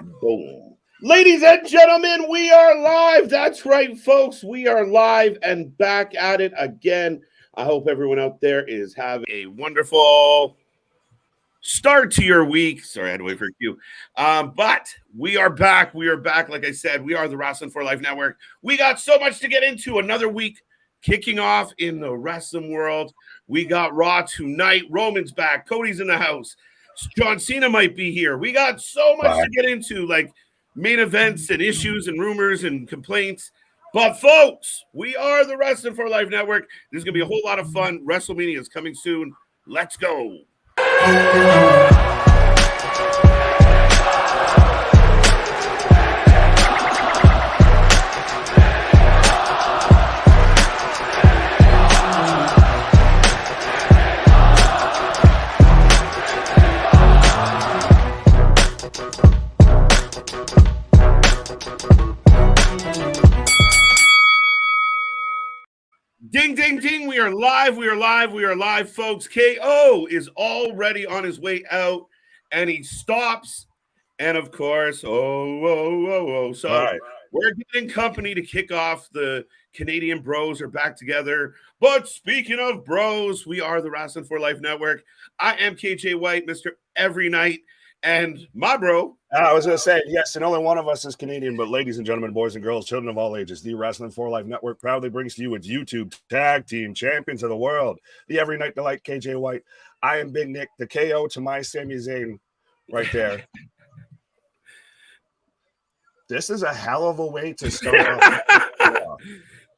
Boom. Ladies and gentlemen, we are live. That's right, folks. We are live and back at it again. I hope everyone out there is having a wonderful start to your week. Sorry, I had to wait for a cue. But we are back. We are back. Like I said, we are the Wrasslin for Life Network. We got so much to get into. Another week kicking off in the wrestling world. We got Raw tonight. Roman's back. Cody's in the house. John Cena might be here. We got so much to get into, like main events and issues and rumors and complaints. But folks, we are the Wrestling for Life Network. There's going to be a whole lot of fun. WrestleMania is coming soon. Let's go. Ding, ding, ding. We are live. We are live. We are live, folks. KO is already on his way out, and he stops. And, of course, So we're getting company to kick off. The Canadian bros are back together. But speaking of bros, we are the Wrestling for Life Network. I am KJ White, Mr. Every Night. And my bro. I was going to say, yes, and only one of us is Canadian, but ladies and gentlemen, boys and girls, children of all ages, the Wrestling for Life Network proudly brings to you its YouTube Tag Team Champions of the World, the Every Night Delight, KJ White. I am Big Nick, the KO to my Sami Zayn right there. This is a hell of a way to start off.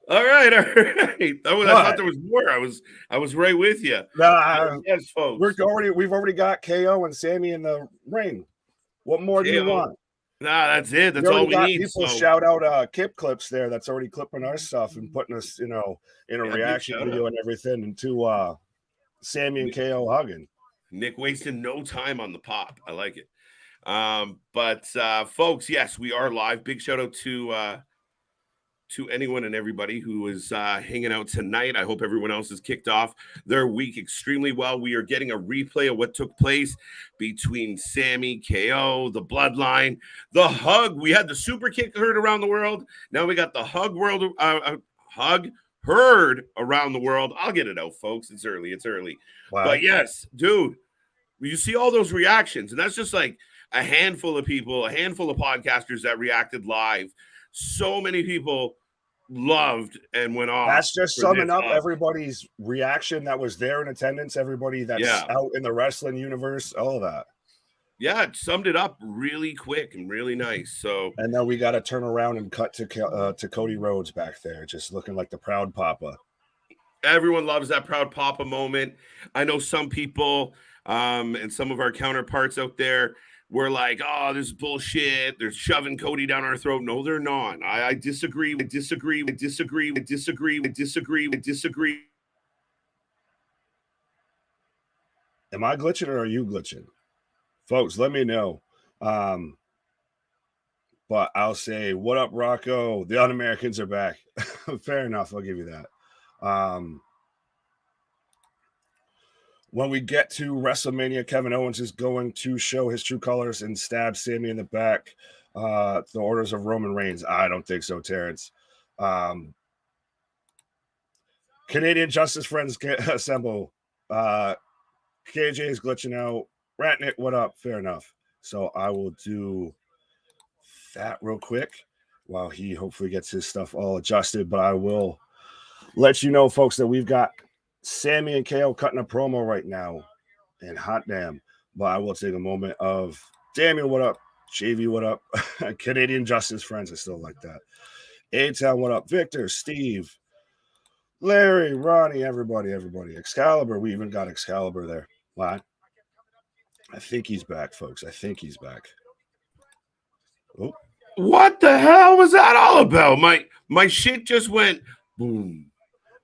All right. I thought there was more. I was right with you. Yes, folks. We've already got KO and Sami in the ring. What more do you want? Nah, that's it. That's all we need. People shout out Kip clips there. That's already clipping our stuff and putting us, in a reaction video and everything. And to Sami and KO hugging. Nick wasting no time on the pop. I like it. But folks, yes, we are live. Big shout out to anyone and everybody who is hanging out tonight. I hope everyone else has kicked off their week extremely well. We are getting a replay of what took place between Sami, KO, the Bloodline, the hug. We had the super kick heard around the world. Now we got the hug hug heard around the world. I'll get it out, folks. It's early. Wow. But yes, dude, you see all those reactions, and that's just like a handful of people, a handful of podcasters that reacted live. So many people loved and went off. That's just summing up everybody's reaction that was there in attendance, everybody that's out in the wrestling universe, all of that. Yeah, it summed it up really quick and really nice. So, and then we got to turn around and cut to Cody Rhodes back there, just looking like the proud papa. Everyone loves that proud papa moment. I know some people and some of our counterparts out there we're like, oh, this is bullshit. They're shoving Cody down our throat. No, they're not. I disagree. I disagree. Am I glitching or are you glitching? Folks, let me know. But I'll say, what up, Rocco? The Un-Americans are back. Fair enough. I'll give you that. When we get to WrestleMania, Kevin Owens is going to show his true colors and stab Sami in the back. The orders of Roman Reigns. I don't think so, Terrence. Canadian Justice Friends assemble. KJ is glitching out. Ratnick, what up? Fair enough. So I will do that real quick while he hopefully gets his stuff all adjusted. But I will let you know, folks, that we've got Sami and KO cutting a promo right now, and hot damn. But I will take a moment of Damian, what up? JV, what up? Canadian Justice Friends, I still like that. A-Town, what up? Victor, Steve, Larry, Ronnie, everybody. Excalibur, we even got Excalibur there. What? I think he's back, folks. I think he's back. Oh. What the hell was that all about? My shit just went boom.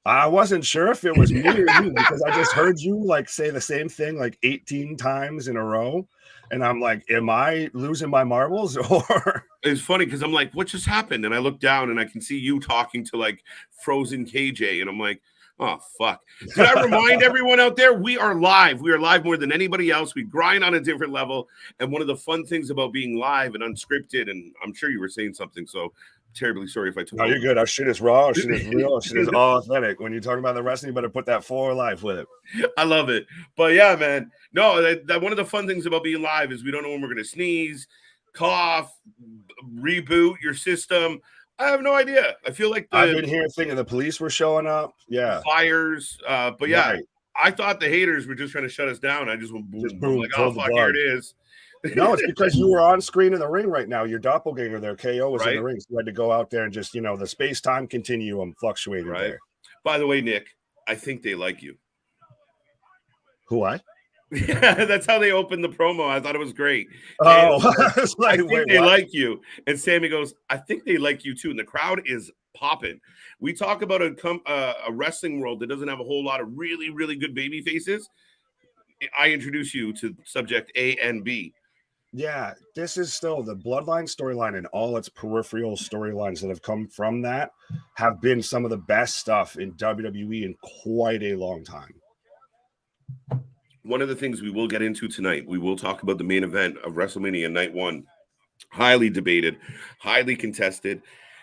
I wasn't sure if it was me or you because I just heard you like say the same thing like 18 times in a row. And I'm like, am I losing my marbles? Or it's funny because I'm like, what just happened? And I look down and I can see you talking to like frozen KJ. And I'm like, Oh, fuck. Did I remind everyone out there? We are live. We are live more than anybody else. We grind on a different level. And one of the fun things about being live and unscripted, and I'm sure you were saying something, so terribly sorry if I took No, over. you're good. Our shit is raw. Our shit is real. Our shit is all authentic. When you're talking about the wrestling, you better put that for life with it. I love it. But yeah, man. No, that one of the fun things about being live is we don't know when we're going to sneeze, cough, reboot your system. I have no idea. I feel like I've been here thinking the police were showing up. Yeah. Fires. But yeah, Right. I thought the haters were just trying to shut us down. I just went boom. Just boom, like, pulled oh, the fuck, plug. here it is. No, it's because you were on screen in the ring right now. Your doppelganger there, KO, was in the Right. ring. So you had to go out there and just, the space-time continuum fluctuated Right. there. By the way, Nick, I think they like you. Who, I? Yeah, that's how they opened the promo. I thought it was great. Oh, Goes, like, I think wait, they what? like you. And Sammy goes, I think they like you too. And the crowd is popping. We talk about a wrestling world that doesn't have a whole lot of really, really good baby faces. I introduce you to subject A and B. Yeah, this is still the Bloodline storyline, and all its peripheral storylines that have come from that have been some of the best stuff in WWE in quite a long time. One of the things we will get into tonight, we will talk about the main event of WrestleMania Night 1. Highly debated, highly contested.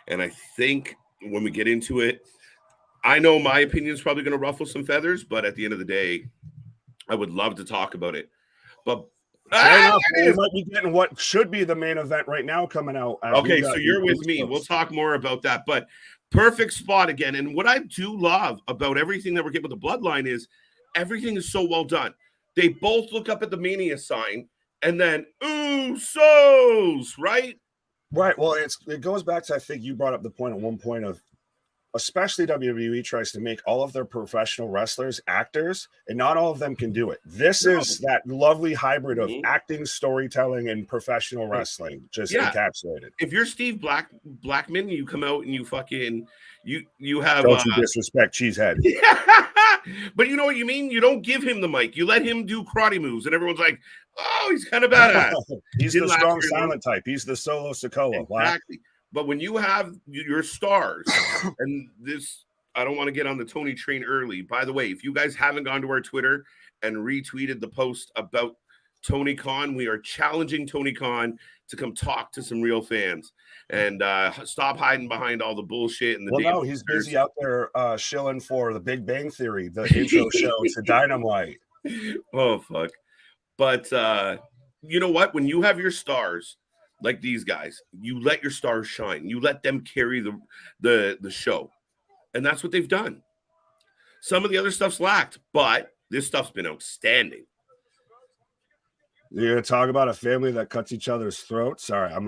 And I think when we get into it, I know my opinion is probably going to ruffle some feathers, but at the end of the day, I would love to talk about it. But fair enough. We might be getting what should be the main event right now coming out. Okay, so you're with me. We'll talk more about that. But perfect spot again. And what I do love about everything that we're getting with the Bloodline is everything is so well done. They both look up at the Mania sign and then Usos, right? Right. Well, it goes back to, I think you brought up the point at one point of, especially WWE tries to make all of their professional wrestlers actors, and not all of them can do it. This is that lovely hybrid of acting, storytelling, and professional wrestling just encapsulated. If you're Steve Blackman, you come out and you fucking you have don't you disrespect Cheesehead. But you know what you mean? You don't give him the mic. You let him do karate moves, and everyone's like, oh, he's kind of badass. He's the strong silent type. He's the Solo Sikoa. Exactly. Wow. But when you have your stars, and this, I don't want to get on the Tony train early. By the way, if you guys haven't gone to our Twitter and retweeted the post about Tony Khan, we are challenging Tony Khan to come talk to some real fans and stop hiding behind all the bullshit. And no, he's busy out there shilling for the Big Bang Theory, the intro show to Dynamite. Oh, fuck. But you know what? When you have your stars, like these guys, you let your stars shine. You let them carry the show. And that's what they've done. Some of the other stuff's lacked, but this stuff's been outstanding. You're going to talk about a family that cuts each other's throats? Sorry, I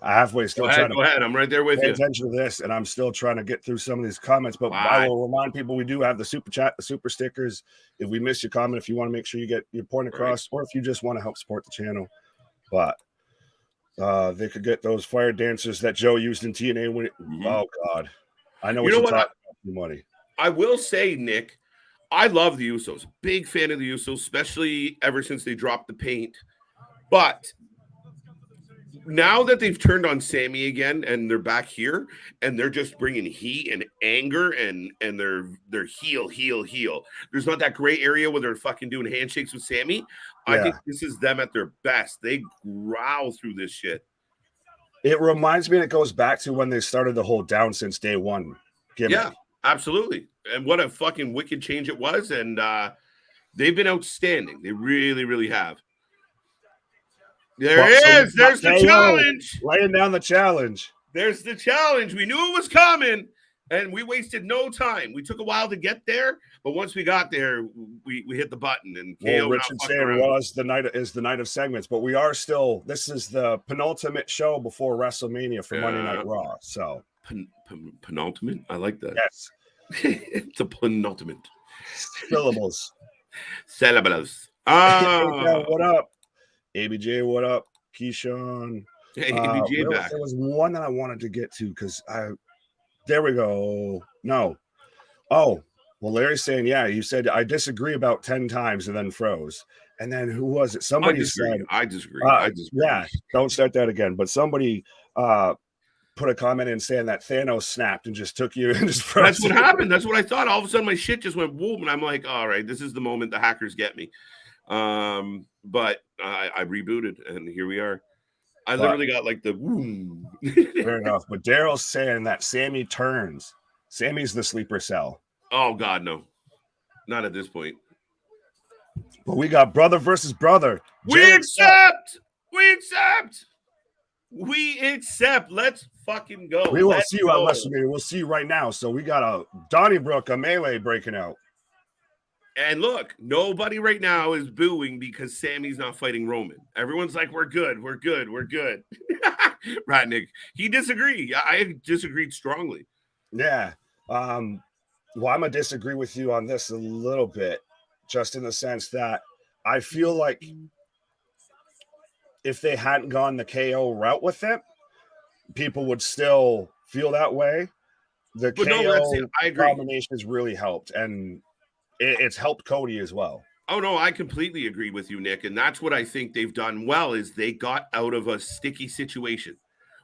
halfway still trying to go ahead. I'm right there with pay you. attention to this, and I'm still trying to get through some of these comments. But I will remind people we do have the super chat, the super stickers. If we miss your comment, if you want to make sure you get your point across, or if you just want to help support the channel. But they could get those fire dancers that Joe used in TNA. Oh, God. I know what you're talking about, money. I will say, Nick, I love the Usos. Big fan of the Usos, especially ever since they dropped the paint. But now that they've turned on Sammy again and they're back here and they're just bringing heat and anger and they're heel. There's not that gray area where they're fucking doing handshakes with Sammy. Yeah. I think this is them at their best. They growl through this shit. It reminds me, and it goes back to when they started the whole down since day one gimmick. Yeah, absolutely. And what a fucking wicked change it was. And they've been outstanding. They really, really have. There's the challenge. Laying down the challenge. There's the challenge. We knew it was coming, and we wasted no time. We took a while to get there, but once we got there, we hit the button. And KO Richard saying Raw is the night of segments, but we are still. This is the penultimate show before WrestleMania for Monday Night Raw. So penultimate. I like that. Yes, it's a penultimate. Syllables. Syllables. What up? ABJ, what up? Keyshawn. Hey, ABJ back. There was one that I wanted to get to because there we go. No. Oh, well, Larry's saying, yeah, you said I disagree about 10 times and then froze. And then who was it? Somebody said I disagree. Yeah, don't start that again. But somebody put a comment in saying that Thanos snapped and just took you and just froze. That's what happened. That's what I thought. All of a sudden, my shit just went whoop, and I'm like, all right, this is the moment the hackers get me. But I rebooted, and here we are. I literally got like the boom. Fair enough. But Daryl's saying that Sammy turns. Sammy's the sleeper cell. Oh God, no, not at this point. But we got brother versus brother. We accept. We accept. We accept. Let's fucking go. We won't see you at WrestleMania. We'll see you right now. So we got a Donnybrook, a melee breaking out. And look, nobody right now is booing because Sammy's not fighting Roman. Everyone's like, we're good. We're good. We're good. Right, Nick? He disagreed. I disagreed strongly. Yeah. Well, I'm going to disagree with you on this a little bit, just in the sense that I feel like if they hadn't gone the KO route with it, people would still feel that way. The KO combination has really helped, and it's helped Cody as well. Oh, no, I completely agree with you, Nick. And that's what I think they've done well is they got out of a sticky situation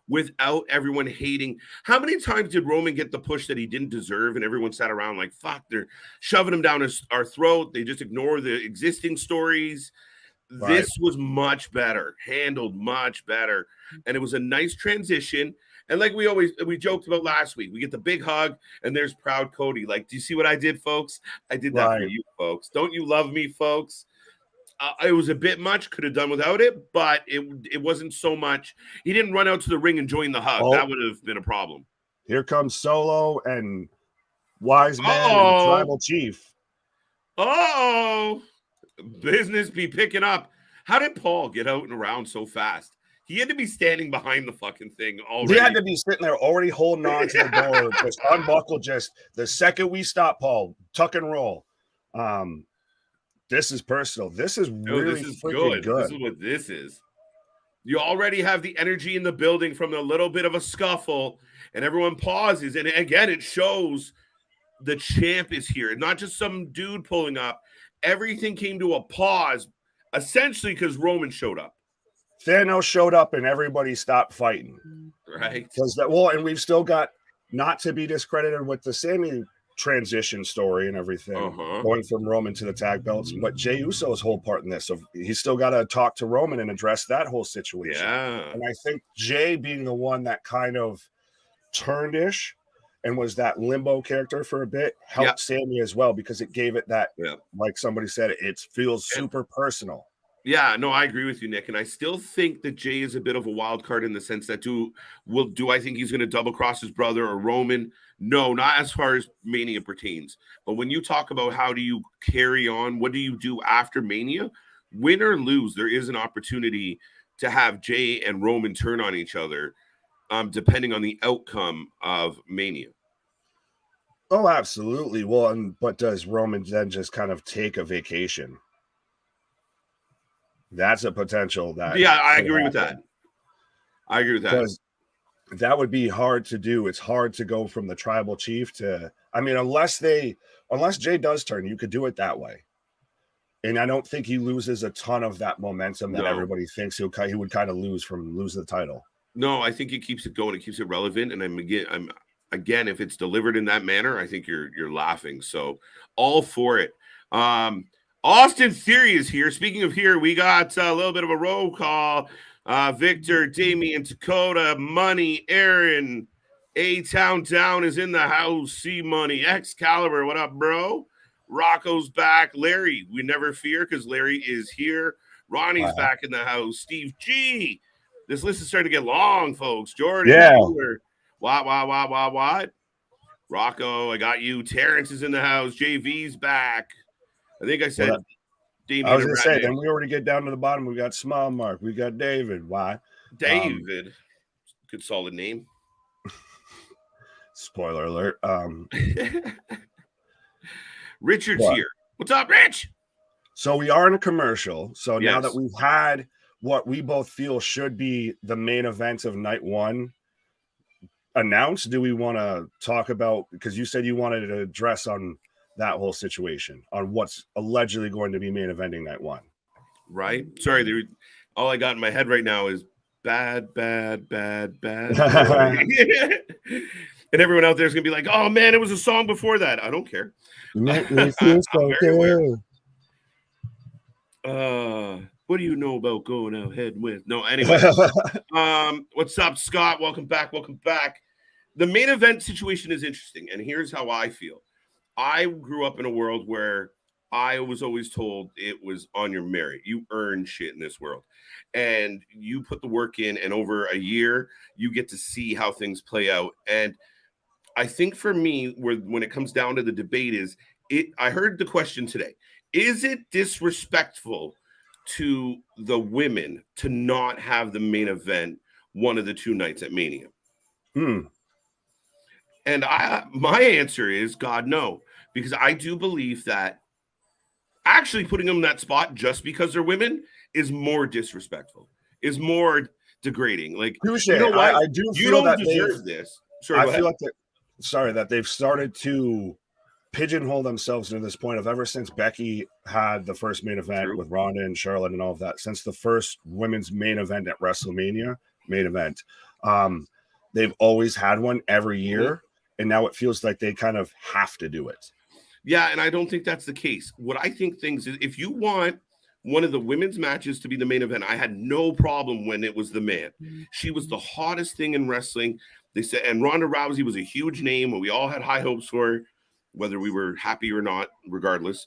without everyone hating. How many times did Roman get the push that he didn't deserve and everyone sat around like, fuck, they're shoving him down our throat. They just ignore the existing stories. Right. This was much better, handled much better. And it was a nice transition. And like we joked about last week, we get the big hug and there's proud Cody. Like, do you see what I did, folks? I did that for you, folks. Don't you love me, folks? It was a bit much, could have done without it, but it wasn't so much. He didn't run out to the ring and join the hug. That would have been a problem. Here comes Solo and Wise Man and Tribal Chief. Business be picking up. How did Paul get out and around so fast? He had to be standing behind the fucking thing already. He had to be sitting there already holding on to the door. Just unbuckle just the second we stop, Paul. Tuck and roll. This is personal. This is really this is good. This is what this is. You already have the energy in the building from a little bit of a scuffle, and everyone pauses. And again, it shows the champ is here. Not just some dude pulling up. Everything came to a pause, essentially because Roman showed up. Thanos showed up and everybody stopped fighting. Right. And we've still got, not to be discredited with the Sammy transition story and everything, going from Roman to the tag belts, but Jey Uso's whole part in this. So he's still got to talk to Roman and address that whole situation. Yeah. And I think Jey being the one that kind of turned-ish and was that limbo character for a bit helped Sammy as well, because it gave it that, like somebody said, it feels super personal. Yeah, no, I agree with you, Nick. And I still think that Jey is a bit of a wild card in the sense that do I think he's going to double cross his brother or Roman? No, not as far as Mania pertains. But when you talk about how do you carry on, what do you do after Mania? Win or lose, there is an opportunity to have Jey and Roman turn on each other, depending on the outcome of Mania. Oh, absolutely. Well, but does Roman then just kind of take a vacation? That's a potential that. Yeah, I agree with that. I agree with that. Because that would be hard to do. It's hard to go from the tribal chief to, I mean, unless Jey does turn, you could do it that way. And I don't think he loses a ton of that momentum that everybody thinks he would kind of lose from losing the title. No, I think it keeps it going. It keeps it relevant. And I'm again, if it's delivered in that manner, I think you're laughing. So all for it. Austin Theory is here. Speaking of here, we got a little bit of a roll call. Victor, Damian, Dakota, Money, Aaron, A-Town Down is in the house. C Money, Excalibur, what up, bro? Rocco's back. Larry, we never fear because Larry is here. Ronnie's back in the house. Steve G. This list is starting to get long, folks. Jordan, what? Rocco, I got you. Terrence is in the house. JV's back. I think I said David. I was going to say, then we already get down to the bottom. We got Small Mark. We got David. Why? David. Good solid name. Spoiler alert. Richard's here. What's up, Rich? So we are in a commercial. So now that we've had what we both feel should be the main event of night one announced, do we want to talk about, because you said you wanted to address on that whole situation, on what's allegedly going to be main eventing night one. Right. Sorry. All I got in my head right now is bad boy. And everyone out there is gonna be like, "Oh man, it was a song before that." I don't care. Make me feel I'm so very aware. good. What do you know about going out head with? No, anyway. What's up, Scott? Welcome back. Welcome back. The main event situation is interesting, and here's how I feel. I grew up in a world where I was always told it was on your merit. You earn shit in this world, and you put the work in, and over a year, you get to see how things play out. And I think for me, when it comes down to the debate, is it? I heard the question today: is it disrespectful to the women to not have the main event one of the two nights at Mania? And my answer is God, no, because I do believe that actually putting them in that spot just because they're women is more disrespectful, is more degrading. Like, Touché. you know what? I do You feel don't that deserve this. Sorry, I go feel ahead. like that they've started to pigeonhole themselves to this point of ever since Becky had the first main event True. with Ronda and Charlotte and all of that, since the first women's main event at WrestleMania main event, they've always had one every year, and now it feels like they kind of have to do it. Yeah, and I don't think that's the case. What I think things is, if you want one of the women's matches to be the main event, I had no problem when it was the man. She was the hottest thing in wrestling. They said, and Ronda Rousey was a huge name, and we all had high hopes for her, whether we were happy or not, regardless.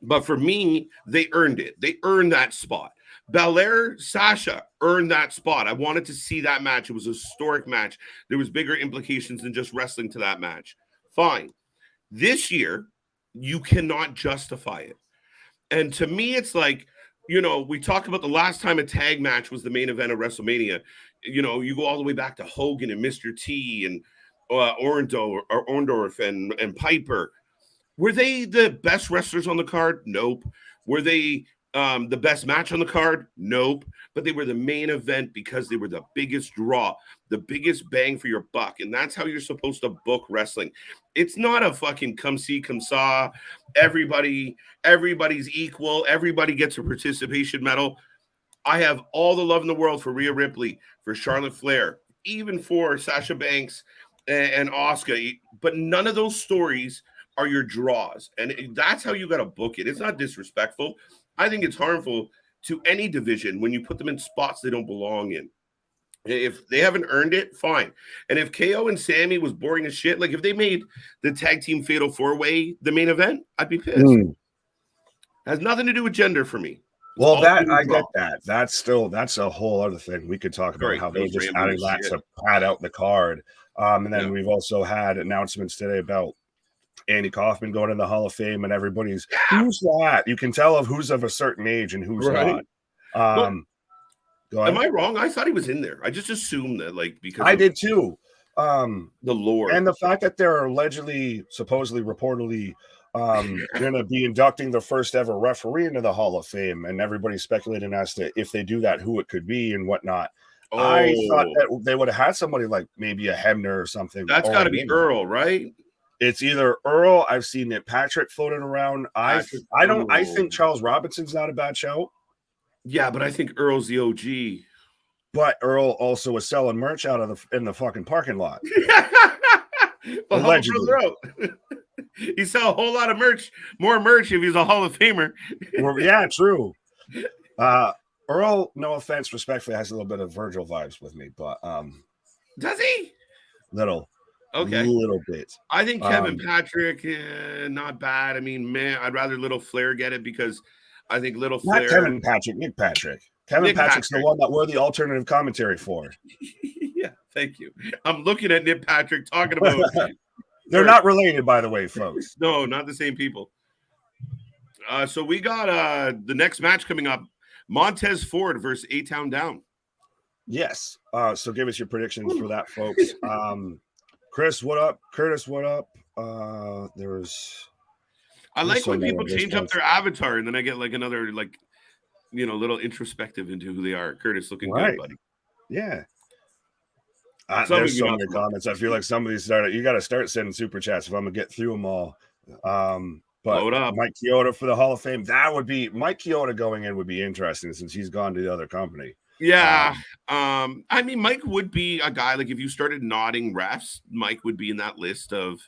But for me, they earned it. They earned that spot. Belair, Sasha earned that spot. I wanted to see that match. It was a historic match. There was bigger implications than just wrestling to that match. Fine. This year, you cannot justify it. And to me, it's like, we talk about the last time a tag match was the main event of WrestleMania. You go all the way back to Hogan and Mr. T and Orndorff and Piper. Were they the best wrestlers on the card? Nope. Were they the best match on the card? Nope. But they were the main event because they were the biggest draw, the biggest bang for your buck. And that's how you're supposed to book wrestling. It's not a fucking come see, come saw. Everybody's equal. Everybody gets a participation medal. I have all the love in the world for Rhea Ripley, for Charlotte Flair, even for Sasha Banks and Asuka. But none of those stories are your draws. And that's how you got to book it. It's not disrespectful. I think it's harmful to any division when you put them in spots they don't belong in. If they haven't earned it, fine. And if KO and Sammy was boring as shit, like if they made the tag team fatal 4-way the main event, I'd be pissed. It has nothing to do with gender for me. Well, that I get that. That's a whole other thing. We could talk about how they're just adding that to pad out the card. And then we've also had announcements today about Andy Kaufman going in the Hall of Fame, and everybody's who's that? You can tell who's of a certain age and who's not. Go ahead. Am I wrong? I thought he was in there. I just assumed that, like, because I did too. The lore and the fact that they're allegedly, supposedly, reportedly going to be inducting the first ever referee into the Hall of Fame, and everybody's speculating as to if they do that, who it could be and whatnot. I thought that they would have had somebody like maybe a Hebner or something. That's got to be Earl, right? It's either Earl. I've seen Nick Patrick floated around. I think Charles Robinson's not a bad show. Yeah, but I think Earl's the OG. But Earl also was selling merch out of in the fucking parking lot. Well, allegedly. He sell a whole lot of merch, more merch if he's a Hall of Famer. Well, yeah, true. Earl, no offense, respectfully, has a little bit of Virgil vibes with me, but does he? Little. Okay. A little bit. I think Kevin Patrick, not bad. I mean, man, I'd rather Little Flair get it because I think Little Flair. Not Kevin Patrick, Nick Patrick. Nick Patrick's the one that we're the alternative commentary for. Yeah, thank you. I'm looking at Nick Patrick talking about. They're not related, by the way, folks. No, not the same people. So we got the next match coming up: Montez Ford versus A-Town Down. Yes. So give us your predictions for that, folks. Chris, what up? Curtis, what up? I like when people change up their avatar, and then I get like another little introspective into who they are. Curtis, looking good, buddy. Yeah. There's so many comments. I feel like somebody started. You got to start sending super chats if I'm gonna get through them all. But load up. Mike Chioda for the Hall of Fame. That would be Mike Chioda going in would be interesting since he's gone to the other company. Yeah. I mean, Mike would be a guy, like if you started nodding refs, Mike would be in that list of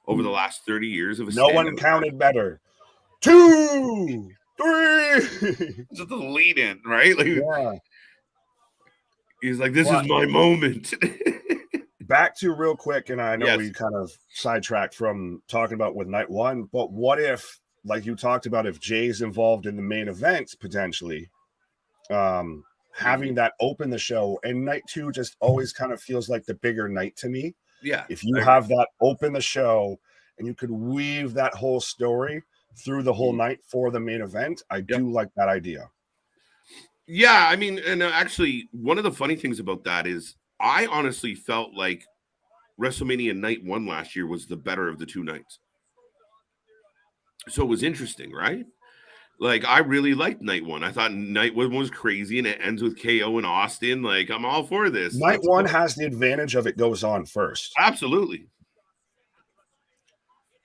over the last 30 years of a No one standout. counted better. 2, 3. Just the lead in, right? Like Yeah. he's like, this But is my moment. back to real quick, and I know Yes. we kind of sidetracked from talking about with night one, but what if, like you talked about, if Jay's involved in the main event potentially, having that open the show, and night two just always kind of feels like the bigger night to me. Yeah. If you have that open the show and you could weave that whole story through the whole night for the main event, I do like that idea. Yeah, I mean, and actually, one of the funny things about that is I honestly felt like WrestleMania night one last year was the better of the two nights. So it was interesting, right? Like, I really liked night one. I thought night one was crazy, and it ends with KO and Austin. Like, I'm all for this. Night one has the advantage of it goes on first. Absolutely.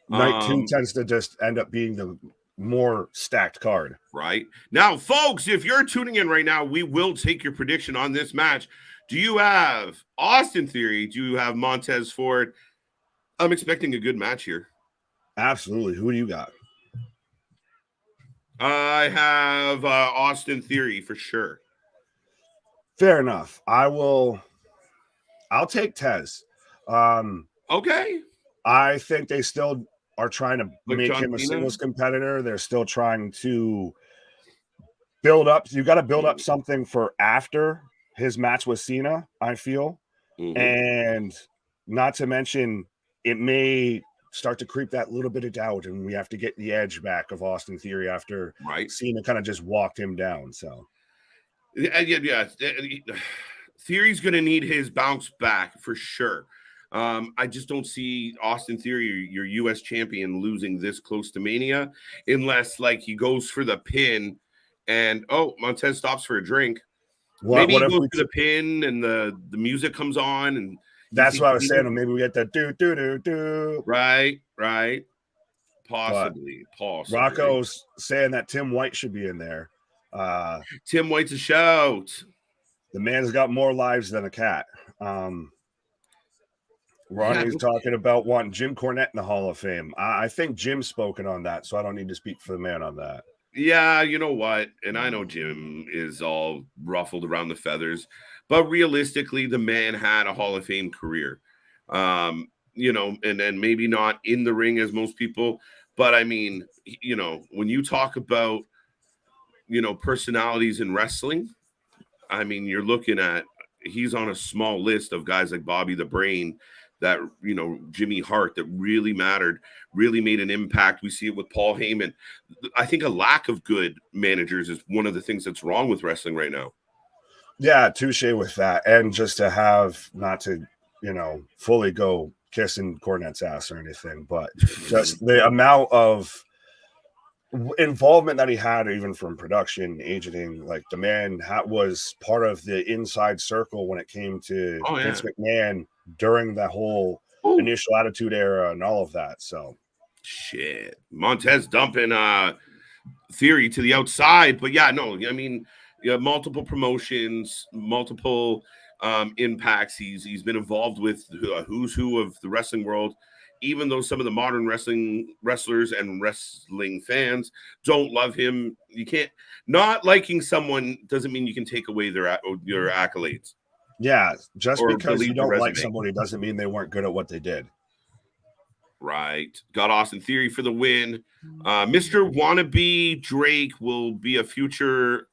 Night two tends to just end up being the more stacked card. Right. Now, folks, if you're tuning in right now, we will take your prediction on this match. Do you have Austin Theory? Do you have Montez Ford? I'm expecting a good match here. Absolutely. Who do you got? I have Austin Theory for sure. Fair enough. I'll take Tez. Okay. I think they still are trying to make John him a Cena? singles competitor. They're still trying to build up. You got to build up something for after his match with Cena, I feel. And not to mention, it may start to creep that little bit of doubt, and we have to get the edge back of Austin Theory after Cena kind of just walked him down. So, yeah. Theory's going to need his bounce back for sure. I just don't see Austin Theory, your U.S. champion, losing this close to Mania, unless like he goes for the pin, and Montez stops for a drink. Maybe he goes for the pin, and the music comes on, and that's what I was saying. Maybe we get that do. Right. Possibly. Rocco's saying that Tim White should be in there. Tim White's a shout. The man's got more lives than a cat. Ronnie's talking about wanting Jim Cornette in the Hall of Fame. I think Jim's spoken on that, so I don't need to speak for the man on that. Yeah, you know what? And I know Jim is all ruffled around the feathers, but realistically, the man had a Hall of Fame career. And then maybe not in the ring as most people, but I mean, when you talk about, personalities in wrestling, I mean, you're looking at, he's on a small list of guys like Bobby the Brain, that, Jimmy Hart, that really mattered, really made an impact. We see it with Paul Heyman. I think a lack of good managers is one of the things that's wrong with wrestling right now. Yeah, touche with that. And just to have, not to, fully go kissing Cornette's ass or anything, but just the amount of involvement that he had, even from production, agenting, like the man was part of the inside circle when it came to Vince McMahon during that whole initial Attitude Era and all of that. So shit, Montez dumping Theory to the outside, but yeah, no, I mean, multiple promotions, multiple impacts. He's been involved with who's who of the wrestling world. Even though some of the modern wrestlers and wrestling fans don't love him, you can't. Not liking someone doesn't mean you can take away your accolades. Yeah, just because you don't like somebody doesn't mean they weren't good at what they did. Right. Got Austin Theory for the win. Mr. Wannabe Drake will be a future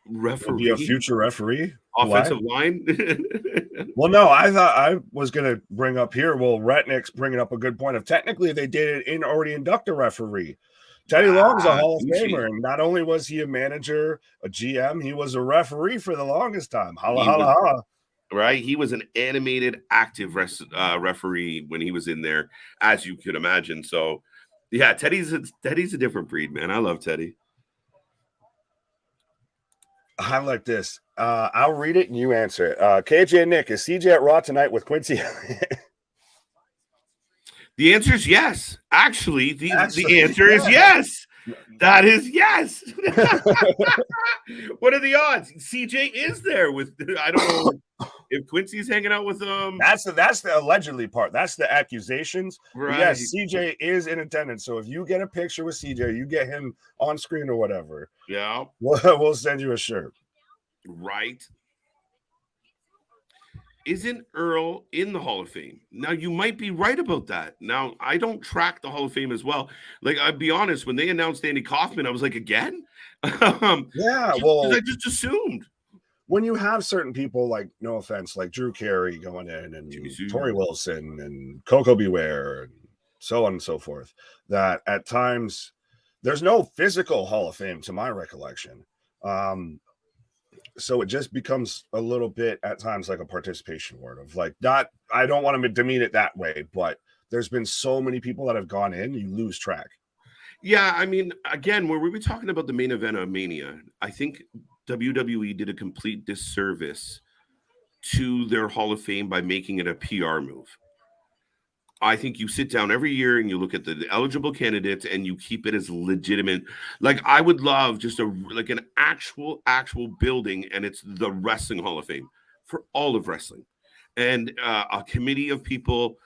referee. Offensive line. Well, no, I thought I was going to bring up here. Well, Retnick's bringing up a good point of technically they did already induct a referee. Teddy Long's a Hall of Famer, and not only was he a manager, a GM, he was a referee for the longest time. Holla. Right? He was an animated, active referee when he was in there, as you could imagine. So, yeah, Teddy's a different breed, man. I love Teddy. I like this. I'll read it and you answer it. KJ and Nick, is CJ at Raw tonight with Quincy? The answer is yes. Actually, the answer is yes. That is yes. What are the odds? CJ is there with. I don't know if Quincy's hanging out with them. That's the allegedly part. That's the accusations. Right. But yes, CJ is in attendance. So if you get a picture with CJ, you get him on screen or whatever. Yeah. We'll send you a shirt. Right. Isn't Earl in the Hall of Fame? Now, you might be right about that. Now, I don't track the Hall of Fame as well. Like, I'll be honest, when they announced Andy Kaufman, I was like, again? Yeah, well, I just assumed. When you have certain people, like, no offense, like Drew Carey going in and Tori Wilson and Coco Beware and so on and so forth, that at times there's no physical Hall of Fame to my recollection. So it just becomes a little bit at times like a participation award of like, not, I don't want to demean it that way, but there's been so many people that have gone in, you lose track. Yeah, I mean, again, when we were talking about the main event of Mania, I think WWE did a complete disservice to their Hall of Fame by making it a PR move. I think you sit down every year and you look at the eligible candidates and you keep it as legitimate. Like, I would love just an actual building, and it's the Wrestling Hall of Fame for all of wrestling, and a committee of people,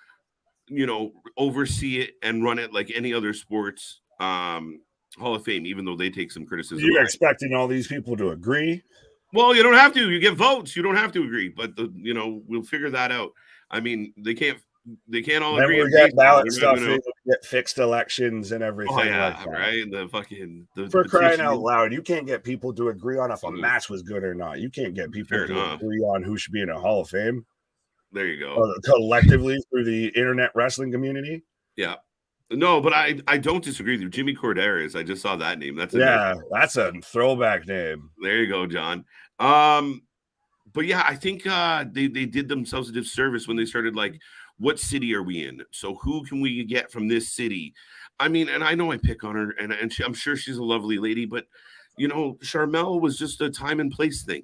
oversee it and run it like any other sports Hall of Fame, even though they take some criticism. You're expecting all these people to agree? Well, you don't have to. You get votes. You don't have to agree, but we'll figure that out. I mean, they can't all agree. We get ballot stuff. Get fixed elections and everything. Oh, yeah, like that. Right. For crying out loud, you can't get people to agree on if a match was good or not. You can't get people to agree on who should be in a Hall of Fame. There you go. Collectively through the internet wrestling community. Yeah. No, but I don't disagree with you. Jimmy Corderas. I just saw that name. That's a throwback name. There you go, John. But yeah, I think they did themselves a disservice when they started like, what city are we in? So who can we get from this city? I mean, and I know I pick on her, and I'm sure she's a lovely lady, but Charmel was just a time and place thing,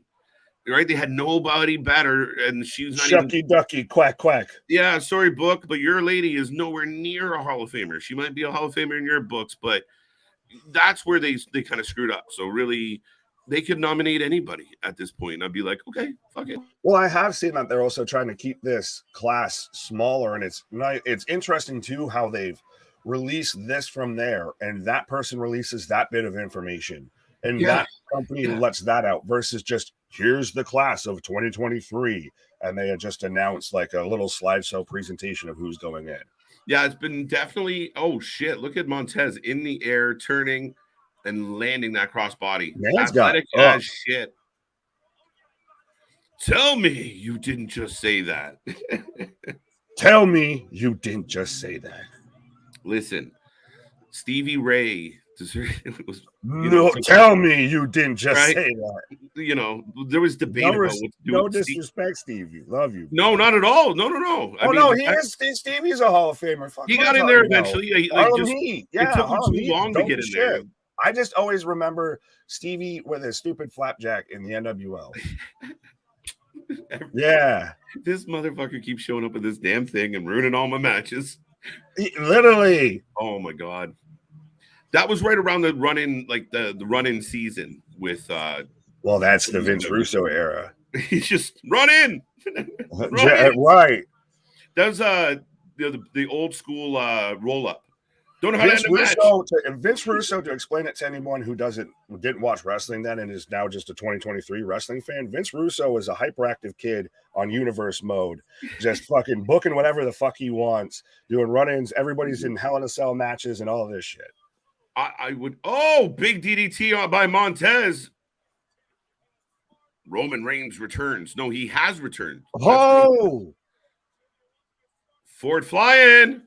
right? They had nobody better, and she was not Shucky ducky quack quack. Yeah, sorry, book, but your lady is nowhere near a Hall of Famer. She might be a Hall of Famer in your books, but that's where they kind of screwed up. So really, they could nominate anybody at this point. And I'd be like, okay, fuck it. Well, I have seen that they're also trying to keep this class smaller, and it's interesting too how they've released this from there, and that person releases that bit of information, and that company lets that out versus just here's the class of 2023, and they had just announced like a little slideshow presentation of who's going in. Yeah, it's been definitely. Oh shit! Look at Montez in the air, turning and landing that crossbody. Athletic as shit. Tell me you didn't just say that. Tell me you didn't just say that. Listen, Stevie Ray. Tell me you didn't just say that. There was debate about what to do. No disrespect, Stevie. Love you. No, not at all. No. Stevie's a Hall of Famer. He got in there eventually. It took him too long to get in there. I just always remember Stevie with his stupid flapjack in the NWL. Yeah. This motherfucker keeps showing up with this damn thing and ruining all my matches. Literally. Oh my God. That was right around the run-in, like the run-in season with well, that's the Vince Russo era. He's just run in. Right. That was the old school roll-up. Don't know how to end a match. Vince Russo, to explain it to anyone who didn't watch wrestling then and is now just a 2023 wrestling fan, Vince Russo is a hyperactive kid on universe mode, just fucking booking whatever the fuck he wants, doing run-ins. Everybody's in Hell in a Cell matches and all this shit. I would. Big DDT by Montez. Roman Reigns returns. No, he has returned. Ford flying.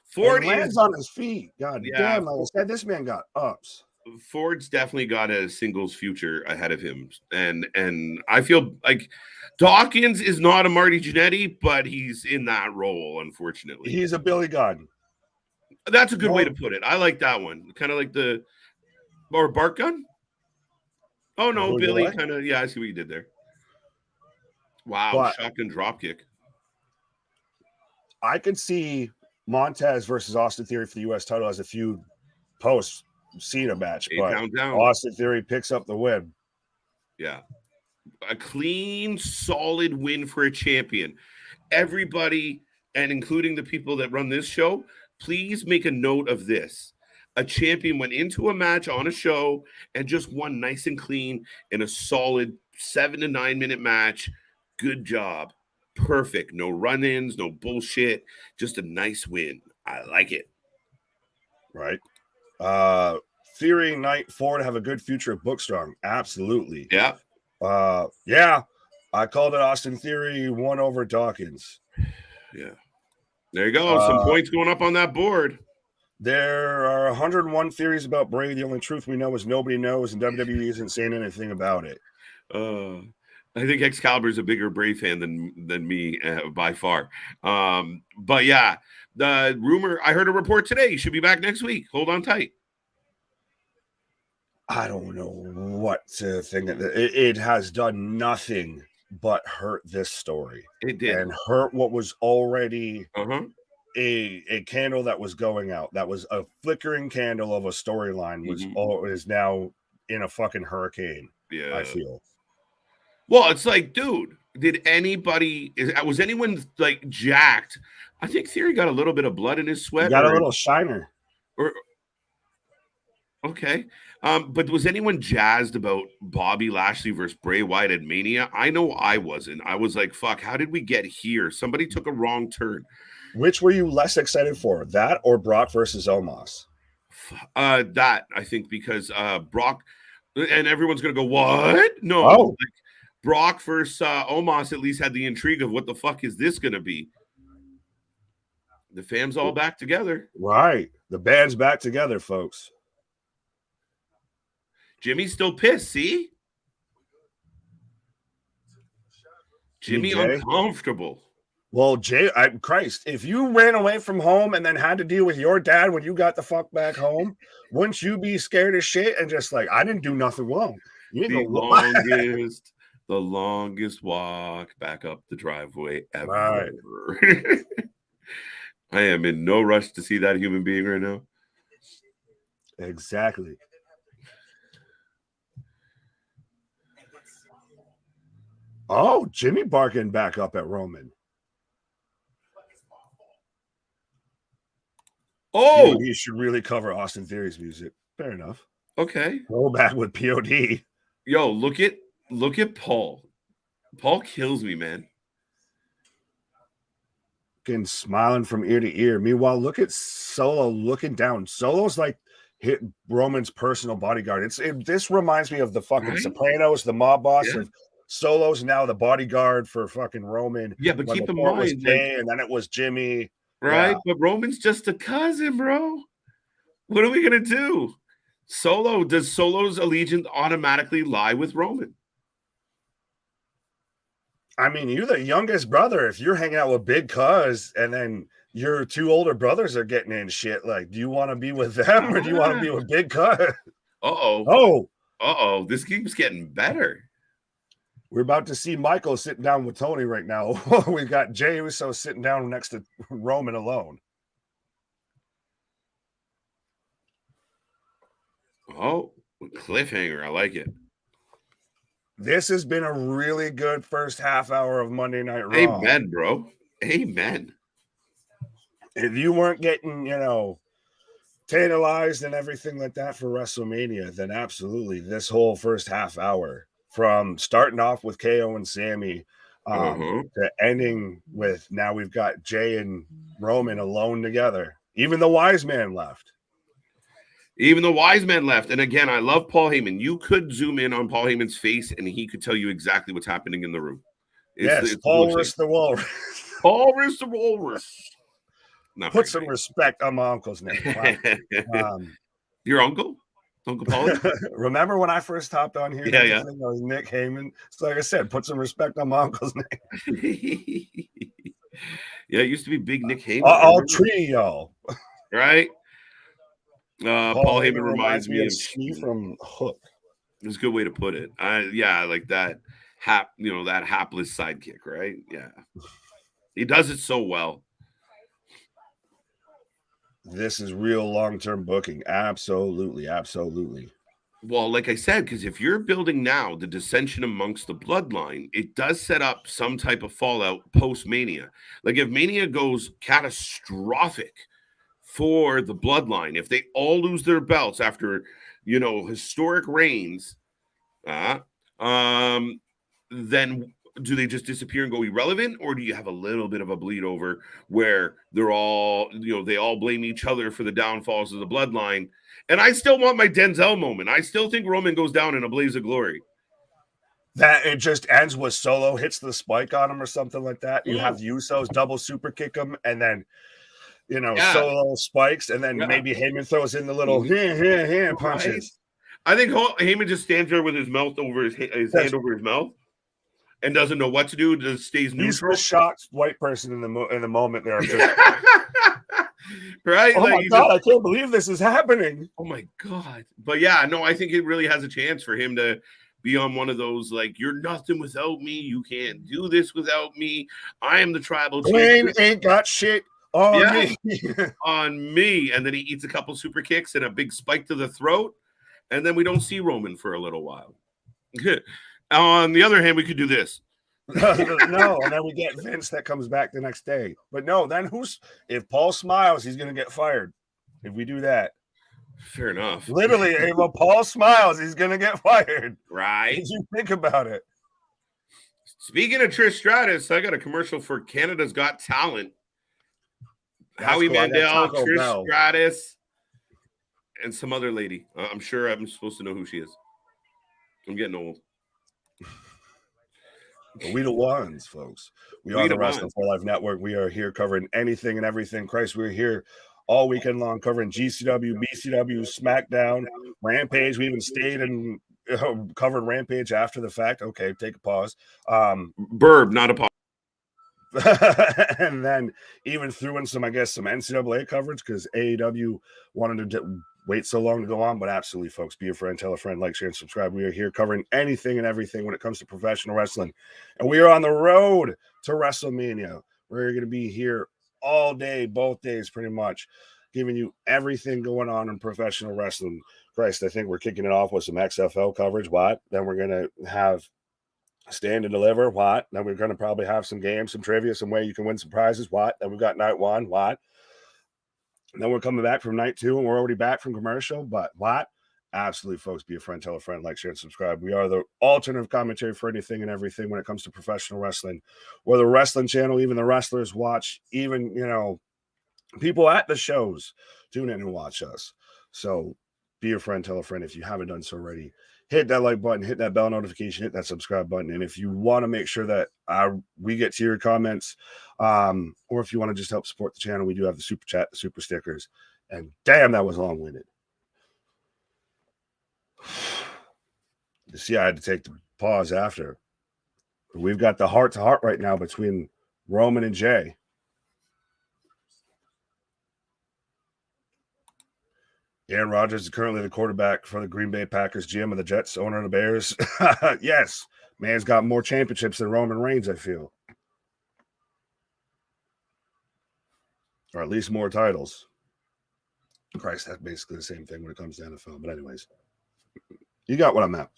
Ford lands on his feet. God damn, like I said, this man got ups. Ford's definitely got a singles future ahead of him. And I feel like Dawkins is not a Marty Jannetty, but he's in that role, unfortunately. He's a Billy Gunn. That's a good way to put it. I like that one. Kind of like or Bart Gunn? Oh, no, Billy kind of, I see what you did there. Wow, shotgun dropkick. I could see Montez versus Austin Theory for the U.S. title as a feud post Cena match, 8 but pound down. Austin Theory picks up the win. Yeah. A clean, solid win for a champion. Everybody, and including the people that run this show, please make a note of this. A champion went into a match on a show and just won nice and clean in a solid 7 to 9 minute match. Good job. Perfect. No run ins, no bullshit. Just a nice win. I like it. Right. Theory Night 4 to have a good future at Bookstrong. Absolutely. Yeah. Yeah. I called it Austin Theory 1 over Dawkins. Yeah. There you go. Some points going up on that board. There are 101 theories about Bray. The only truth we know is nobody knows, and WWE isn't saying anything about it. I think Excalibur is a bigger Bray fan than me by far. But yeah, the rumor, I heard a report today, he should be back next week. Hold on tight. I don't know what to think. It has done nothing but hurt this story. It did. And hurt what was already a candle that was going out. That was a flickering candle of a storyline is now in a fucking hurricane. Yeah. I feel. Well, it's like, dude, was anyone like jacked? I think Theory got a little bit of blood in his sweat. He got a little shiner. Okay. But was anyone jazzed about Bobby Lashley versus Bray Wyatt at Mania? I know I wasn't. I was like, fuck, how did we get here? Somebody took a wrong turn. Which were you less excited for, that or Brock versus Omos? That, I think, because Brock, and everyone's going to go, what? No. Oh. Like, Brock versus Omos at least had the intrigue of what the fuck is this going to be? The fam's all back together. Right. The band's back together, folks. Jimmy's still pissed, see? Jimmy uncomfortable. Well, Jay, Christ, if you ran away from home and then had to deal with your dad when you got the fuck back home, wouldn't you be scared as shit and just like, I didn't do nothing wrong? The longest walk back up the driveway ever. Right. I am in no rush to see that human being right now. Exactly. Oh, Jimmy barking back up at Roman. Oh, he should really cover Austin Theory's music. Fair enough. Okay. Go back with POD. Yo, look at Paul. Paul kills me, man. Fucking smiling from ear to ear. Meanwhile, look at Solo looking down. Solo's like hit Roman's personal bodyguard. This reminds me of the fucking Sopranos, the mob boss of Solo's now the bodyguard for fucking Roman. Yeah, but keep in mind, Jay, and then it was Jimmy. Right? Yeah. But Roman's just a cousin, bro. What are we gonna do? Does Solo's allegiance automatically lie with Roman? I mean, you're the youngest brother. If you're hanging out with Big Cuz and then your two older brothers are getting in shit, like, do you want to be with them or do you want to be with Big Cuz? This keeps getting better. We're about to see Michael sitting down with Tony right now. We've got Jey Uso sitting down next to Roman alone. Oh, cliffhanger. I like it. This has been a really good first half hour of Monday Night Raw. Amen, bro. Amen. If you weren't getting, tantalized and everything like that for WrestleMania, then absolutely this whole first half hour, from starting off with KO and Sammy to ending with now we've got Jay and Roman alone together. Even the wise man left. And again, I love Paul Heyman. You could zoom in on Paul Heyman's face and he could tell you exactly what's happening in the room. It's Paul Riss the Walrus. Paul Riss the Walrus. Put some respect on my uncle's name. Wow. Your uncle? Uncle Paul? Remember when I first hopped on here? Yeah. That was Nick Heyman. So like I said, put some respect on my uncle's name. Yeah, it used to be Big Nick Heyman. All three y'all. Right? Paul Heyman reminds me of Ski from Hook. It's a good way to put it. I like that that hapless sidekick, right? Yeah. He does it so well. This is real long-term booking. Absolutely, absolutely. Well, like I said, because if you're building now the dissension amongst the bloodline, it does set up some type of fallout post Mania. Like if Mania goes catastrophic for the bloodline, if they all lose their belts after, historic reigns, uh, um, then do they just disappear and go irrelevant, or do you have a little bit of a bleed over where they're all, they all blame each other for the downfalls of the bloodline? And I still want my Denzel moment. I still think Roman goes down in a blaze of glory. That it just ends with Solo hits the spike on him or something like that. You have Usos double super kick him, and then Solo spikes, and then maybe Heyman throws in the little hand punches. Right? I think Heyman just stands there with his mouth over his hand over his mouth and doesn't know what to do. Just stays neutral. He's a shocked white person in the moment there. Just, right? Oh my God, I can't believe this is happening. Oh my God. But yeah, no, I think it really has a chance for him to be on one of those, like, you're nothing without me. You can't do this without me. I am the tribal champion. Ain't got shit on me. On me. And then he eats a couple super kicks and a big spike to the throat. And then we don't see Roman for a little while. On the other hand, we could do this. No, and then we get Vince that comes back the next day. But no, then if Paul smiles, he's going to get fired. If we do that. Fair enough. Literally, if Paul smiles, he's going to get fired. Right. Did you think about it? Speaking of Trish Stratus, I got a commercial for Canada's Got Talent. That's Howie cool. Mandel, Trish Stratus, and some other lady. I'm sure I'm supposed to know who she is. I'm getting old. We the ones, folks. We are the Wrestling for Life Network. We are here covering anything and everything. Christ, we're here all weekend long covering GCW, BCW, SmackDown, Rampage. We even stayed and covered Rampage after the fact. Okay, take a pause. Burb, not a pause. And then even threw in some NCAA coverage because AEW wanted to wait so long to go on. But absolutely, folks, be a friend, tell a friend, like, share, and subscribe. We are here covering anything and everything when it comes to professional wrestling. And we are on the road to WrestleMania. We're going to be here all day, both days, pretty much, giving you everything going on in professional wrestling. Christ, I think we're kicking it off with some XFL coverage. What? Then we're going to have Stand and Deliver. What? Then we're going to probably have some games, some trivia, some way you can win some prizes. What? Then we've got night one. What? And then we're coming back from night two, and we're already back from commercial. But what? Absolutely, folks, be a friend, tell a friend, like, share, and subscribe. We are the alternative commentary for anything and everything when it comes to professional wrestling. We're the wrestling channel, even the wrestlers watch, even, people at the shows tune in and watch us. So be a friend, tell a friend. If you haven't done so already, hit that like button, hit that bell notification, hit that subscribe button. And if you want to make sure that we get to your comments, or if you want to just help support the channel, we do have the super chat, the super stickers. And damn, that was long-winded. You see, I had to take the pause after. We've got the heart-to-heart right now between Roman and Jay. Aaron Rodgers is currently the quarterback for the Green Bay Packers, GM of the Jets, owner of the Bears. Yes, man's got more championships than Roman Reigns, I feel. Or at least more titles. Christ, that's basically the same thing when it comes to NFL. But anyways, you got what I'm at.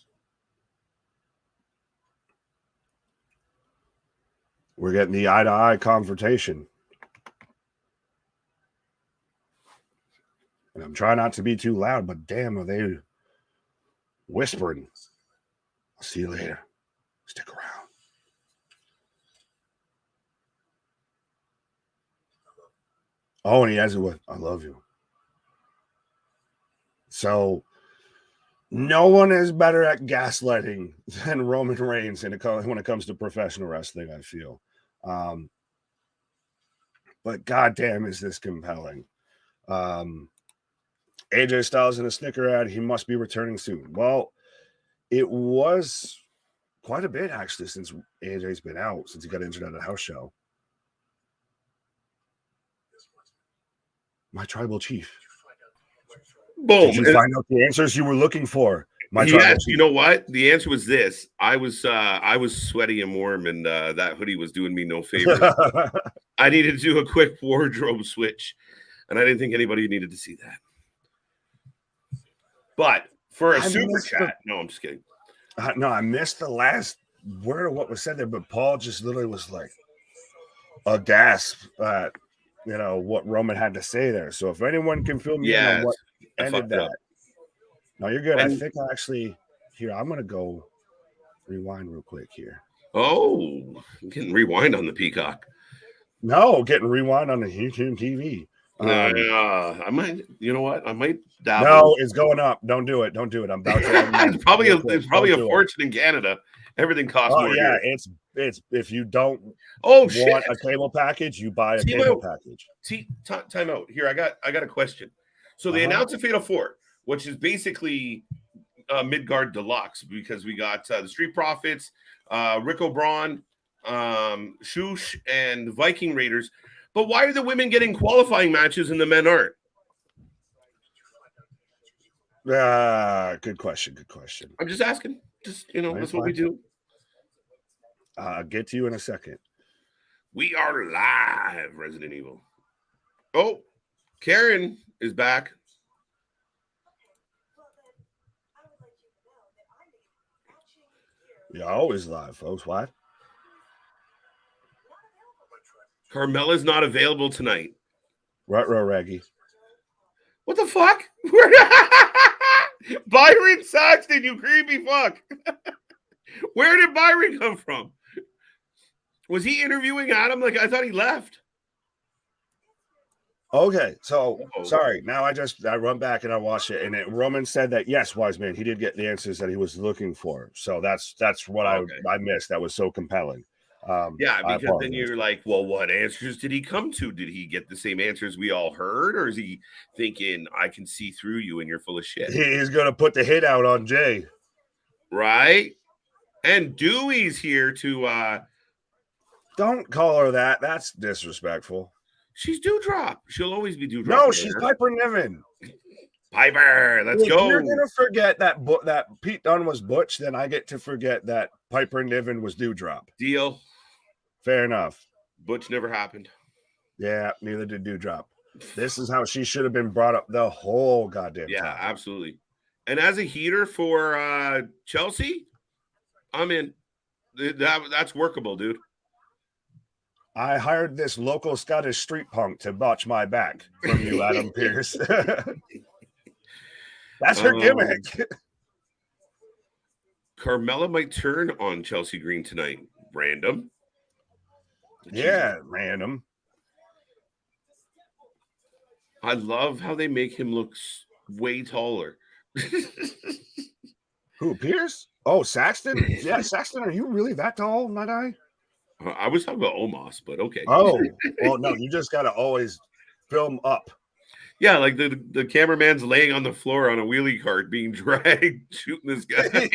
We're getting the eye-to-eye confrontation. And I'm trying not to be too loud, but damn, are they whispering? I'll see you later. Stick around. Oh, and he has it with, I love you. So no one is better at gaslighting than Roman Reigns when it comes to professional wrestling, I feel. But goddamn, is this compelling. AJ Styles in a Snicker ad, he must be returning soon. Well, it was quite a bit, actually, since AJ's been out, since he got injured at a house show. My tribal chief. Boom. Did you find out the answers you were looking for? Yes, you know what? The answer was this. I was sweaty and warm, and that hoodie was doing me no favor. I needed to do a quick wardrobe switch. and I didn't think anybody needed to see that. But for a super chat, no, I'm just kidding. No, I missed the last word of what was said there, but Paul just literally was like a gasp at what Roman had to say there. So if anyone can fill me in on what ended that. No, you're good. I think I'll actually here. I'm gonna go rewind real quick here. Oh, getting rewind on the Peacock. No, getting rewind on the YouTube TV. I might. You know what? I might dabble. No, it's going up. Don't do it. Don't do it. I'm about to. It's probably a fortune in Canada. Everything costs more. Yeah, here. It's if you don't want a cable package, you buy a cable package. Time out. Here, I got a question. So they announced a Fatal 4, which is basically Midgard Deluxe, because we got the Street Profits, Rico Braun, Shush, and Viking Raiders. But why are the women getting qualifying matches and the men aren't? Good question. Good question. I'm just asking. Just that's what we do. I'll get to you in a second. We are live, Resident Evil. Oh, Karen is back. You're always live, folks. What? Carmella's not available tonight. Ruh-roh, Raggy. What the fuck? Byron Saxton, you creepy fuck. Where did Byron come from? Was he interviewing Adam? Like, I thought he left. Okay, so sorry. Now I run back and I watch it, and Roman said that yes, Wiseman, he did get the answers that he was looking for. So that's what I missed. That was so compelling. Because then you're like, well, what answers did he come to? Did he get the same answers we all heard, or is he thinking I can see through you and you're full of shit? He's gonna put the hit out on Jay, right? And Dewey's here to. Don't call her that. That's disrespectful. She's Dewdrop. She'll always be Dewdrop. No, she's Piper Niven. Piper, let's go. If you're gonna forget that Pete Dunne was Butch, then I get to forget that Piper Niven was Dewdrop. Deal. Fair enough. Butch never happened. Yeah, neither did Dewdrop. This is how she should have been brought up the whole goddamn time. Yeah, absolutely. And as a heater for Chelsea, I'm in. That's workable, dude. I hired this local Scottish street punk to botch my back from you, Adam Pearce. That's her gimmick. Carmella might turn on Chelsea Green tonight. Random. Yeah, random. I love how they make him look way taller. Who, Pierce? Oh, Saxton? Yeah, Saxton, are you really that tall, might I? I was talking about Omos, but okay. Oh, well, no, you just got to always film up. Yeah, like the cameraman's laying on the floor on a wheelie cart being dragged, shooting this guy.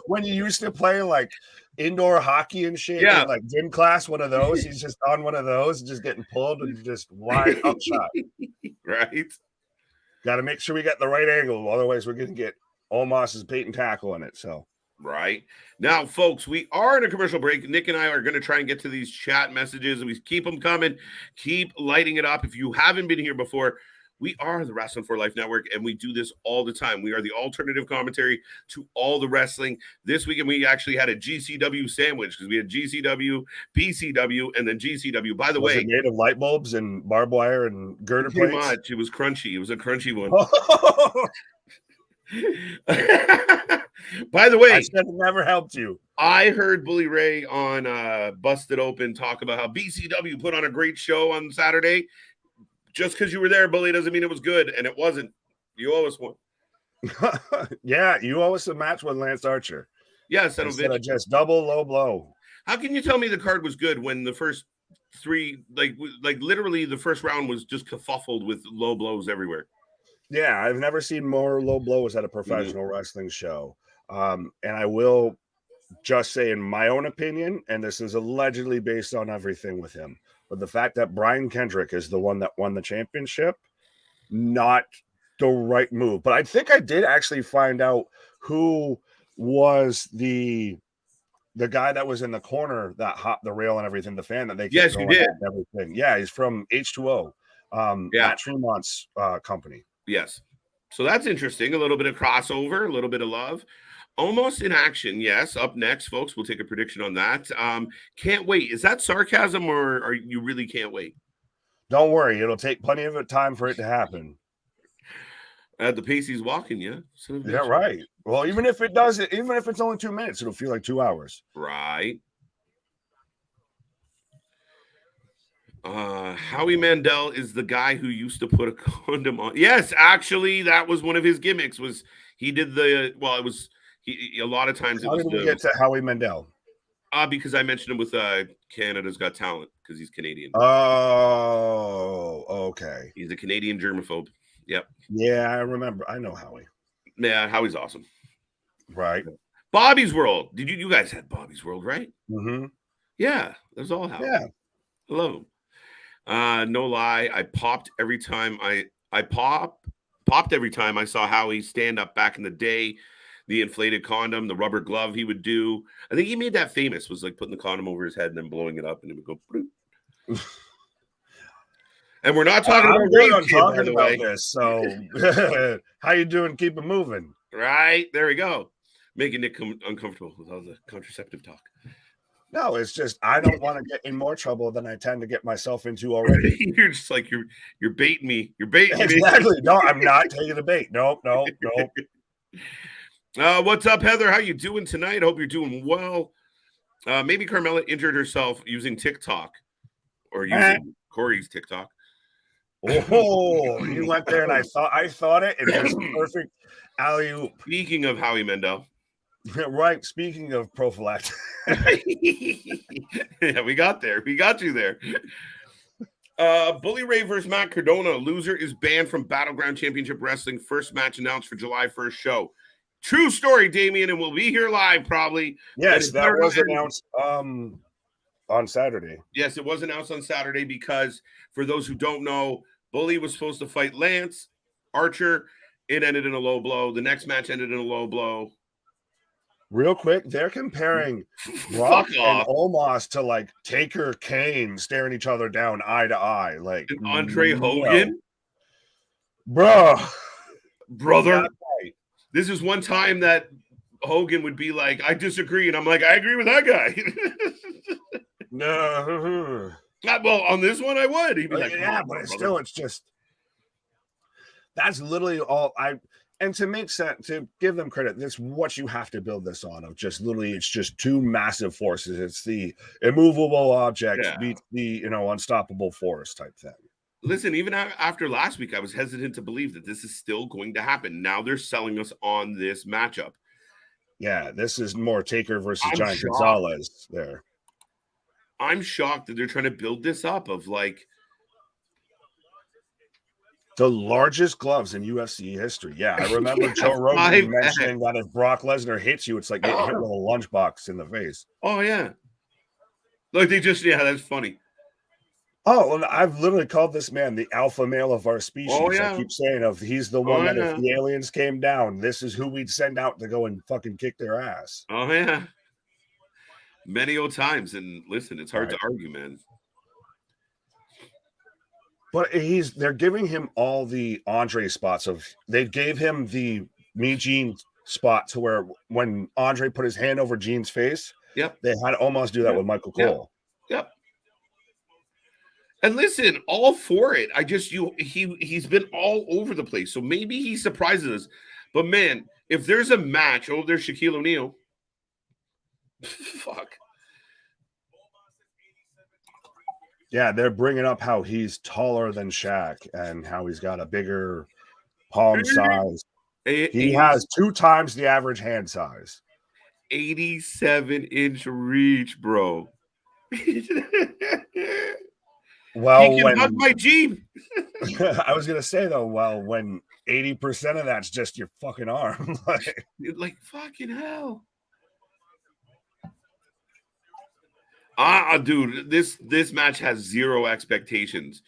When you used to play like indoor hockey and shit, yeah, like gym class, one of those, he's just on one of those, just getting pulled and just wide up shot. Right. Got to make sure we got the right angle, otherwise we're going to get Omos's Peyton tackle in it. So. Right now, folks, we are in a commercial break. Nick and I are going to try and get to these chat messages, and we keep them coming. Keep lighting it up. If you haven't been here before, we are the Wrasslin for Life Network, and we do this all the time. We are the alternative commentary to all the wrestling. This weekend, we actually had a GCW sandwich because we had GCW, BCW, and then GCW. By the way, it made of light bulbs and barbed wire and girder plates? Pretty much. It was crunchy. It was a crunchy one. By the way, I said it never helped you. I heard Bully Ray on Busted Open talk about how BCW put on a great show on Saturday. Just because you were there, Bully, doesn't mean it was good, and it wasn't. You owe us one. Yeah, you owe us a match with Lance Archer. Yeah, instead of just double low blow. How can you tell me the card was good when the first three, like literally the first round was just kerfuffled with low blows everywhere? Yeah, I've never seen more low blows at a professional wrestling show. And I will just say, in my own opinion, and this is allegedly based on everything with him, but the fact that Brian Kendrick is the one that won the championship, not the right move. But I think I did actually find out who was the guy that was in the corner that hopped the rail and everything, the fan that they yes, you did everything. Yeah, he's from H2O. Matt Tremont's company. Yes. So that's interesting. A little bit of crossover, a little bit of love. Almost in action, yes. Up next, folks, we'll take a prediction on that. Can't wait. Is that sarcasm or you really can't wait? Don't worry, it'll take plenty of time for it to happen. At the pace he's walking, yeah. Yeah, right. Well, even if it's only 2 minutes, it'll feel like 2 hours. Right. Howie Mandel is the guy who used to put a condom on. Yes, actually, that was one of his gimmicks. Was he did the well? It was he a lot of times. How did we get to Howie Mandel? Because I mentioned him with Canada's Got Talent because he's Canadian. Oh, okay. He's a Canadian germaphobe. Yep. Yeah, I remember. I know Howie. Yeah, Howie's awesome. Right. Bobby's World. Did you guys had Bobby's World, right? Mm-hmm. Yeah, that's all Howie. Yeah. I love him. No lie, I popped every time I popped every time I saw Howie stand up back in the day. The inflated condom, the rubber glove he would do. I think he made that famous, was like putting the condom over his head and then blowing it up and it would go. And we're not talking about this. So how you doing? Keep it moving. Right. There we go. Making Nick uncomfortable with all the contraceptive talk. No, it's just I don't want to get in more trouble than I tend to get myself into already. You're just like you're baiting me. You're baiting exactly. Me. No, I'm not taking the bait. Nope. What's up, Heather? How you doing tonight? Hope you're doing well. Maybe Carmella injured herself using TikTok or using Corey's TikTok. Oh, you went there and I thought it. It was perfect alley-oop. Speaking of Howie Mandel. Right. Speaking of prophylactic. Yeah, we got there. We got you there. Bully Ray versus Matt Cardona. Loser is banned from Battleground Championship Wrestling. First match announced for July 1st show. True story, Damien, and we'll be here live probably. Yes, that was announced on Saturday. Yes, it was announced on Saturday because for those who don't know, Bully was supposed to fight Lance Archer. It ended in a low blow. The next match ended in a low blow. Real quick, they're comparing Brock and Omos to like Taker Kane staring each other down eye to eye. Like and Andre Hogan? Brother. Right. This is one time that Hogan would be like, I disagree. And I'm like, I agree with that guy. No. Well, on this one, I would. He'd be like, yeah, but it's just that's literally all and to make sense, to give them credit, this is what you have to build this on of just literally, it's just two massive forces. It's the immovable object beats the unstoppable force type thing. Listen, even after last week, I was hesitant to believe that this is still going to happen. Now they're selling us on this matchup. Yeah, this is more Taker versus Giant Gonzalez there. I'm shocked that they're trying to build this up of like the largest gloves in UFC history. Yeah, I remember Joe Rogan mentioning that if Brock Lesnar hits you, it's like getting hit with a lunchbox in the face. Oh, yeah. Like they just, that's funny. Oh, and I've literally called this man the alpha male of our species. Oh, yeah. I keep saying he's the one that if the aliens came down, this is who we'd send out to go and fucking kick their ass. Oh, yeah. Many old times. And listen, it's hard to argue, man. But they're giving him all the Andre spots they gave him the Me Gene spot to where when Andre put his hand over Gene's face, they had to almost do that with Michael Cole. Yep. And listen, all for it. He's been all over the place. So maybe he surprises us. But man, if there's a match, there's Shaquille O'Neal. Fuck. Yeah, they're bringing up how he's taller than Shaq and how he's got a bigger palm size. He has 2 times the average hand size. 87-inch reach, bro. Well, he can hug my Jeep. I was gonna say though, when 80% of that's just your fucking arm, like fucking hell. Dude, this match has 0 expectations.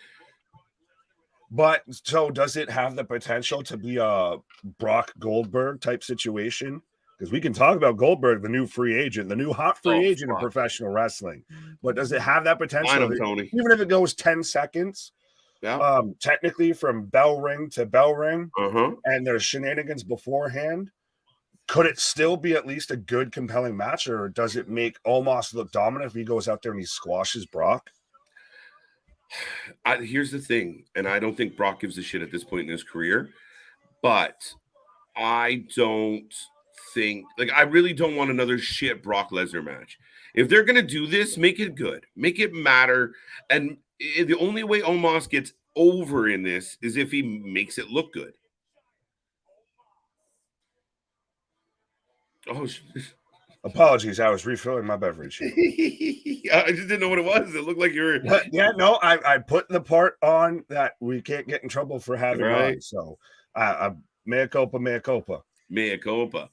But so does it have the potential to be a Brock Goldberg type situation? Because we can talk about Goldberg, the new free agent, the new hot free agent in professional wrestling. But does it have that potential? Tony. Even if it goes 10 seconds Yeah. Technically from bell ring to bell ring, Uh-huh. and there's shenanigans beforehand, could it still be at least a good, compelling match, or does it make Omos look dominant if he goes out there and he squashes Brock? Here's the thing, and I don't think Brock gives a shit at this point in his career, but I don't think, like, I really don't want another shit Brock Lesnar match. If they're gonna do this, make it good, make it matter, and the only way Omos gets over in this is if he makes it look good. Oh, Apologies, I was refilling my beverage. I just didn't know what it was. It looked like you were. Yeah, no, I put the part on that we can't get in trouble for having Right. on. So, mea culpa, mea culpa. Mea culpa.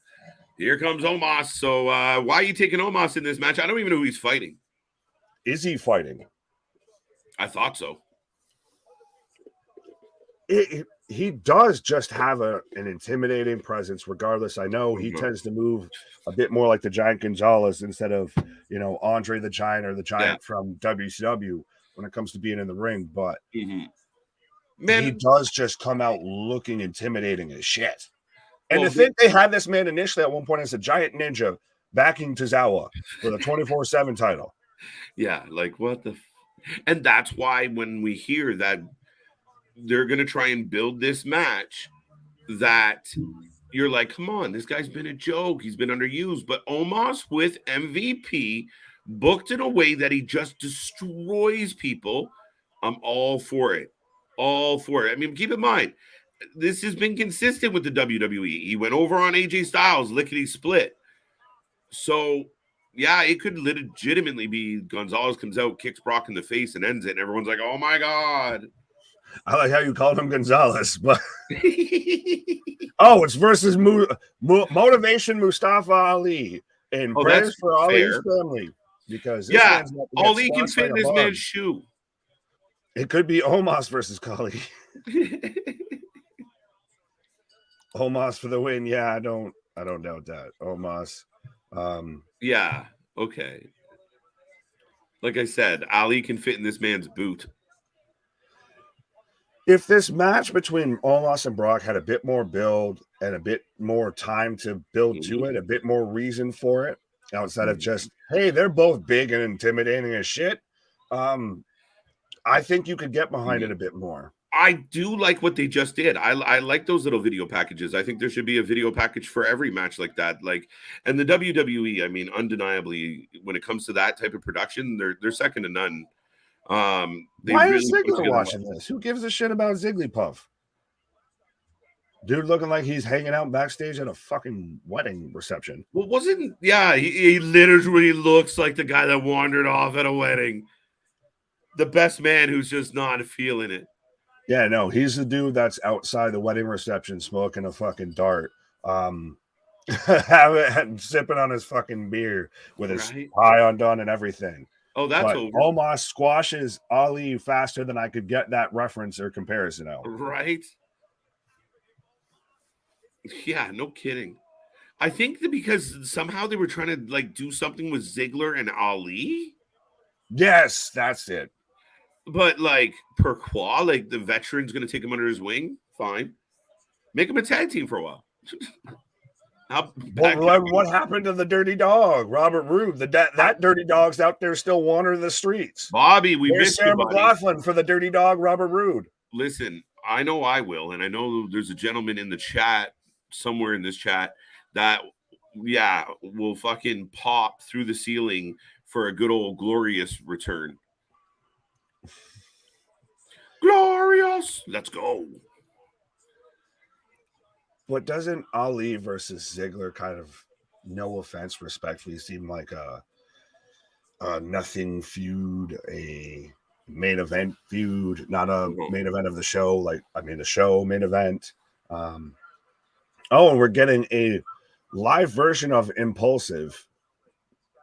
Here comes Omos. So, why are you taking Omos in this match? I don't even know who he's fighting. Is he fighting? I thought so. He does just have an intimidating presence, regardless. I know he tends to move a bit more like the Giant Gonzalez instead of, Andre the Giant or the Giant from WCW when it comes to being in the ring. But Man, he does just come out looking intimidating as shit. And well, to think they had this man initially at one point as a giant ninja backing Tozawa for the 24/7 title. Yeah, like what the and that's why when we hear that they're going to try and build this match, that you're like, come on, this guy's been a joke. He's been underused. But Omos with MVP booked in a way that he just destroys people. I'm all for it. All for it. I mean, keep in mind, this has been consistent with the WWE. He went over on AJ Styles, lickety split. So, yeah, it could legitimately be Gonzalez comes out, kicks Brock in the face, and ends it. And everyone's like, oh my God. I like how you called him Gonzalez, but it's versus Motivation Mustafa Ali and prayers for Ali's family, because this man's Ali can fit in this man's shoe. It could be Omos versus Kali. Omos for the win. Yeah, I don't doubt that. Omos. Yeah. Okay. Like I said, Ali can fit in this man's boot. If this match between Omos and Brock had a bit more build and a bit more time to build to it, a bit more reason for it, outside of just, hey, they're both big and intimidating as shit, I think you could get behind it a bit more. I do like what they just did. I like those little video packages. I think there should be a video package for every match like that. Like, and the WWE, I mean, undeniably, when it comes to that type of production, they're second to none. Why is Ziggler watching this? Who gives a shit about Zigglypuff? Dude looking like he's hanging out backstage at a fucking wedding reception. Well, he literally looks like the guy that wandered off at a wedding. The best man who's just not feeling it. Yeah, no, he's the dude that's outside the wedding reception smoking a fucking dart. Sipping on his fucking beer with his tie undone and everything. Oh, that's over. Omos squashes Ali faster than I could get that reference or comparison out. Right? Yeah, no kidding. I think that because somehow they were trying to like do something with Ziggler and Ali. Yes, that's it. But like Pourquoi, like the veteran's going to take him under his wing. Fine, make him a tag team for a while. What happened to the dirty dog, Robert Roode? That dirty dog's out there still wandering the streets. Bobby, we missed Sarah McLaughlin for the dirty dog, Robert Roode. Listen, I know I will, and I know there's a gentleman in the chat, somewhere in this chat, that will fucking pop through the ceiling for a good old glorious return. Glorious, let's go. But doesn't Ali versus Ziggler kind of, no offense, respectfully, seem like a nothing feud, a main event feud, not a main event of the show? The show main event. And we're getting a live version of Impulsive.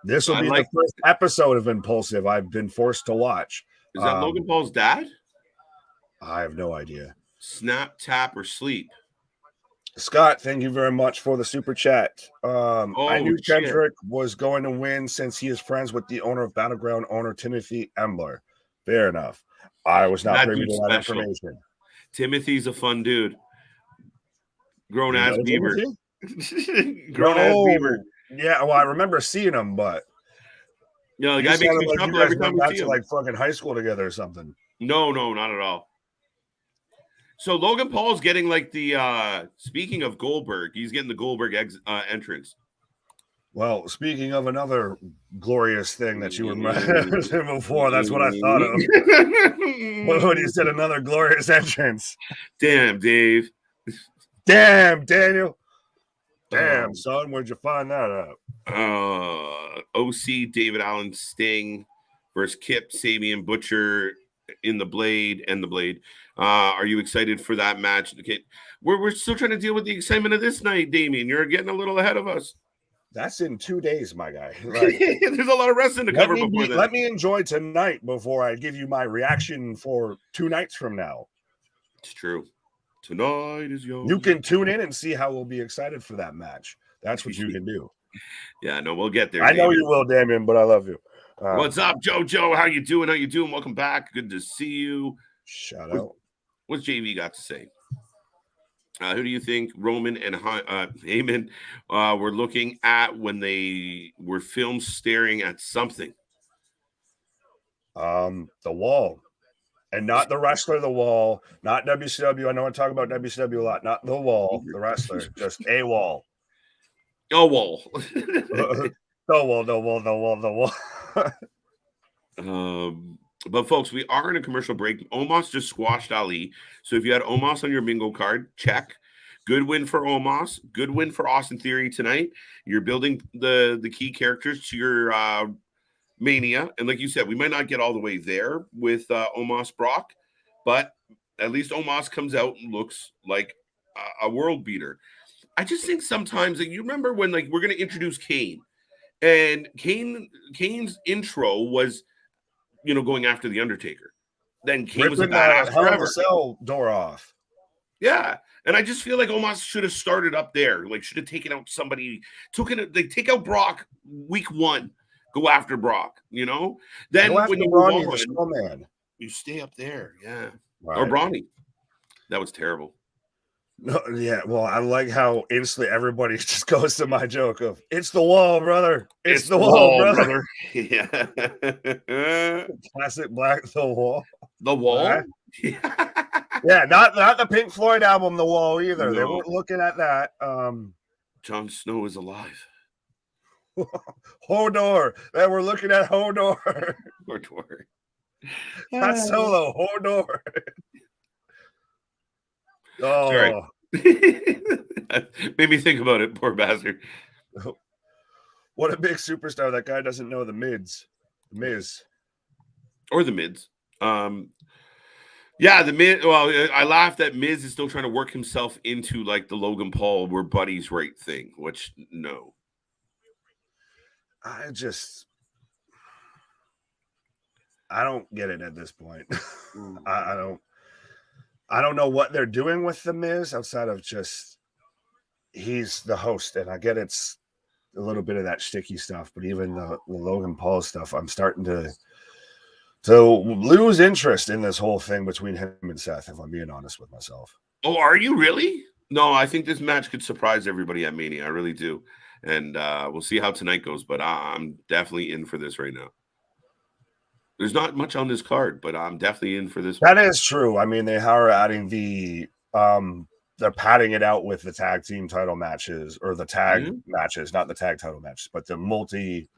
This will be the first episode of Impulsive I've been forced to watch. Is that Logan Paul's dad? I have no idea. Snap, tap, or sleep. Scott, thank you very much for the super chat. I knew Kendrick was going to win since he is friends with the owner of Battleground, owner Timothy Embler. Fair enough. I was not That privy to dude's that special. information. Timothy's a fun dude. Grown You ass know beaver. Timothy? Grown ass beaver. Yeah, well, I remember seeing him, but You know, the you guy makes sounded me like you chuckle guys every time went we back see to him. like fucking high school together or something. No, not at all. So Logan Paul's getting like the speaking of Goldberg, he's getting the Goldberg entrance. Well, speaking of another glorious thing that you were mentioning before, that's what I thought of when you said another glorious entrance. Damn, Dave. Damn, Daniel. Damn, son, where'd you find that out? OC, David Allen, Sting versus Kip, Sabian, Butcher in the Blade and the Blade. Are you excited for that match? Okay. We're still trying to deal with the excitement of this night, Damien. You're getting a little ahead of us. That's in 2 days, my guy. Like, there's a lot of wrestling to cover before that. Let me enjoy tonight before I give you my reaction for 2 nights from now. It's true. Tonight is yours. You can tune in and see how we'll be excited for that match. That's what you can do. Yeah, no, we'll get there. I know you will, Damien, but I love you. What's up, JoJo? How you doing? Welcome back. Good to see you. Shout out. What's JV got to say? Who do you think Roman and Heyman were looking at when they were filmed staring at something? The wall. And not the wrestler, the wall. Not WCW. I know I talk about WCW a lot. Not the wall, the wrestler. Just a wall. A wall. The wall. But folks, we are in a commercial break. Omos just squashed Ali. So if you had Omos on your bingo card, check. Good win for Omos. Good win for Austin Theory tonight. You're building the key characters to your Mania. And like you said, we might not get all the way there with Omos Brock, but at least Omos comes out and looks like a world beater. I just think sometimes, like, you remember when like we're going to introduce Kane, and Kane's intro was, going after the Undertaker. Then Kane was a badass Hell in a forever. Cell door off. Yeah, and I just feel like Omos should have started up there. Like, should have taken out somebody. Take out Brock week 1. Go after Brock. Then when you move on, you stay up there. Yeah, right. Or Brawny. That was terrible. No, yeah, well, I like how instantly everybody just goes to my joke of "It's the wall, brother. It's the wall, brother." Yeah, classic Black The Wall. The Wall. Right? Yeah, not the Pink Floyd album, The Wall either. No. They weren't looking at that. Jon Snow is alive. Hodor. They were looking at Hodor. Hodor. Not Solo. Hodor. Oh, sorry. Made me think about it, poor bastard. What a big superstar. That guy doesn't know the Miz. Or the Miz. Yeah, the Miz. Well, I laughed that Miz is still trying to work himself into like the Logan Paul "we're buddies" right thing, which no. I don't get it at this point. I don't know what they're doing with the Miz outside of just he's the host, and I get it's a little bit of that sticky stuff, but even the Logan Paul stuff, I'm starting to lose interest in this whole thing between him and Seth, if I'm being honest with myself. Oh, are you really? No, I think this match could surprise everybody at Mania. I really do. And we'll see how tonight goes, but I'm definitely in for this right now. There's not much on this card, but I'm definitely in for this. That is true. I mean, they are adding they're padding it out with the tag team title matches, or the tag matches, not the tag title matches, but the multi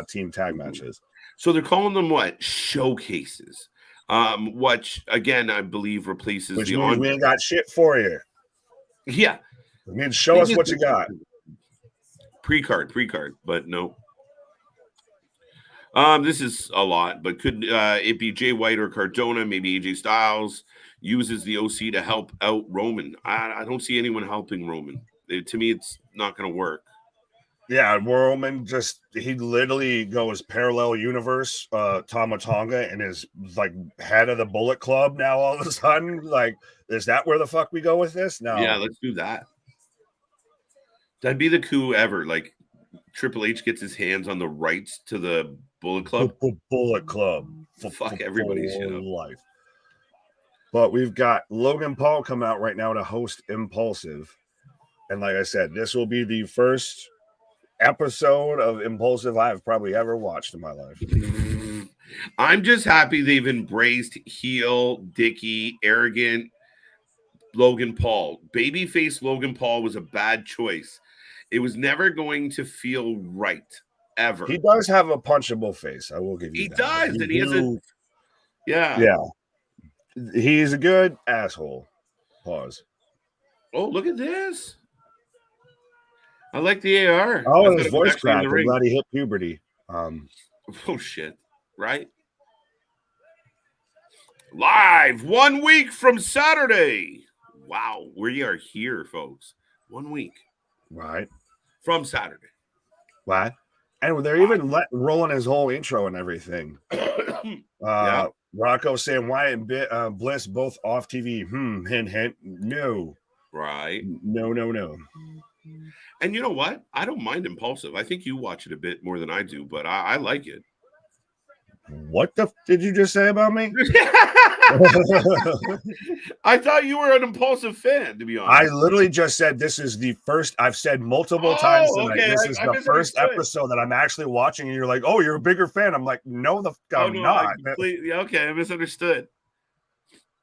team tag matches. So they're calling them what? Showcases. Which again, I believe replaces which means we ain't got shit for you. Yeah. It means show us what you got. Pre-card, but no. This is a lot, but could it be Jay White or Cardona? Maybe AJ Styles uses the OC to help out Roman. I don't see anyone helping Roman. To me, it's not going to work. Yeah, Roman he literally goes parallel universe, Tama Tonga, and is like head of the Bullet Club now all of a sudden. Like, is that where the fuck we go with this? No. Yeah, let's do that. That'd be the coup ever. Like, Triple H gets his hands on the rights to the Bullet Club. Bullet Club. Fuck everybody shit up. life. But we've got Logan Paul come out right now to host Impulsive. And like I said, this will be the first episode of Impulsive I've probably ever watched in my life. I'm just happy they've embraced heel, dicky, arrogant Logan Paul. Babyface Logan Paul was a bad choice. It was never going to feel right, ever. He does have a punchable face. I will give you he that. Does, and he has a yeah. He's a good asshole. Pause. Oh, look at this. I like the AR. Oh, his voice cracked. I'm glad he hit puberty. Oh, shit. Right? Live 1 week from Saturday. Wow. We are here, folks. 1 week. Right. From Saturday. Right. And they're even rolling his whole intro and everything. Yeah. Rocco saying Wyatt and Bliss both off TV. Hint, hint. No. Right. No. And you know what? I don't mind Impulsive. I think you watch it a bit more than I do, but I like it. What the did you just say about me? I thought you were an Impulsive fan, to be honest. I literally just said this is the first. I've said multiple times tonight. Okay. This is the first episode that I'm actually watching, and you're like, "Oh, you're a bigger fan." I'm like, "No, I'm not." Okay, I misunderstood.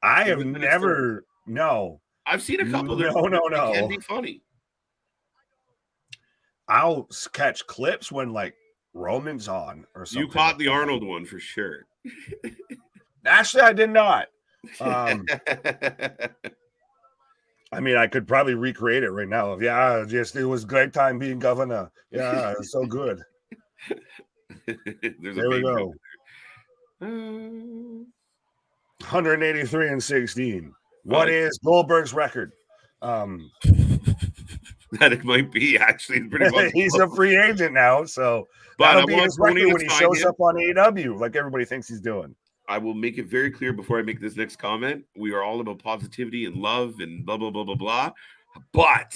I have never. No, I've seen a couple. No. It can be funny. I'll catch clips when like Roman's on or something. You caught the Arnold one for sure. Actually, I did not. I mean, I could probably recreate it right now. Yeah, just it was great time being governor. Yeah, it was so good. There we go. 183 and 16. What is Goldberg's record? That it might be actually pretty much. He's a free agent now, so that'll be his record when he shows up on AEW, like everybody thinks he's doing. I will make it very clear before I make this next comment. We are all about positivity and love and blah, blah, blah, blah, blah. But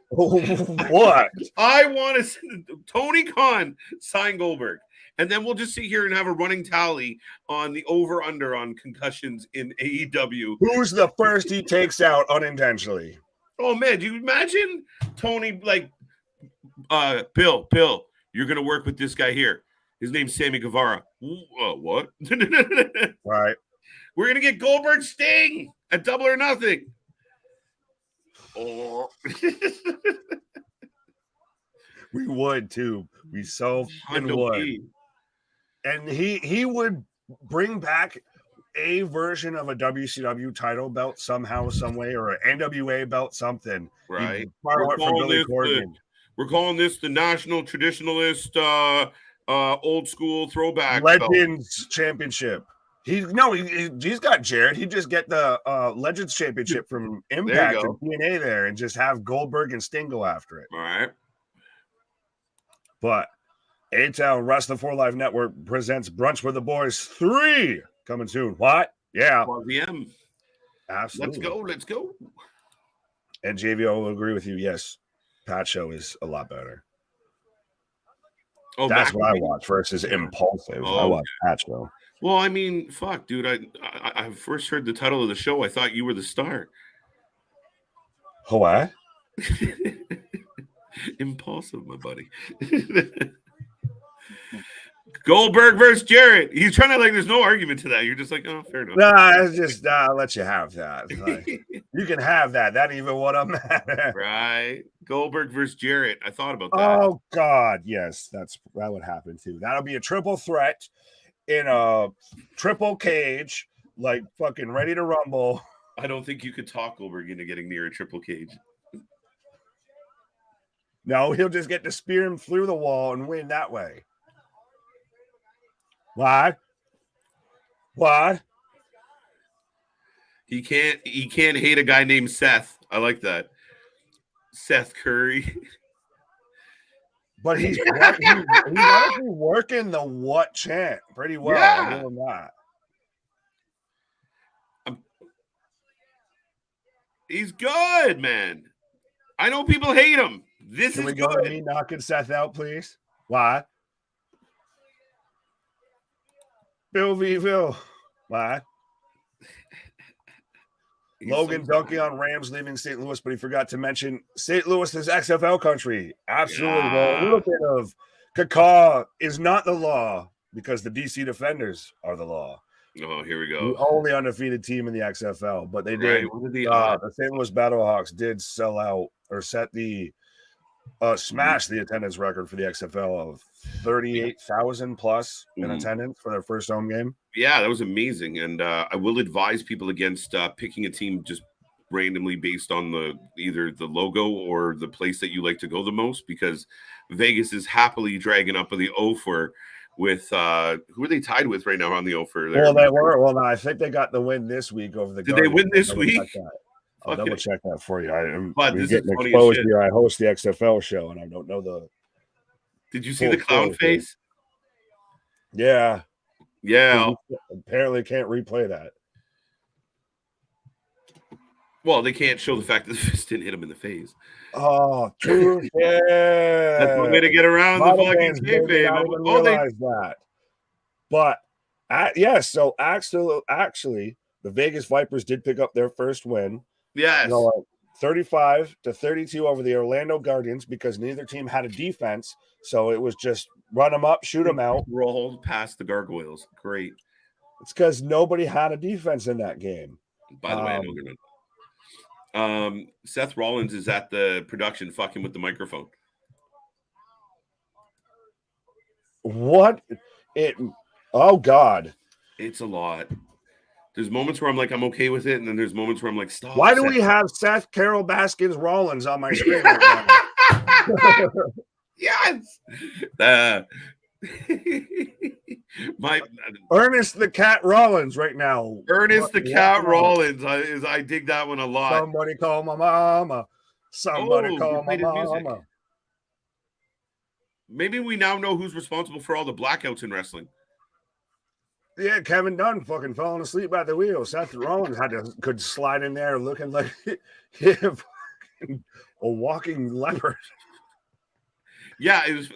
what? I want to Tony Khan sign Goldberg. And then we'll just sit here and have a running tally on the over-under on concussions in AEW. Who's the first he takes out unintentionally? Oh, man, do you imagine Tony, like, Bill, you're going to work with this guy here. His name's Sammy Guevara. What? Right. We're going to get Goldberg Sting at Double or Nothing. Oh. We would, too. We so would. And he would bring back a version of a WCW title belt somehow, some way, or an NWA belt, something. Right. Borrow it from Billy Corgan. We're calling this the National Traditionalist old school throwback Legends belt. Championship. He's got Jared. He'd just get the Legends Championship from Impact and TNA there and just have Goldberg and Sting go after it. All right. But A-Town Wrestling for Life Network presents Brunch with the Boys 3 coming soon. What? Yeah. 12 p.m. Absolutely. Let's go. And JVO will agree with you. Yes, Pat Show is a lot better. Oh, that's what I watch versus Impulsive. I watch Pat Show. Well, I mean, fuck, dude. I first heard the title of the show. I thought you were the star. What? Impulsive, my buddy. Goldberg versus Jarrett. He's trying to there's no argument to that. You're just like, oh, fair enough. Nah, it's just I'll let you have that. Like, you can have that. That even what I'm at. Right. Goldberg versus Jarrett. I thought about that. Oh God, yes, that would happen too. That'll be a triple threat in a triple cage, like fucking ready to rumble. I don't think you could talk Goldberg into getting near a triple cage. No, he'll just get to spear him through the wall and win that way. What? He can't hate a guy named Seth. I like that. Seth Curry. But he's actually working the what chant pretty well. Yeah. Doing that. He's good, man. I know people hate him. Can we go to me knocking Seth out, please? Why? Bill v. Phil. Why? Logan dunking on Rams leaving St. Louis, but he forgot to mention St. Louis is XFL country. Absolutely. Well, a little bit of caca is not the law because the DC Defenders are the law. Oh, here we go. The only undefeated team in the XFL, but they did. What are the St. Louis Battlehawks did sell out or set the smash the attendance record for the XFL of 38,000 plus in attendance for their first home game. Yeah, that was amazing. And I will advise people against picking a team just randomly based on either the logo or the place that you like to go the most, because Vegas is happily dragging up the offer with who are they tied with right now on the offer there? Well, they were. Well, I think they got the win this week over the. Did they win this week? I'll double check that for you. But this is exposed here. I host the XFL show, and I don't know the. Did you see the clown face? Yeah. Yeah. Apparently, can't replay that. Well, they can't show the fact that the fist didn't hit him in the face. Oh, true. Yeah. That's one way to get around the fucking kayfabe. I didn't realize that. But yes, so actually, the Vegas Vipers did pick up their first win. Yes. 35-32 over the Orlando Guardians because neither team had a defense. So it was just run them up, shoot them out. Rolled past the Gargoyles. Great. It's because nobody had a defense in that game. By the way, I know they're not. Seth Rollins is at the production fucking with the microphone. What? Oh, God. It's a lot. There's moments where I'm like, I'm okay with it, and then there's moments where I'm like, stop. Why do we have Seth Carol Baskins Rollins on my screen right now? Yes. My Ernest the Cat Rollins right now. Ernest the Cat Rollins. I dig that one a lot. Somebody call my mama. Somebody call my mama. Music. Maybe we now know who's responsible for all the blackouts in wrestling. Yeah, Kevin Dunn fucking falling asleep at the wheel. Seth Rollins could slide in there looking like a walking leopard. Yeah, it was.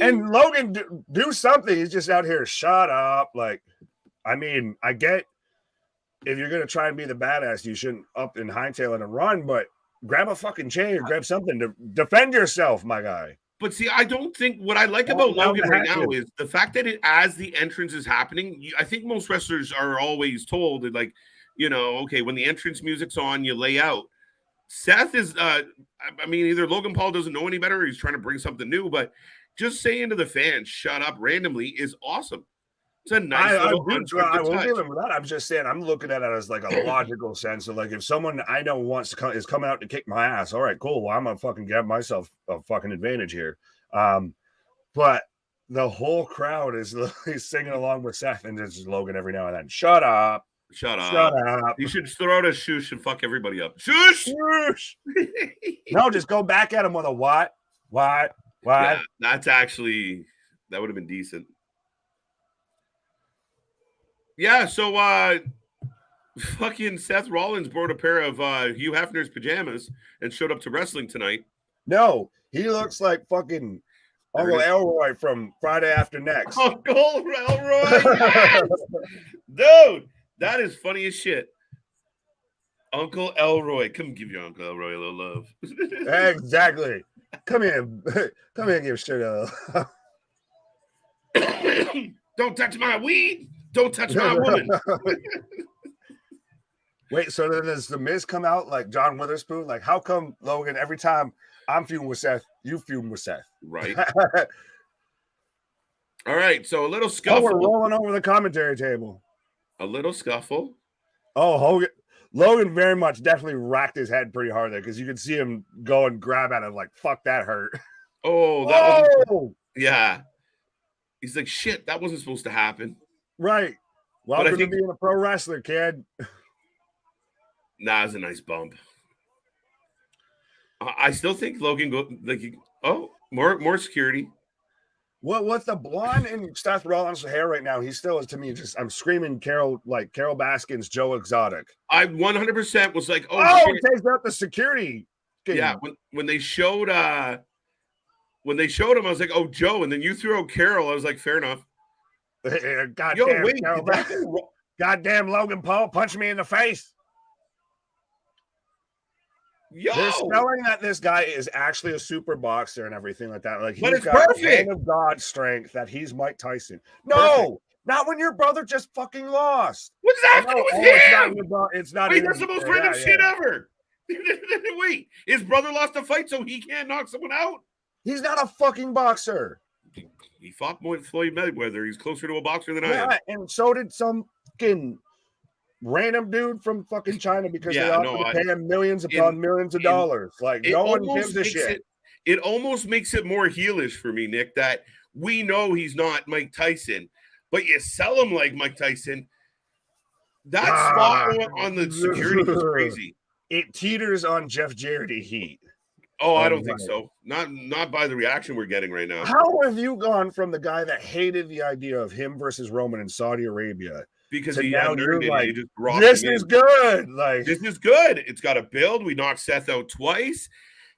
And Logan, do something. He's just out here. Shut up. Like, I mean, I get if you're going to try and be the badass, you shouldn't up and hightail it and run, but grab a fucking chain or grab something to defend yourself, my guy. But see, I don't think what I like about Logan right now is the fact that as the entrance is happening, I think most wrestlers are always told that, like, okay, when the entrance music's on, you lay out. Seth is, I mean, either Logan Paul doesn't know any better or he's trying to bring something new, but just saying to the fans, shut up randomly is awesome. It's a nice I will give him that. I'm just saying, I'm looking at it as like a logical sense of like, if someone I know is coming out to kick my ass, all right, cool. Well, I'm going to fucking get myself a fucking advantage here. But the whole crowd is singing along with Seth and there's Logan every now and then. Shut up. Shut up. You should throw out a shoosh and fuck everybody up. Shoosh! No, just go back at him with a what? Yeah, that would have been decent. Yeah, so fucking Seth Rollins brought a pair of Hugh Hefner's pajamas and showed up to wrestling tonight. No, he looks like fucking Uncle Elroy from Friday After Next. Uncle Elroy? Yes! Dude, that is funny as shit. Uncle Elroy. Come give your Uncle Elroy a little love. Exactly. Come here. Come here and give shit a Don't touch my weed. Don't touch my woman. Wait, so then does the Miz come out like John Witherspoon? Like, how come, Logan, every time I'm feuding with Seth, you feuding with Seth? Right. All right, so a little scuffle. Oh, we're rolling over the commentary table. A little scuffle. Oh, Logan very much definitely racked his head pretty hard there because you could see him go and grab at him like, fuck, that hurt. Oh, that was, yeah. He's like, shit, that wasn't supposed to happen. Right. Welcome to being a pro wrestler, kid. Nah, it's a nice bump. I still think Logan more security. What's the blonde in Seth Rollins' hair right now? He still is to me just I'm screaming Carol Baskins, Joe Exotic. I 100% was like, shit. It takes out the security. Yeah, when they showed him, I was like, oh, Joe, and then you threw out Carol. I was like, fair enough. Goddamn, Yo, wait, did that go wrong? goddamn Logan Paul punched me in the face. Yo, They're spelling that this guy is actually a super boxer and everything like that. Like but he's it's got perfect. hand of God strength that he's Mike Tyson. No, Perfect. not when your brother just fucking lost. What's that to do with him? It's not. Wait, that's the most random shit ever. Wait, his brother lost a fight, so he can't knock someone out? He's not a fucking boxer. He fought Floyd Mayweather. He's closer to a boxer than I am. Yeah, and so did some fucking random dude from fucking China because they offered to pay him millions upon millions of dollars. Like no one gives a shit. It almost makes it more heelish for me, Nick, that we know he's not Mike Tyson, but you sell him like Mike Tyson. That spot on the security is crazy. It teeters on Jeff Jarrett heat. Oh, I don't think so. Not by the reaction we're getting right now. How have you gone from the guy that hated the idea of him versus Roman in Saudi Arabia? Because he now you're like, this is good. Like this is good. It's got a build. We knocked Seth out twice.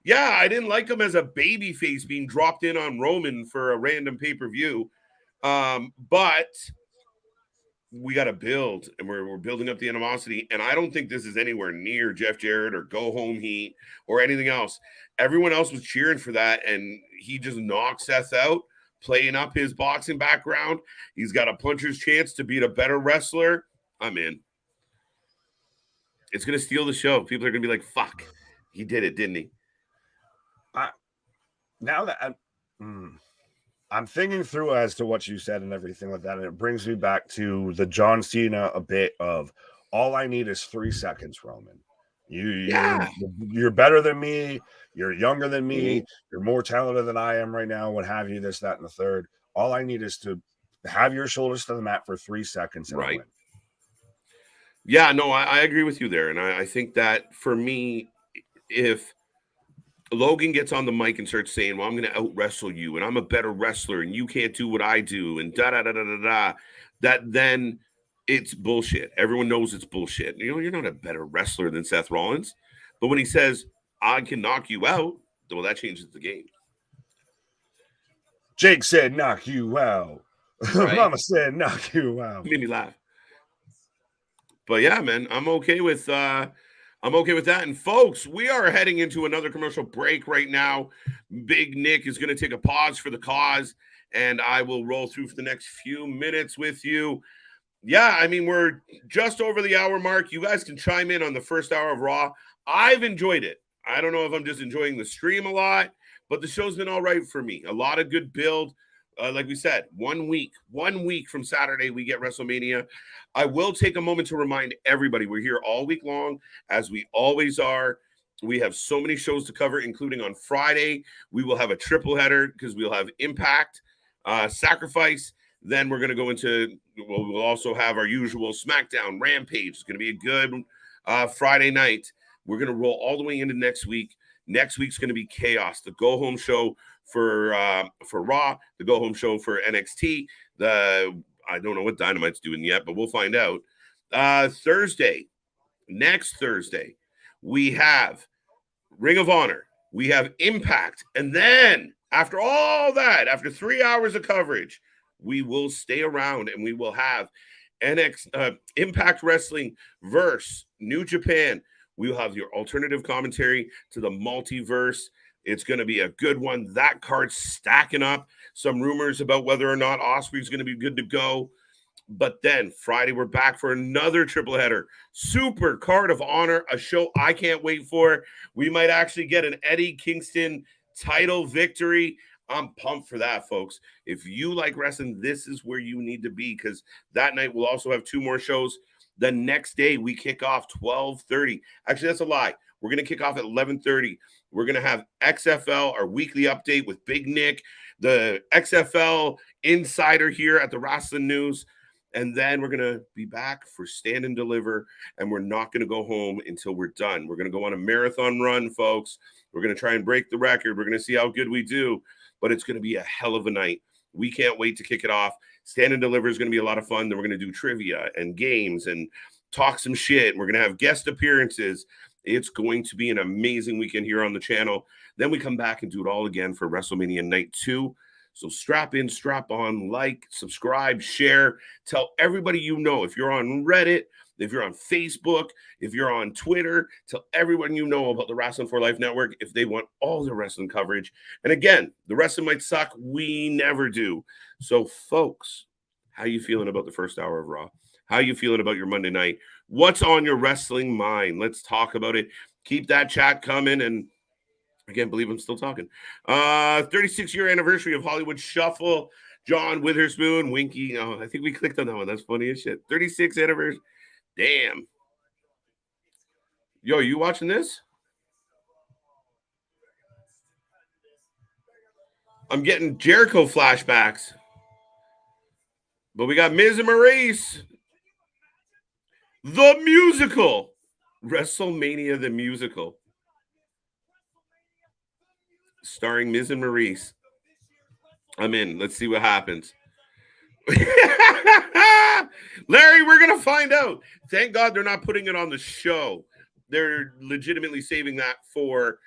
Yeah, I didn't like him as a baby face being dropped in on Roman for a random pay-per-view. But we got to build, and we're building up the animosity. And I don't think this is anywhere near Jeff Jarrett or Go Home Heat or anything else. Everyone else was cheering for that, and he just knocked Seth out, playing up his boxing background. He's got a puncher's chance to beat a better wrestler. I'm in. It's going to steal the show. People are going to be like, fuck, he did it, didn't he? Now that I'm thinking through as to what you said and everything like that, and it brings me back to the John Cena a bit of all I need is 3 seconds, Roman. You're better than me. You're younger than me. You're more talented than I am right now. What have you? This, that, and the third. All I need is to have your shoulders to the mat for 3 seconds. And right. Win. Yeah, no, I agree with you there. And I think that for me, if Logan gets on the mic and starts saying, well, I'm going to out wrestle you and I'm a better wrestler and you can't do what I do and da-da-da-da-da-da, that then it's bullshit. Everyone knows it's bullshit. You know, you're not a better wrestler than Seth Rollins. But when he says, I can knock you out, well, that changes the game. Jake said, knock you out. Right. Mama said, knock you out. Made me laugh. But yeah, man, I'm okay with that. And folks, we are heading into another commercial break right now. Big Nick is going to take a pause for the cause, and I will roll through for the next few minutes with you. Yeah, I mean, we're just over the hour mark. You guys can chime in on the first hour of Raw. I've enjoyed it. I don't know if I'm just enjoying the stream a lot, but the show's been all right for me. A lot of good build. Like we said, 1 week from Saturday, we get WrestleMania. I will take a moment to remind everybody we're here all week long, as we always are. We have so many shows to cover, including on Friday. We will have a triple header because we'll have Impact, Sacrifice. Then we're going to go into, we'll also have our usual SmackDown, Rampage. It's going to be a good Friday night. We're going to roll all the way into next week. Next week's going to be chaos. The go-home show for Raw, the go-home show for NXT. I don't know what Dynamite's doing yet, but we'll find out. Next Thursday, we have Ring of Honor. We have Impact. And then after all that, after 3 hours of coverage, we will stay around and we will have Impact Wrestling versus New Japan. We will have your alternative commentary to the multiverse. It's going to be a good one. That card's stacking up. Some rumors about whether or not Osprey's going to be good to go. But then Friday, we're back for another triple header. Super Card of Honor, a show I can't wait for. We might actually get an Eddie Kingston title victory. I'm pumped for that, folks. If you like wrestling, this is where you need to be, because that night we'll also have 2 more shows. The next day, we kick off 12:30. Actually, that's a lie. We're going to kick off at 11:30. We're going to have XFL, our weekly update with Big Nick, the XFL insider here at the Wrasslin News. And then we're going to be back for Stand and Deliver, and we're not going to go home until we're done. We're going to go on a marathon run, folks. We're going to try and break the record. We're going to see how good we do, but it's going to be a hell of a night. We can't wait to kick it off. Stand and Deliver is going to be a lot of fun. Then we're going to do trivia and games and talk some shit. We're going to have guest appearances. It's going to be an amazing weekend here on the channel. Then we come back and do it all again for WrestleMania Night 2. So strap in, strap on, like, subscribe, share, tell everybody you know. If you're on Reddit, if you're on Facebook, if you're on Twitter, tell everyone you know about the Wrasslin for Life Network if they want all the wrestling coverage. And again, the wrestling might suck. We never do. So, folks, how you feeling about the first hour of Raw? How you feeling about your Monday night? What's on your wrestling mind? Let's talk about it. Keep that chat coming. And I can't believe I'm still talking. 36-year anniversary of Hollywood Shuffle. John Witherspoon, Winky. Oh, I think we clicked on that one. That's funny as shit. 36th anniversary. Damn. Yo, you watching this? I'm getting Jericho flashbacks. But we got Miz and Maurice. The musical. WrestleMania the musical. Starring Miz and Maurice. I'm in. Let's see what happens. Larry, we're going to find out. Thank God they're not putting it on the show. They're legitimately saving that for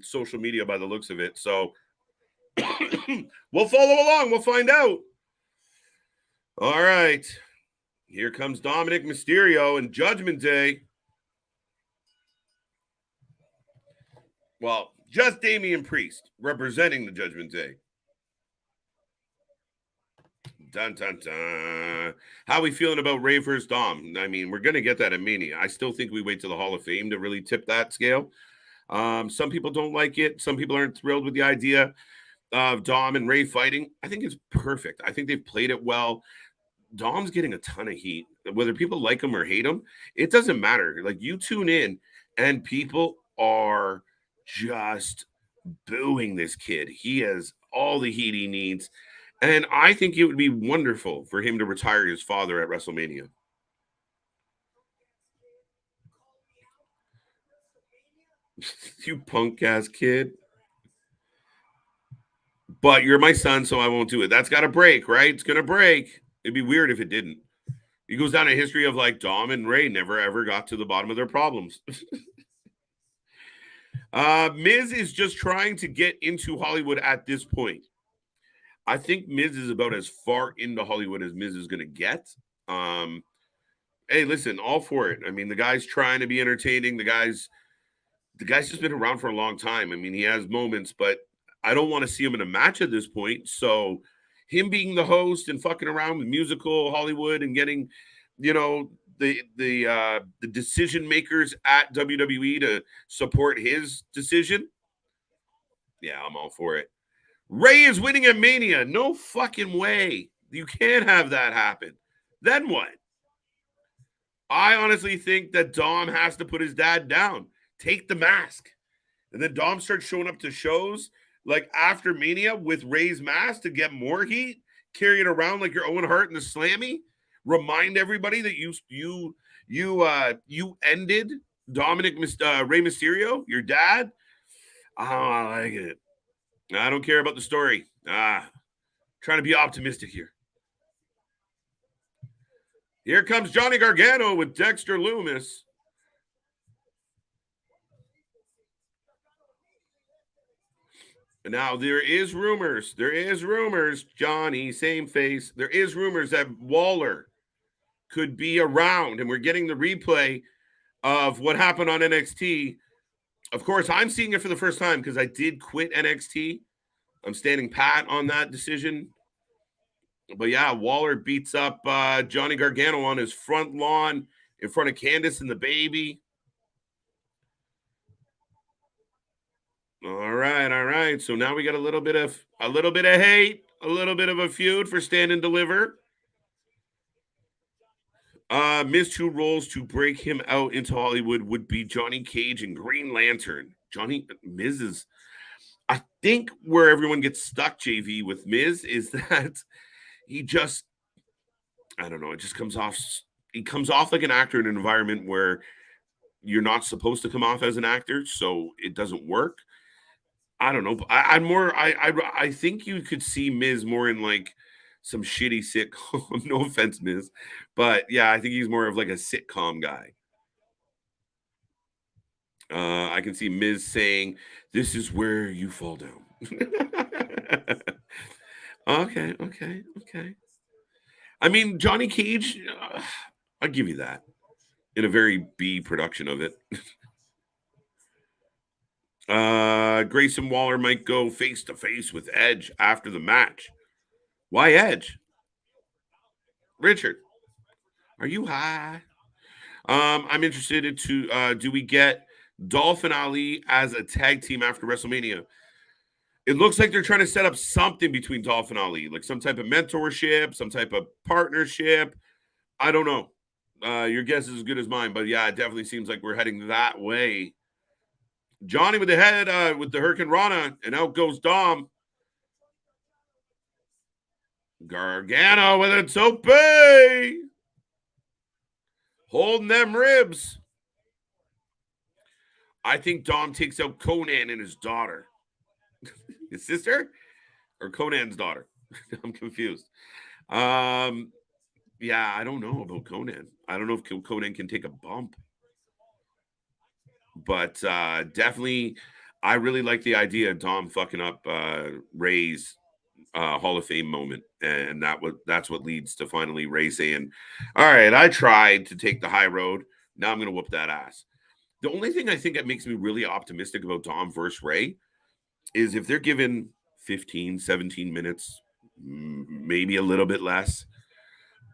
social media by the looks of it. So we'll follow along. We'll find out. All right. Here comes Dominic Mysterio and Judgment Day. Well, just Damian Priest representing the Judgment Day. Dun, dun, dun. How are we feeling about Ray versus Dom? I mean, we're going to get that at Mania. I still think we wait till the Hall of Fame to really tip that scale. Some people don't like it. Some people aren't thrilled with the idea of Dom and Ray fighting. I think it's perfect. I think they've played it well. Dom's getting a ton of heat. Whether people like him or hate him, it doesn't matter. Like, you tune in and people are just booing this kid. He has all the heat he needs. And I think it would be wonderful for him to retire his father at WrestleMania. You punk ass kid. But you're my son, so I won't do it. That's got to break, right? It's going to break. It'd be weird if it didn't. It goes down a history of like Dom and Ray never ever got to the bottom of their problems. Miz is just trying to get into Hollywood at this point. I think Miz is about as far into Hollywood as Miz is going to get. Hey, listen, all for it. I mean, the guy's trying to be entertaining. The guy's just been around for a long time. I mean, he has moments, but I don't want to see him in a match at this point. So him being the host and fucking around with musical Hollywood and getting, you know, the decision makers at WWE to support his decision. Yeah, I'm all for it. Ray is winning at Mania. No fucking way. You can't have that happen. Then what? I honestly think that Dom has to put his dad down. Take the mask. And then Dom starts showing up to shows like after Mania with Ray's mask to get more heat. Carry it around like your Owen Hart in the Slammy. Remind everybody that you ended Ray Mysterio, your dad. Oh, I like it. I don't care about the story. Trying to be optimistic here. Here comes Johnny Gargano with Dexter Loomis. Now, there is rumors, Johnny, same face. There is rumors that Waller could be around, and we're getting the replay of what happened on NXT. Of course, I'm seeing it for the first time because I did quit NXT. I'm standing pat on that decision. But yeah, Waller beats up Johnny Gargano on his front lawn in front of Candice and the baby. All right. So now we got a little bit of hate, a little bit of a feud for Stand and Deliver. Miz two roles to break him out into Hollywood would be Johnny Cage and Green Lantern. Miz is, I think where everyone gets stuck, JV, with Miz is that he just, I don't know, it just comes off, he comes off like an actor in an environment where you're not supposed to come off as an actor, so it doesn't work. I don't know. I think you could see Miz more in like some shitty sitcom. No offense, Miz, but yeah, I think he's more of like a sitcom guy. I can see Miz saying, "This is where you fall down." Okay. I mean, Johnny Cage, I'll give you that. In a very B production of it. Grayson Waller might go face to face with Edge after the match. Why Edge? Richard, are you high? I'm interested to do we get Dolph and Ali as a tag team after WrestleMania? It looks like they're trying to set up something between Dolph and Ali, like some type of mentorship, some type of partnership. I don't know. Your guess is as good as mine, but yeah, it definitely seems like we're heading that way. Johnny with the head with the Hurricane Rana, and out goes Dom. Gargano with a tope. Holding them ribs. I think Dom takes out Conan and his daughter. His sister? Or Conan's daughter? I'm confused. Yeah, I don't know about Conan. I don't know if Conan can take a bump. But definitely, I really like the idea of Dom fucking up Ray's Hall of Fame moment, and that's what leads to finally Ray saying, "All right, I tried to take the high road. Now I'm going to whoop that ass." The only thing I think that makes me really optimistic about Dom versus Ray is if they're given 15, 17 minutes, maybe a little bit less,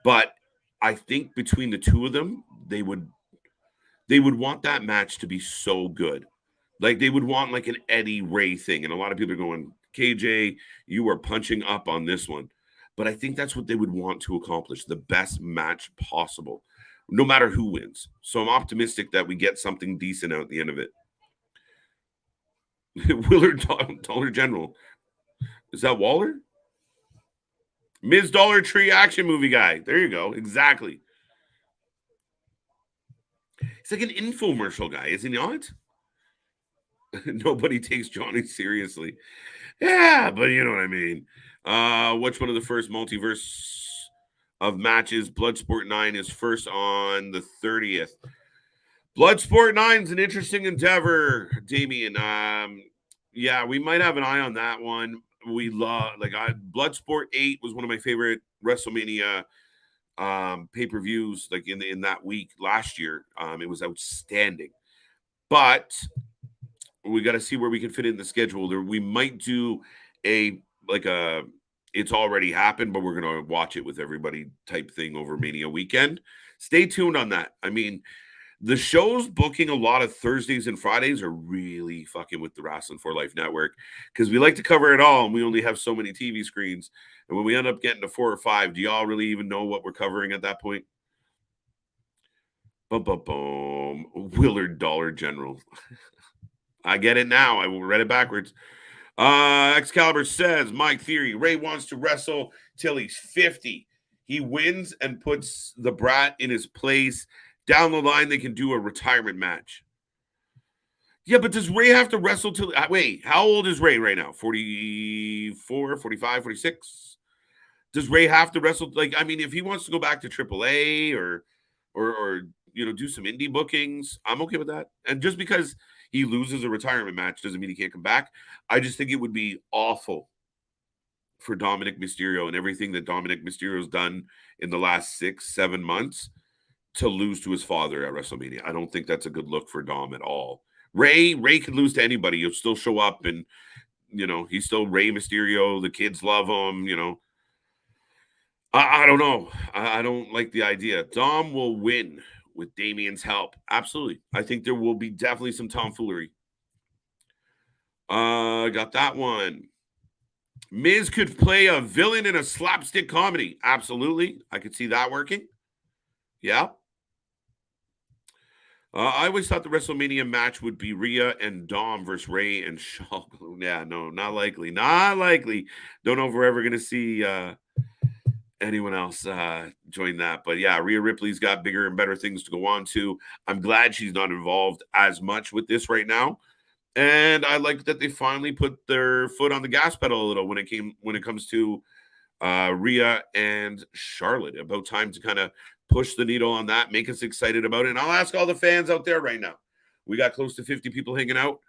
but I think between the two of them, they would want that match to be so good. Like they would want like an Eddie Ray thing. And a lot of people are going, KJ, you are punching up on this one. But I think that's what they would want to accomplish, the best match possible, no matter who wins. So I'm optimistic that we get something decent out at the end of it. Willard Dollar General. Is that Waller? Ms. Dollar Tree action movie guy. There you go. Exactly. He's like an infomercial guy, is he not? Nobody takes Johnny seriously. Yeah, but you know what I mean. Which one of the first multiverse of matches? Bloodsport 9 is first on the 30th. Bloodsport 9 is an interesting endeavor, Damien. Yeah, we might have an eye on that one. We love Bloodsport 8 was one of my favorite WrestleMania pay-per-views like in that week last year. It was outstanding. But we got to see where we can fit in the schedule. We might do a it's already happened, but we're going to watch it with everybody type thing over Mania weekend. Stay tuned on that. I mean, the shows booking a lot of Thursdays and Fridays are really fucking with the Wrasslin for Life Network because we like to cover it all and we only have so many TV screens. And when we end up getting to 4 or 5, do y'all really even know what we're covering at that point? Boom, boom, boom. Willard Dollar General. I get it now. I read it backwards. Excalibur says, my theory, Ray wants to wrestle till he's 50. He wins and puts the brat in his place. Down the line, they can do a retirement match. Yeah, but does Ray have to wrestle till... Wait, how old is Ray right now? 44, 45, 46? Does Ray have to wrestle? Like, I mean, if he wants to go back to AAA or do some indie bookings, I'm okay with that. And just because he loses a retirement match doesn't mean he can't come back. I just think it would be awful for Dominic Mysterio and everything that Dominic Mysterio's done in the last 6-7 months to lose to his father at WrestleMania. I don't think that's a good look for Dom at all. Ray can lose to anybody. He'll still show up and, he's still Ray Mysterio. The kids love him, I don't know. I don't like the idea. Dom will win with Damien's help. Absolutely. I think there will be definitely some tomfoolery. Got that one. Miz could play a villain in a slapstick comedy. Absolutely. I could see that working. Yeah. I always thought the WrestleMania match would be Rhea and Dom versus Ray and Shaw. Yeah, no, not likely. Not likely. Don't know if we're ever going to see anyone else join that. But yeah, Rhea Ripley's got bigger and better things to go on to. I'm glad she's not involved as much with this right now. And I like that they finally put their foot on the gas pedal a little when it comes to Rhea and Charlotte. About time to kind of push the needle on that, make us excited about it. And I'll ask all the fans out there right now. We got close to 50 people hanging out.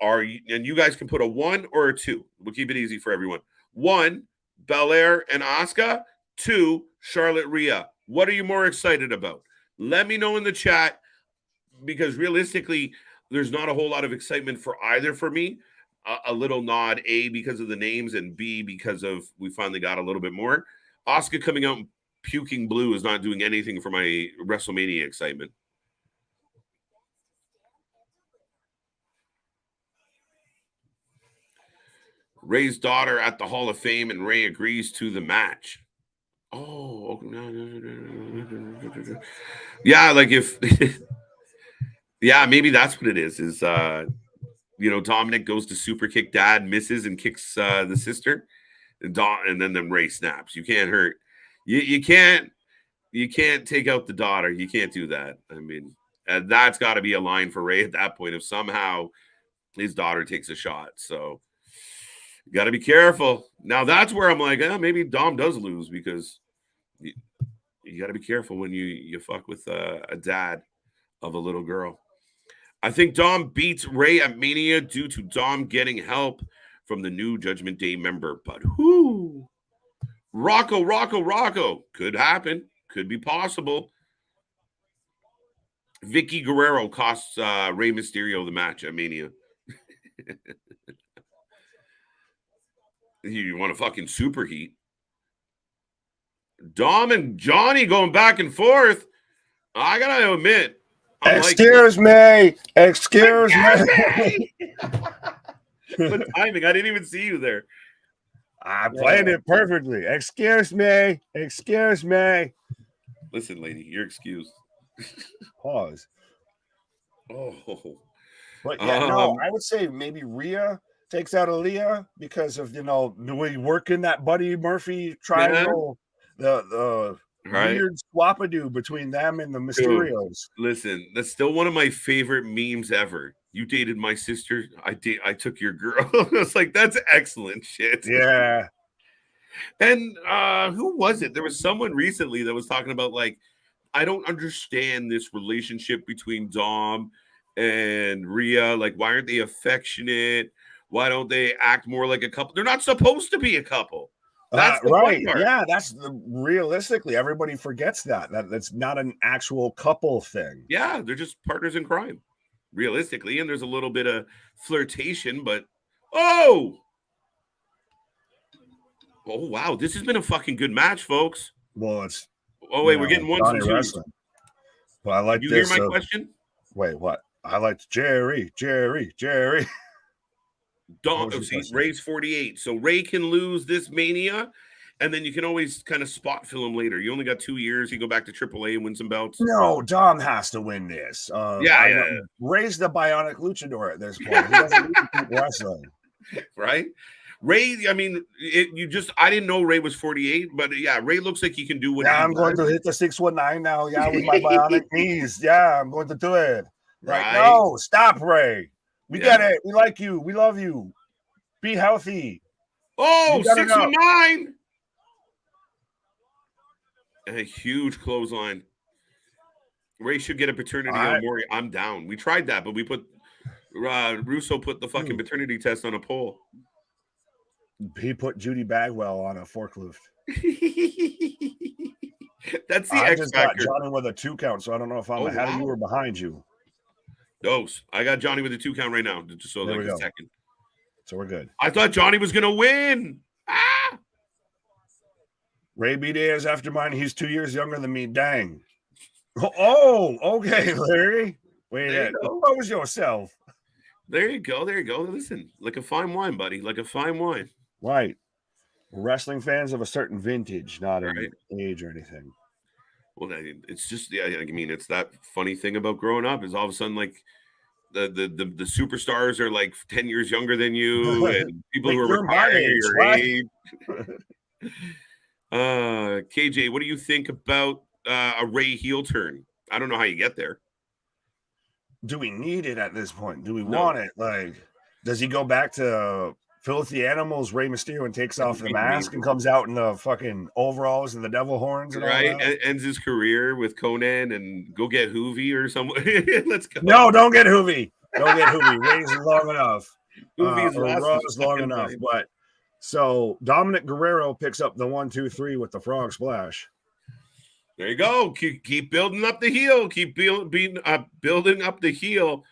and you guys can put a 1 or a 2. We'll keep it easy for everyone. 1, Belair and Asuka. 2, Charlotte Rhea. What are you more excited about? Let me know in the chat, because realistically, there's not a whole lot of excitement for either for me. A little nod, A, because of the names, and B, because of we finally got a little bit more. Asuka coming out and puking blue is not doing anything for my WrestleMania excitement. Ray's daughter at the Hall of Fame, and Ray agrees to the match. Oh, yeah, like if, yeah, maybe that's what it is Dominic goes to super kick dad, misses, and kicks the sister, and then Ray snaps. You can't hurt. You can't take out the daughter. You can't do that. I mean, that's got to be a line for Ray at that point if somehow his daughter takes a shot. So you got to be careful. Now that's where I'm like, maybe Dom does lose, because you got to be careful when you fuck with a dad of a little girl. I think Dom beats Ray at Mania due to Dom getting help from the new Judgment Day member. But who? Rocco. Could happen. Could be possible. Vicky Guerrero costs Rey Mysterio the match at Mania. You want to fucking superheat. Dom and Johnny going back and forth. I gotta admit. Excuse me. Good timing. I didn't even see you there. I planned it perfectly. Excuse me. Listen, lady, you're excused. Pause. Oh. But yeah, no, I would say maybe Rhea takes out Aaliyah because of, the way you work in that Buddy Murphy triangle, the weird swapadoo between them and the Mysterios. Dude, listen, that's still one of my favorite memes ever. You dated my sister. I took your girl. It's like, that's excellent shit. Yeah. And who was it? There was someone recently that was talking about, like, I don't understand this relationship between Dom and Rhea. Like, why aren't they affectionate? Why don't they act more like a couple? They're not supposed to be a couple. That's the right. part. Yeah, realistically, everybody forgets that's not an actual couple thing. Yeah, they're just partners in crime, realistically. And there's a little bit of flirtation, but oh wow, this has been a fucking good match, folks. Well, it's we're getting ones and twos. Wrestling. Well, I like you this. Hear my question? Wait, what? I liked Jerry. Don't see Ray's 48, so Ray can lose this Mania, and then you can always kind of spot fill him later. You only got 2 years. You go back to AAA and win some belts. No, Dom has to win this. Ray's the bionic luchador at this point. He doesn't need to keep wrestling, right? Ray, I mean, I didn't know Ray was 48, but yeah, Ray looks like he can do what. Yeah, I'm going to hit the 619 now. Yeah, with my bionic knees. Yeah, I'm going to do it. Right? No, stop, Ray. We get it. We like you. We love you. Be healthy. Oh, 619. A huge clothesline. Ray should get a paternity on Maury. I'm down. We tried that, but we put Russo put the fucking paternity test on a pole. He put Judy Bagwell on a forklift. That's the I X just factor. got Johnny with a 2 count, so I don't know if I'm ahead of you or behind you. Dose. I got Johnny with a 2 count right now. Just so like a second. So we're good. I thought Johnny was gonna win. Ray B Day is after mine. He's 2 years younger than me. Dang. Oh, okay, Larry. Wait, compose yourself. There you go. Listen, like a fine wine, buddy. Like a fine wine. Right. We're wrestling fans of a certain vintage, not an age or anything. Well, it's just, I mean, it's that funny thing about growing up is all of a sudden, like, the superstars are like 10 years younger than you, and people who are retiring your age. KJ, what do you think about a Ray heel turn? I don't know how you get there. Do we need it at this point? Do we want it? Like, does he go back to Filthy Animals, Rey Mysterio, and takes off the mask and comes out in the fucking overalls and the devil horns and all that? Ends his career with Conan and go get Hoovy or something. Let's go. No, don't get Hoovy. Don't get Hoovy. Way's long enough. Hoovy's Or lost Raw's his long fucking enough. mind. But so Dominic Guerrero picks up the 1-2-3 with the frog splash. There you go. Keep building up the heel. Keep building up the heel.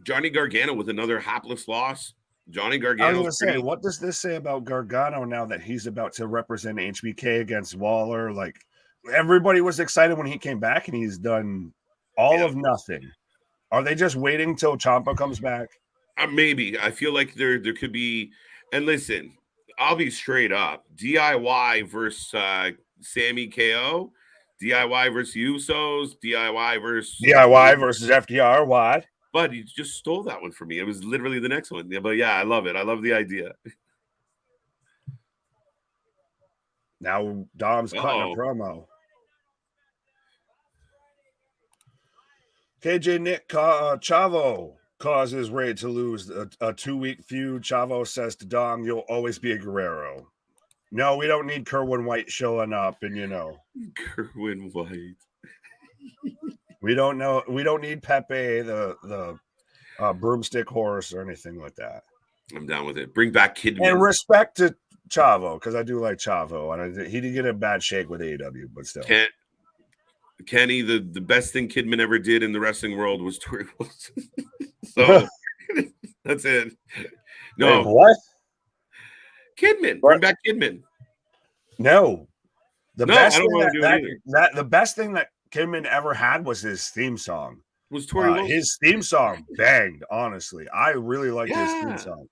Johnny Gargano with another hapless loss. Johnny Gargano. I was going to say, what does this say about Gargano now that he's about to represent HBK against Waller? Like, everybody was excited when he came back, and he's done all of nothing. Are they just waiting till Ciampa comes back? Maybe. I feel like there could be. And listen, I'll be straight up. DIY versus Sammy KO. DIY versus Usos. DIY versus FTR. What? But he just stole that one from me. It was literally the next one. Yeah, but yeah, I love it. I love the idea. Now Dom's cutting a promo. KJ Nick Chavo causes Ray to lose a 2-week feud. Chavo says to Dom, "You'll always be a Guerrero." No, we don't need Kerwin White showing up, and Kerwin White. We don't need Pepe, the broomstick horse, or anything like that. I'm down with it. Bring back Kidman. And respect to Chavo, because I do like Chavo, and he did get a bad shake with AEW, but still. Kenny, the best thing Kidman ever did in the wrestling world was Tori Wilson. So that's it. No. Wait, what? Kidman. Bring back Kidman. No. The best thing that Kidman ever had was his theme song. Was Tori Wilson. His theme song banged, honestly. I really liked his theme song.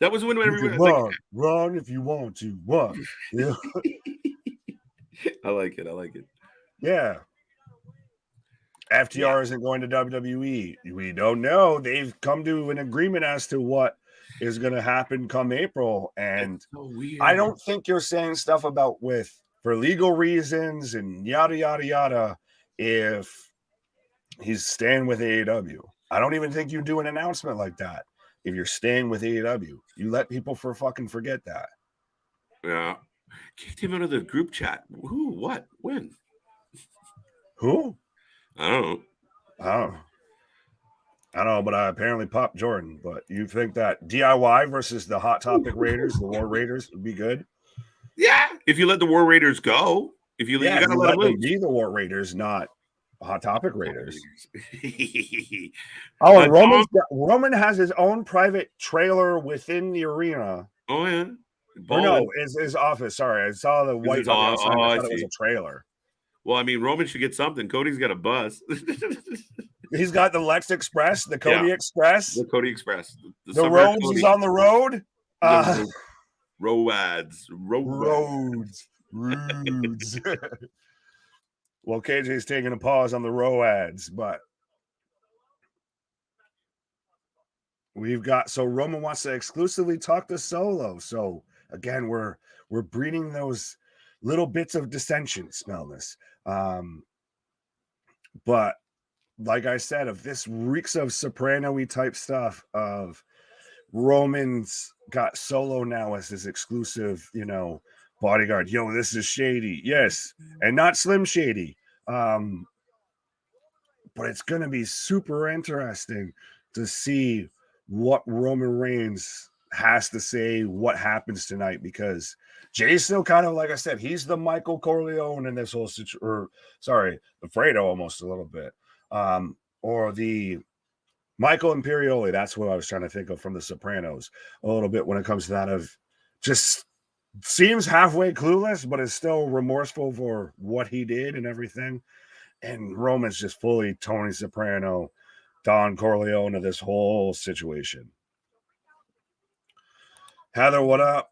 That was when everyone run if you want to. What? Yeah. I like it. Yeah. FTR isn't going to WWE. We don't know. They've come to an agreement as to what is going to happen come April. And so weird. I don't think you're saying stuff about for legal reasons and yada, yada, yada, if he's staying with AEW. I don't even think you do an announcement like that. If you're staying with AEW, you let people fucking forget that. Yeah. Kicked him out of the group chat. Who? What? When? Who? I don't know, but I apparently popped Jordan. But you think that DIY versus the Hot Topic Raiders, the War Raiders, would be good? Yeah, if you let the War Raiders go. If you gotta let them be the War Raiders, not Hot Topic Raiders. And Roman has his own private trailer within the arena. Oh yeah. Or no, his office. Sorry, I saw the white outside. I thought it was a trailer. Well, I mean, Roman should get something. Cody's got a bus. He's got the Lex Express, the Cody Express. The Cody Express. The Rhodes is on the road. Roads. Well, KJ's taking a pause on the Roads, but we've got Roman wants to exclusively talk to Solo. So again, we're breeding those little bits of dissension. Smell this. But like I said, if this reeks of Soprano-y type stuff of Roman's got Solo now as his exclusive, bodyguard. Yo, this is shady. Yes. And not Slim Shady. But it's going to be super interesting to see what Roman Reigns has to say, what happens tonight, because Jay's still kind of, like I said, he's the Michael Corleone in this whole situation, the Fredo almost a little bit. Or the Michael Imperioli, that's what I was trying to think of from The Sopranos a little bit when it comes to that, of just seems halfway clueless, but is still remorseful for what he did and everything. And Roman's just fully Tony Soprano, Don Corleone of this whole situation. Heather, what up?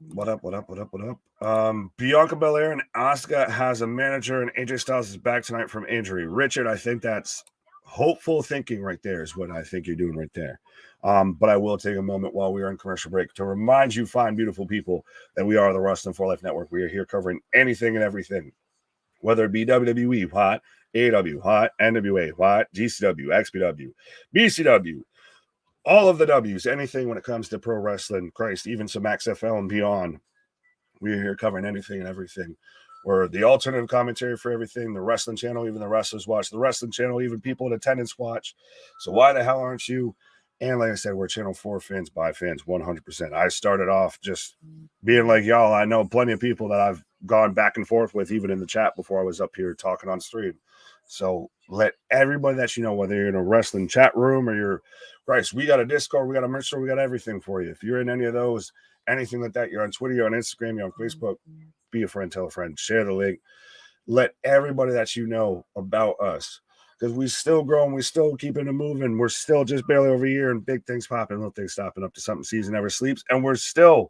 Bianca Belair and Asuka has a manager, and AJ Styles is back tonight from injury. Richard, I think that's hopeful thinking right there is what I think you're doing right there. But I will take a moment while we are in commercial break to remind you, fine, beautiful people, that we are the Wrasslin for Life Network. We are here covering anything and everything, whether it be WWE, hot, AEW, hot, NWA, hot, GCW, XPW, BCW, all of the W's, anything when it comes to pro wrestling, Christ, even some XFL and beyond. We're here covering anything and everything. We're the alternative commentary for everything. The wrestling channel, even the wrestlers watch. The wrestling channel, even people in attendance watch. So why the hell aren't you? And like I said, we're channel for fans, by fans, 100%. I started off just being like y'all. I know plenty of people that I've gone back and forth with, even in the chat before I was up here talking on stream. So let everybody that you know, whether you're in a wrestling chat room or you're, Bryce, we got a Discord, we got a merch store, we got everything for you. If you're in any of those, anything like that, you're on Twitter, you're on Instagram, you're on Facebook, be a friend, tell a friend, share the link. Let everybody that you know about us, because we still growing, we still keeping it moving. We're still just barely over a year and big things popping, little things stopping up to something. Season never sleeps. And we're still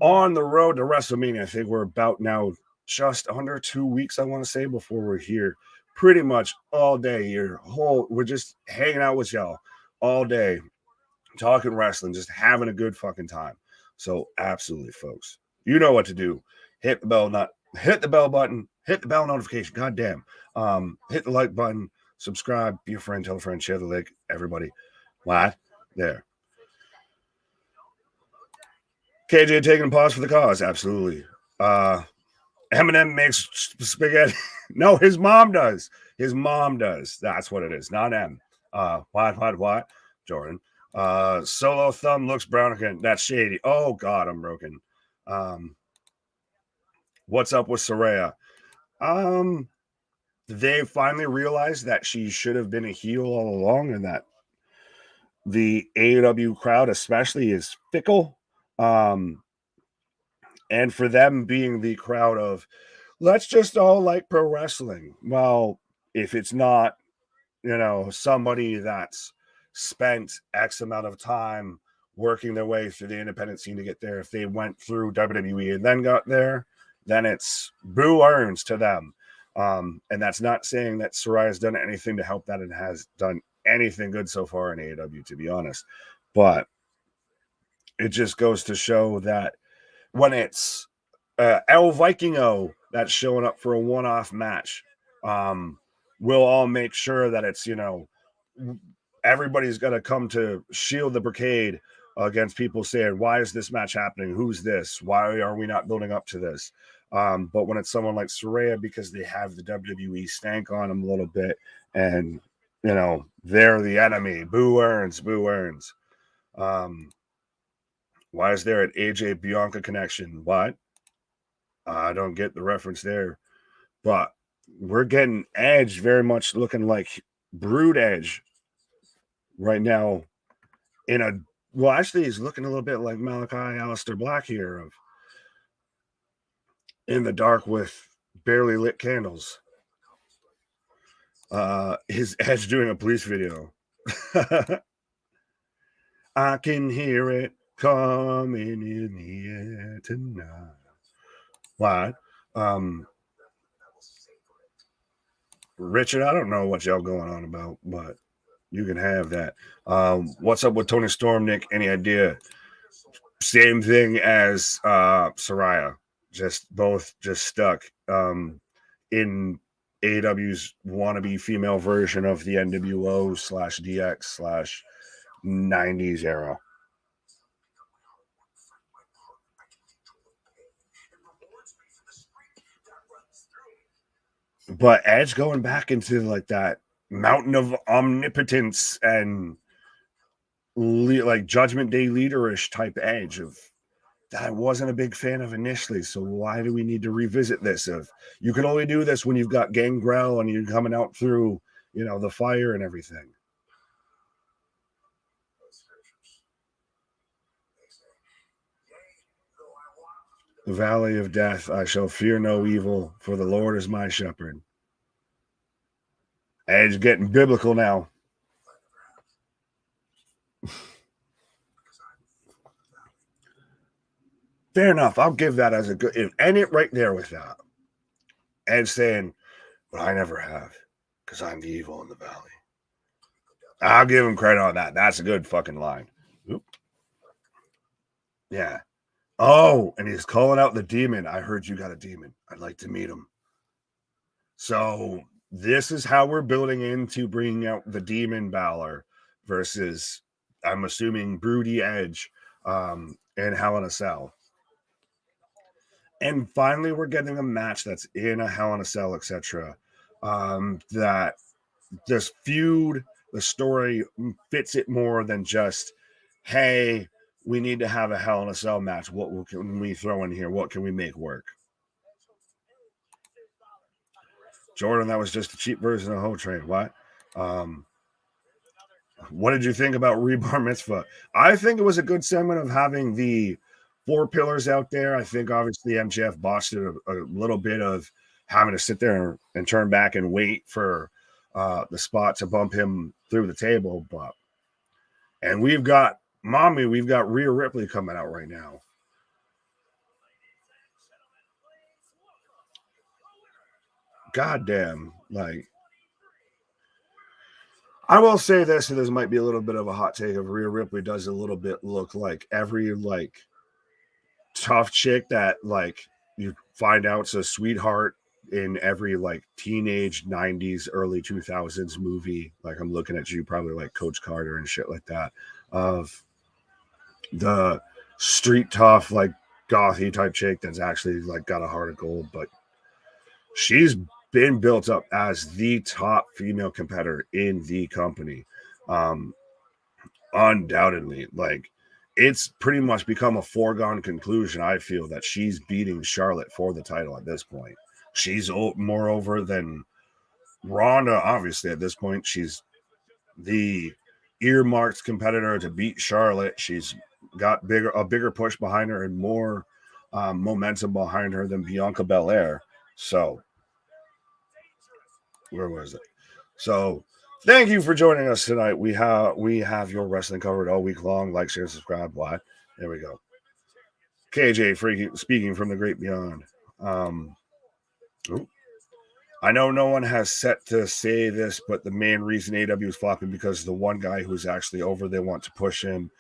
on the road to WrestleMania. I think we're about now just under 2 weeks, I want to say, before we're here pretty much all day here. We're just hanging out with y'all all day, talking wrestling, just having a good fucking time. So absolutely, folks, you know what to do. Hit the bell button, hit the bell notification. Goddamn. Hit the like button, subscribe, be a friend, tell a friend, share the link. Everybody, what? There. KJ taking a pause for the cause. Absolutely. Eminem makes spaghetti. No, his mom does. His mom does. That's what it is. Not M. What? Jordan. Solo thumb looks brown again. That's shady. Oh God, I'm broken. What's up with Saraya? They finally realized that she should have been a heel all along, and that the AEW crowd especially is fickle. And for them being the crowd of, let's just all like pro wrestling. Well, if it's not, somebody that's spent X amount of time working their way through the independent scene to get there, if they went through WWE and then got there, then it's boo earns to them. And that's not saying that Saraya's done anything to help that and has done anything good so far in AEW, to be honest. But it just goes to show that when it's El Vikingo that's showing up for a one-off match, we'll all make sure that it's, everybody's going to come to shield the brigade against people saying, why is this match happening? Who's this? Why are we not building up to this? But when it's someone like Saraya, because they have the WWE stank on them a little bit, and, they're the enemy. Boo earns. Why is there an AJ Bianca connection? What? I don't get the reference there. But we're getting Edge very much looking like Brood Edge right now. Actually, he's looking a little bit like Malachi Aleister Black here, of in the dark with barely lit candles. His Edge doing a police video. I can hear it coming in the air tonight. What? Richard, I don't know what y'all going on about, but you can have that. What's up with Tony Storm, Nick? Any idea? Same thing as Saraya. Both stuck in AEW's wannabe female version of the NWO/DX/90s era. But Edge going back into like that mountain of omnipotence and like Judgment Day leaderish type Edge of that I wasn't a big fan of initially. So why do we need to revisit this? If you can only do this when you've got Gangrel and you're coming out through, the fire and everything. The valley of death, I shall fear no evil, for the Lord is my shepherd. Edge getting biblical now. Fair enough. I'll give that as a good, end it right there with that. Edge saying, but I never have, because I'm the evil in the valley. I'll give him credit on that. That's a good fucking line. Oop. Yeah. Oh, and he's calling out the demon. I heard you got a demon. I'd like to meet him. So this is how we're building into bringing out the demon Balor versus, I'm assuming, Broody Edge and Hell in a Cell. And finally, we're getting a match that's in a Hell in a Cell, etc. That this feud, the story fits it more than just, hey, we need to have a Hell in a Cell match. What can we throw in here? What can we make work? Jordan, that was just a cheap version of Ho Train. What? What did you think about Rebar Mitzvah? I think it was a good segment of having the 4 pillars out there. I think obviously MJF botched it a little bit of having to sit there and turn back and wait for the spot to bump him through the table. And we've got Rhea Ripley coming out right now. God damn, like, I will say this, and this might be a little bit of a hot take of Rhea Ripley does a little bit look like every like tough chick that like you find out's a sweetheart in every like teenage 90s, early 2000s movie. Like, I'm looking at you, probably like Coach Carter and shit like that, of the street tough, like gothy type chick that's actually like got a heart of gold. But she's been built up as the top female competitor in the company. Undoubtedly, like, it's pretty much become a foregone conclusion, I feel, that she's beating Charlotte for the title at this point. She's more over than Ronda, obviously, at this point. She's the earmarked competitor to beat Charlotte. She's got a bigger push behind her and more momentum behind her than Bianca Belair. So, where was it? So, thank you for joining us tonight. We have your wrestling covered all week long. Like, share, subscribe. Why? There we go. KJ speaking from the great beyond. I know no one has set to say this, but the main reason AW is flopping because the one guy who's actually over, they want to push him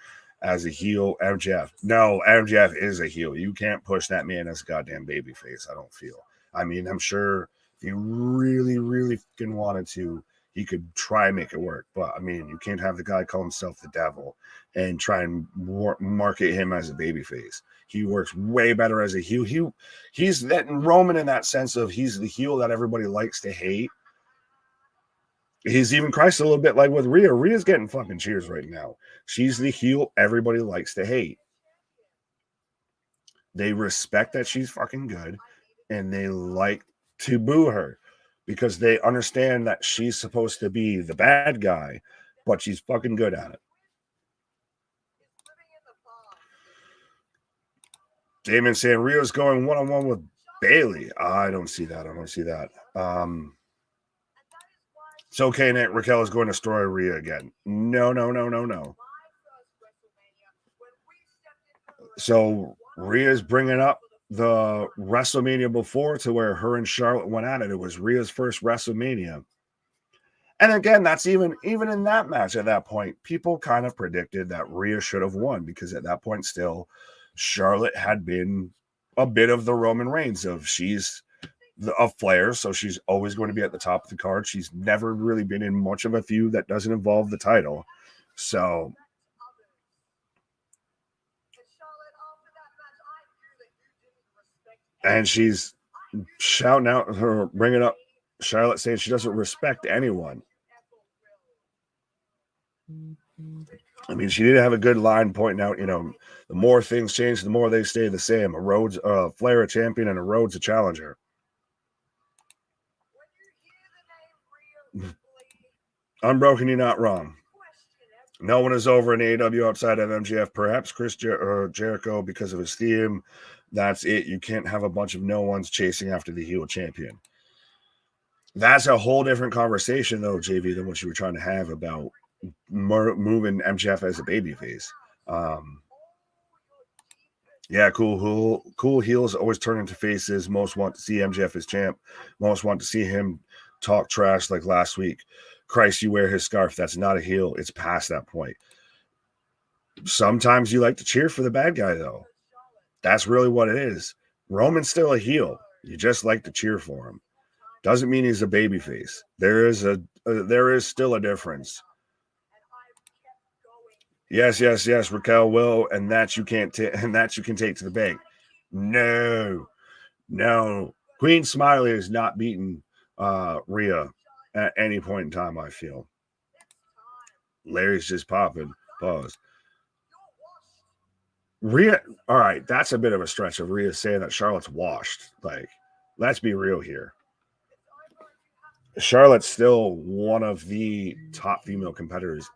as a heel, MJF. No, MJF is a heel. You can't push that man as a goddamn babyface, I don't feel. I mean, I'm sure if he really, really fucking wanted to, he could try and make it work. But, I mean, you can't have the guy call himself the devil and try and market him as a babyface. He works way better as a heel. He's that Roman in that sense of he's the heel that everybody likes to hate. He's even Christ a little bit like with Rhea. Rhea's getting fucking cheers right now. She's the heel everybody likes to hate. They respect that she's fucking good, and they like to boo her because they understand that she's supposed to be the bad guy, but she's fucking good at it. Damon saying Rhea's going one-on-one with Bailey. I don't see that. It's okay, Nick. Raquel is going to destroy Rhea again. No. So Rhea's bringing up the WrestleMania before to where her and Charlotte went at it. It was Rhea's first WrestleMania. And again, that's even in that match at that point, people kind of predicted that Rhea should have won because at that point still, Charlotte had been a bit of the Roman Reigns of she's a Flair, so she's always going to be at the top of the card. She's never really been in much of a feud that doesn't involve the title. So, and she's shouting out her, bringing up Charlotte saying she doesn't respect anyone. I mean, she did have a good line pointing out, the more things change, the more they stay the same. Flair a champion and a Rhodes a challenger. Unbroken, you're not wrong. No one is over in AEW outside of MJF. Perhaps Chris Jericho because of his theme. That's it. You can't have a bunch of no ones chasing after the heel champion. That's a whole different conversation, though, JV, than what you were trying to have about moving MJF as a babyface. Yeah, cool heels always turn into faces. Most want to see MJF as champ. Most want to see him talk trash like last week. Christ, you wear his scarf. That's not a heel. It's past that point. Sometimes you like to cheer for the bad guy, though. That's really what it is. Roman's still a heel. You just like to cheer for him. Doesn't mean he's a babyface. There is still a difference. Yes, Raquel will, and that you can take to the bank. No, No, Queen Smiley is not beating Rhea at any point in time, I feel. Larry's just popping. Pause. Rhea, all right, that's a bit of a stretch of Rhea saying that Charlotte's washed. Like, let's be real here. Charlotte's still one of the top female competitors,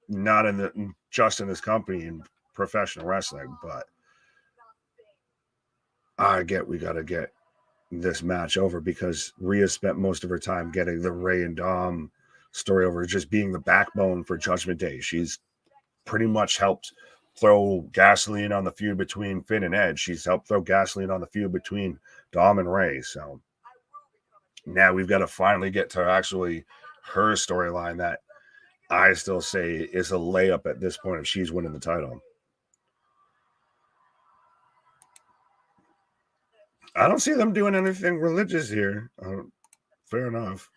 not just in this company in professional wrestling, but I get we got to get this match over because Rhea spent most of her time getting the Ray and Dom story over, just being the backbone for Judgment Day. She's pretty much helped throw gasoline on the feud between Finn and Edge. She's helped throw gasoline on the feud between Dom and Ray. So now we've got to finally get to actually her storyline that I still say is a layup at this point if she's winning the title. I don't see them doing anything religious here. Fair enough.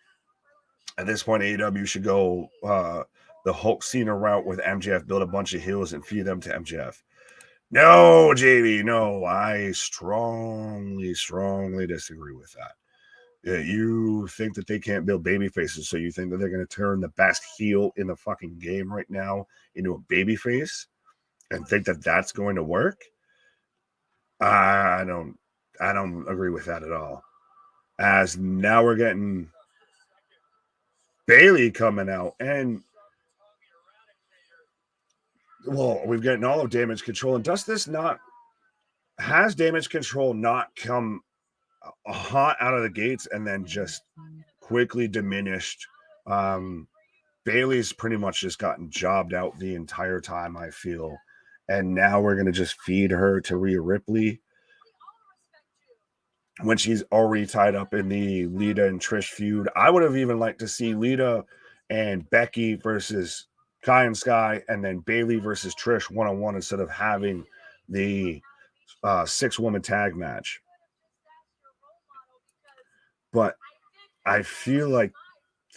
At this point, AEW should go the Hulk Cena route with MJF, build a bunch of heels and feed them to MJF. No, JB, no. I strongly disagree with that. Yeah, you think that they can't build baby faces, so you think that they're going to turn the best heel in the fucking game right now into a baby face and think that that's going to work? I don't agree with that at all. As now we're getting Bailey coming out, and well, we've gotten all of Damage Control. And has Damage Control not come hot out of the gates and then just quickly diminished? Bailey's pretty much just gotten jobbed out the entire time, I feel. And now we're going to just feed her to Rhea Ripley when she's already tied up in the Lita and Trish feud. I would have even liked to see Lita and Becky versus Kai and Sky, and then Bailey versus Trish one-on-one instead of having the 6-woman tag match. But I feel like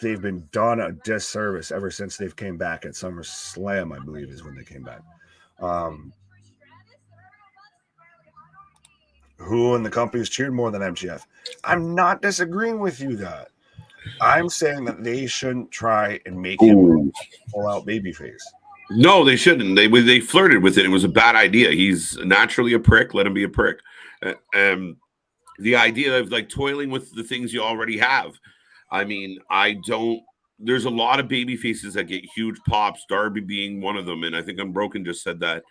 they've been done a disservice ever since they've came back at SummerSlam, I believe is when they came back. Who in the company has cheered more than MGF? I'm not disagreeing with you that. I'm saying that they shouldn't try and make him pull out babyface. No, they shouldn't. They flirted with it. It was a bad idea. He's naturally a prick. Let him be a prick. The idea of like toiling with the things you already have. I mean, there's a lot of baby faces that get huge pops, Darby being one of them. And I think Unbroken just said that.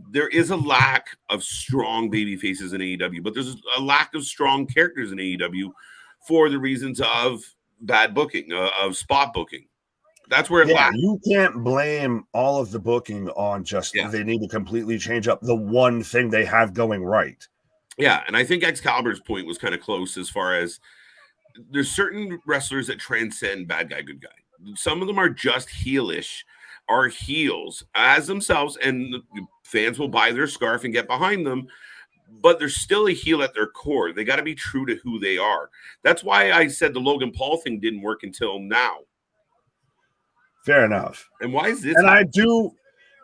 There is a lack of strong baby faces in AEW, but there's a lack of strong characters in AEW for the reasons of bad booking, of spot booking. That's where it lacks. You can't blame all of the booking on just they need to completely change up the one thing they have going right. Yeah, and I think Excalibur's point was kind of close as far as there's certain wrestlers that transcend bad guy, good guy. Some of them are just heelish, are heels as themselves, and fans will buy their scarf and get behind them, but they're still a heel at their core. They got to be true to who they are. That's why I said the Logan Paul thing didn't work until now. Fair enough. And why is this? And I do,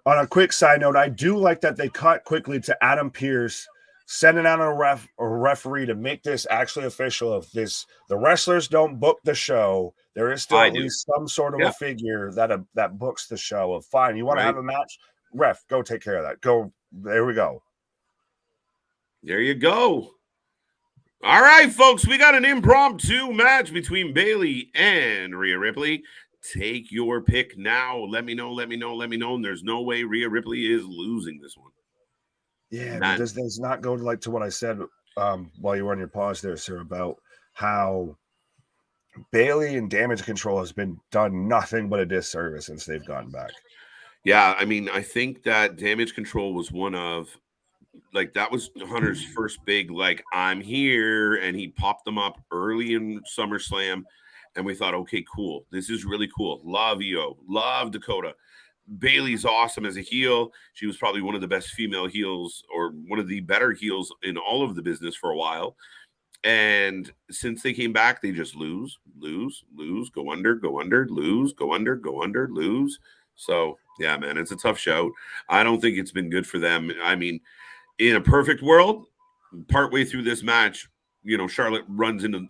on a quick side note, I do like that they cut quickly to Adam Pearce, sending out a referee to make this actually official of this. The wrestlers don't book the show. There is still at least some sort of a figure that books the show of fine. You want to have a match? Ref, go take care of that. Go. There we go. There you go. All right, folks, we got an impromptu match between Bailey and Rhea Ripley. Take your pick now. Let me know. And there's no way Rhea Ripley is losing this one. Yeah, but does this not go to what I said while you were on your pause there, sir, about how Bailey and Damage Control has been done nothing but a disservice since they've gone back? Yeah, I mean, I think that Damage Control was one of, that was Hunter's first big, I'm here, and he popped them up early in SummerSlam, and we thought, okay, cool. This is really cool. Love Io. Love Dakota. Bailey's awesome as a heel. She was probably one of the best female heels, or one of the better heels in all of the business for a while. And since they came back, they just lose, go under, lose, go under, lose. So, yeah, man, it's a tough shout. I don't think it's been good for them. I mean, in a perfect world, partway through this match, Charlotte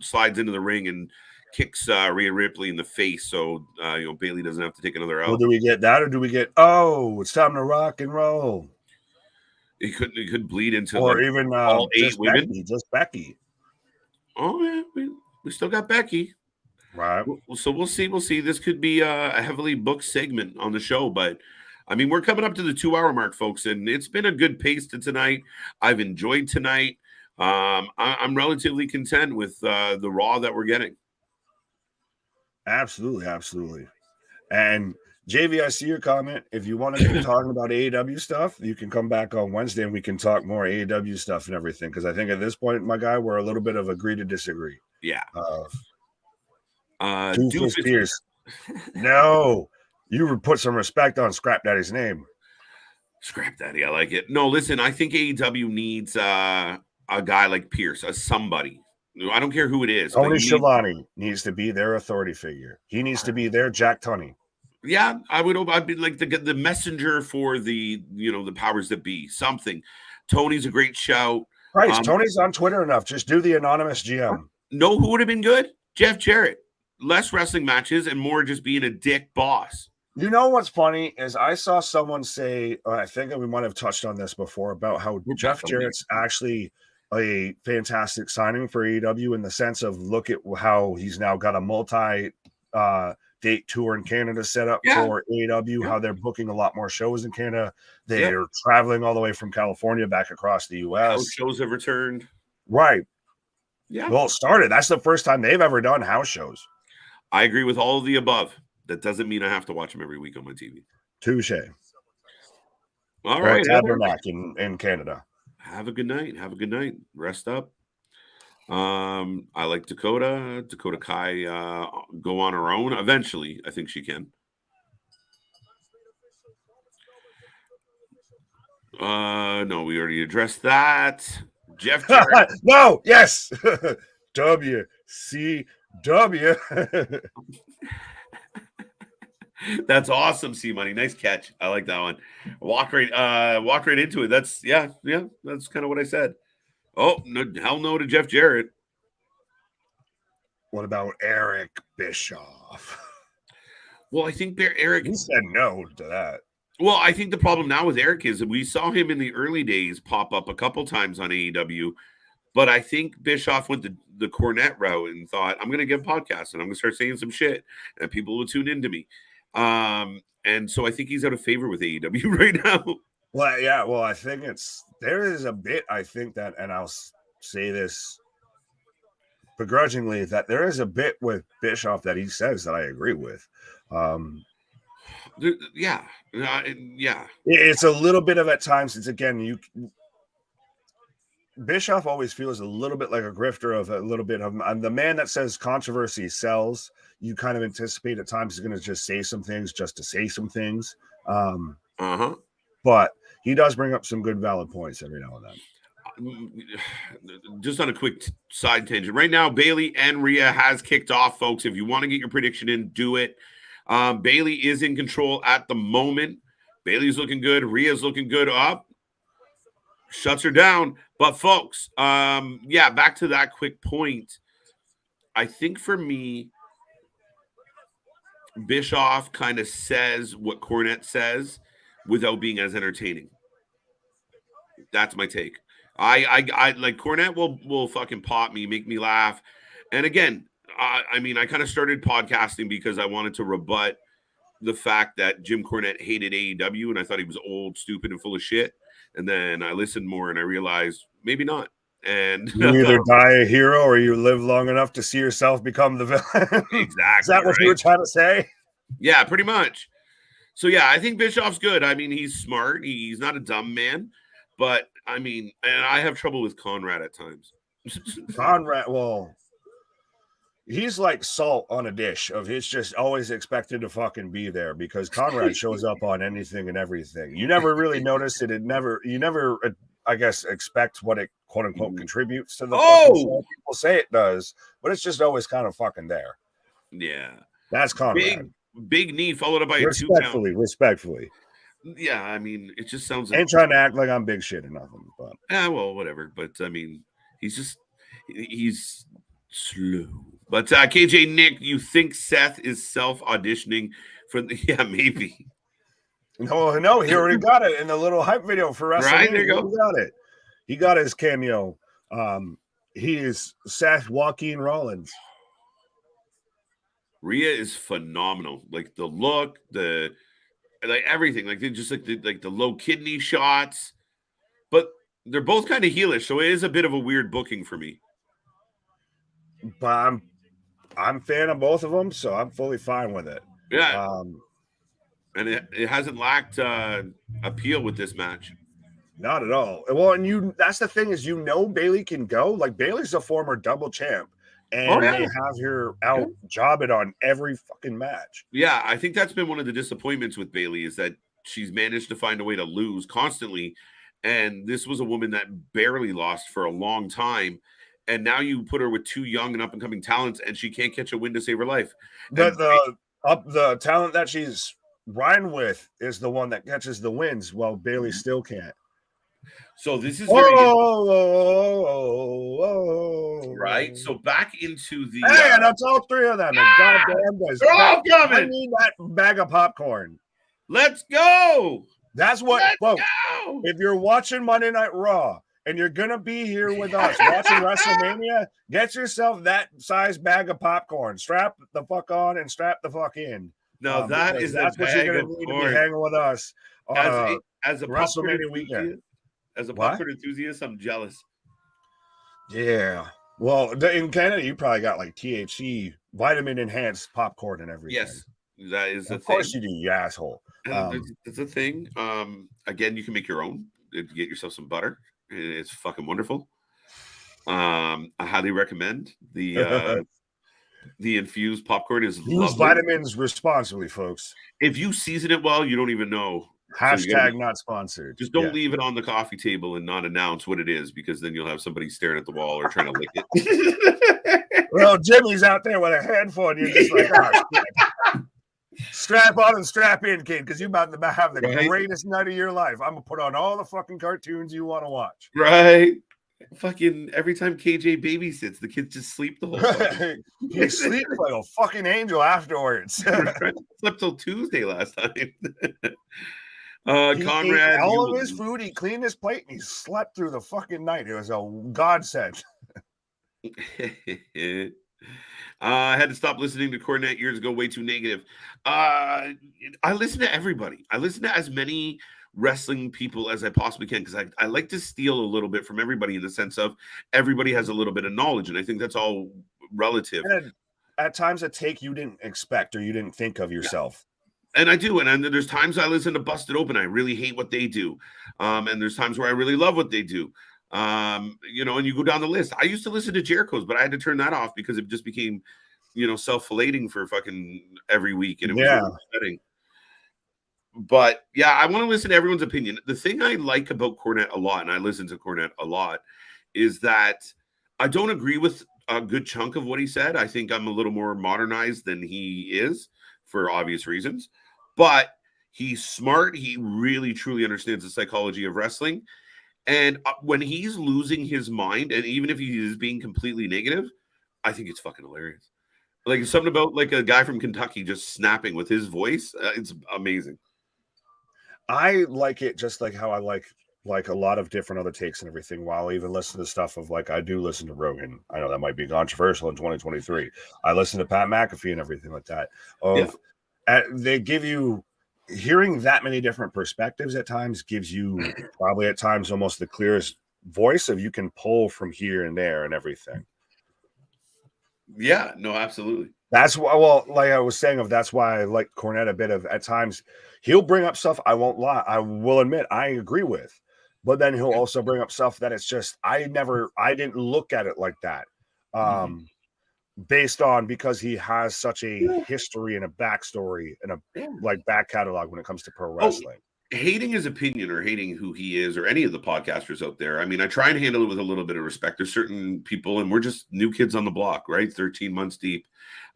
slides into the ring and kicks Rhea Ripley in the face, so Bayley doesn't have to take another Well, L. do we get that, or do we get, oh, it's time to rock and roll? It could bleed into or even all 8 just women. Becky. Oh yeah, we still got Becky. Right. So we'll see. We'll see. This could be a heavily booked segment on the show, but I mean, we're coming up to the 2-hour mark, folks, and it's been a good pace to tonight. I've enjoyed tonight. I'm relatively content with the Raw that we're getting. Absolutely, absolutely. And JV, I see your comment. If you want to keep talking about AEW stuff, you can come back on Wednesday and we can talk more AEW stuff and everything. Because I think at this point, my guy, we're a little bit of agree to disagree. Yeah. Doofus Pierce. No, you would put some respect on Scrap Daddy's name. Scrap Daddy, I like it. No, listen, I think AEW needs a guy like Pierce, somebody. I don't care who it is. Tony Schiavone needs to be their authority figure. He needs to be their Jack Tunney. Yeah, I'd be like the messenger for the powers that be. Something. Tony's a great shout. Right, Tony's on Twitter enough. Just do the anonymous GM. Know who would have been good? Jeff Jarrett. Less wrestling matches and more just being a dick boss. You know what's funny is I saw someone say, I think we might have touched on this before, about how Jeff Jarrett's actually a fantastic signing for AEW in the sense of look at how he's now got a multi-date tour in Canada set up for AEW, how they're booking a lot more shows in Canada. They're traveling all the way from California back across the U.S. House shows have returned. Right. Yeah. Well, it started. That's the first time they've ever done house shows. I agree with all of the above. That doesn't mean I have to watch them every week on my TV. Touche. All right. Tabernac in Canada. Have a good night. Have a good night. Rest up. I like Dakota. Dakota Kai go on her own. Eventually, I think she can. No, we already addressed that. Jeff Jarrett. No, yes. WCW. That's awesome, C Money. Nice catch. I like that one. Walk right into it. That's that's kind of what I said. Oh, no, hell no to Jeff Jarrett. What about Eric Bischoff? Well, I think Eric. He said no to that. Well, I think the problem now with Eric is that we saw him in the early days pop up a couple times on AEW, but I think Bischoff went the Cornette route and thought, I'm going to get a podcast and I'm going to start saying some shit and people will tune into me. And so I think he's out of favor with AEW right now. Well, yeah. Well, I think there is a bit, I think that, and I'll say this begrudgingly, that there is a bit with Bischoff that he says that I agree with. Yeah. It's a little bit of at times. It's again, Bischoff always feels a little bit like a grifter of a little bit of I'm the man that says controversy sells. You kind of anticipate at times he's going to just say some things just to say some things. But he does bring up some good valid points every now and then. Just on a quick side tangent. Right now, Bayley and Rhea has kicked off, folks. If you want to get your prediction in, do it. Bayley is in control at the moment. Bayley's looking good. Rhea's looking good. Up. Shuts her down. But, folks, back to that quick point. I think for me, Bischoff kind of says what Cornette says without being as entertaining. That's my take. I like Cornette will fucking pop me, make me laugh. And again, I mean, I kind of started podcasting because I wanted to rebut the fact that Jim Cornette hated AEW and I thought he was old, stupid, and full of shit. And then I listened more and I realized maybe not. And you either die a hero or you live long enough to see yourself become the villain. Exactly. Is that what you were trying to say? Yeah, pretty much. So yeah, I think Bischoff's good. I mean, he's smart. He's not a dumb man. But I mean, and I have trouble with Conrad at times. Conrad, well, he's like salt on a dish of it's just always expected to fucking be there because Conrad shows up on anything and everything. You never really notice it. You never, I guess, expect what it quote unquote contributes to the show. People say it does, but it's just always kind of fucking there. Yeah. That's Conrad. Big knee followed up by respectfully. Yeah, I mean, it just sounds like Ain't trying to act like I'm big shit or nothing, but well, whatever. But I mean, he's slow. But KJ Nick, you think Seth is self auditioning for the yeah, maybe. no, he already got it in the little hype video for Right, WrestleMania. there you go. He got it. He got his cameo. He is Seth Joaquin Rollins. Rhea is phenomenal. Like the look, the like everything. Like they just like the low kidney shots. But they're both kind of heelish, so it is a bit of a weird booking for me. But I'm a fan of both of them, so I'm fully fine with it. Yeah. And it hasn't lacked appeal with this match. Not at all. Well, and that's the thing is, Bayley can go. Like Bayley's a former double champ, and they have her out jobbing on every fucking match. Yeah, I think that's been one of the disappointments with Bayley is that she's managed to find a way to lose constantly. And this was a woman that barely lost for a long time. And now you put her with two young and up and coming talents, and she can't catch a win to save her life. But the talent that she's riding with is the one that catches the wins, while Bayley still can't. So this is very right. So back into the hey, that's all three of them. And goddamn, they're all coming. I need that bag of popcorn. Let's go. That's what. Well, if you're watching Monday Night Raw and you're gonna be here with us watching WrestleMania, get yourself that size bag of popcorn. Strap the fuck on and strap the fuck in. No, that's what you're gonna need to be hanging with us on as a WrestleMania weekend. As a popcorn enthusiast, I'm jealous. Yeah. Well, in Canada, you probably got like THC, vitamin enhanced popcorn and everything. Yes, that is a thing. Of course you do, you asshole. It's a thing. Again, you can make your own. Get yourself some butter. It's fucking wonderful. I highly recommend the infused popcorn. Is use vitamins responsibly, folks. If you season it well, you don't even know. Hashtag so not sponsored. Just don't leave it on the coffee table and not announce what it is, because then you'll have somebody staring at the wall or trying to lick it. Well, Jimmy's out there with a handful, and you're just like, oh, shit. Strap on and strap in, kid, because you're about to have the greatest night of your life. I'm gonna put on all the fucking cartoons you want to watch. Right. Fucking every time KJ babysits, the kids just sleep the whole time. He sleeps like a fucking angel afterwards. Slept till Tuesday last time. Conrad, all of his food, he cleaned his plate, and he slept through the fucking night. It was a godsend. I had to stop listening to Cornette years ago. Way too negative. I listen to everybody. I listen to as many wrestling people as I possibly can, because I like to steal a little bit from everybody, in the sense of everybody has a little bit of knowledge, and I think that's all relative. And at times, a take you didn't expect or you didn't think of yourself. And I do, and there's times I listen to Busted Open. I really hate what they do, and there's times where I really love what they do. And you go down the list. I used to listen to Jericho's, but I had to turn that off because it just became, self-flating for fucking every week, and it was upsetting. But yeah, I want to listen to everyone's opinion. The thing I like about Cornette a lot, and I listen to Cornette a lot, is that I don't agree with a good chunk of what he said. I think I'm a little more modernized than he is, for obvious reasons. But he's smart. He really, truly understands the psychology of wrestling. And when he's losing his mind, and even if he is being completely negative, I think it's fucking hilarious. Like something about like a guy from Kentucky just snapping with his voice. It's amazing. I like it just like how I like a lot of different other takes and everything, while I even listen to stuff of like, I do listen to Rogan. I know that might be controversial in 2023. I listen to Pat McAfee and everything like that. They give you, hearing that many different perspectives at times gives you probably at times almost the clearest voice of you can pull from here and there and everything. Yeah, no, absolutely. That's why, well, like I was saying, that's why I like Cornette a bit of, at times he'll bring up stuff I won't lie, I will admit I agree with, but then he'll also bring up stuff that it's just I didn't look at it like that. Based on, because he has such a history and a backstory and a like back catalog when it comes to pro wrestling. Hating his opinion or hating who he is or any of the podcasters out there, I mean, I try and handle it with a little bit of respect. There's certain people, and we're just new kids on the block, right? 13 months deep.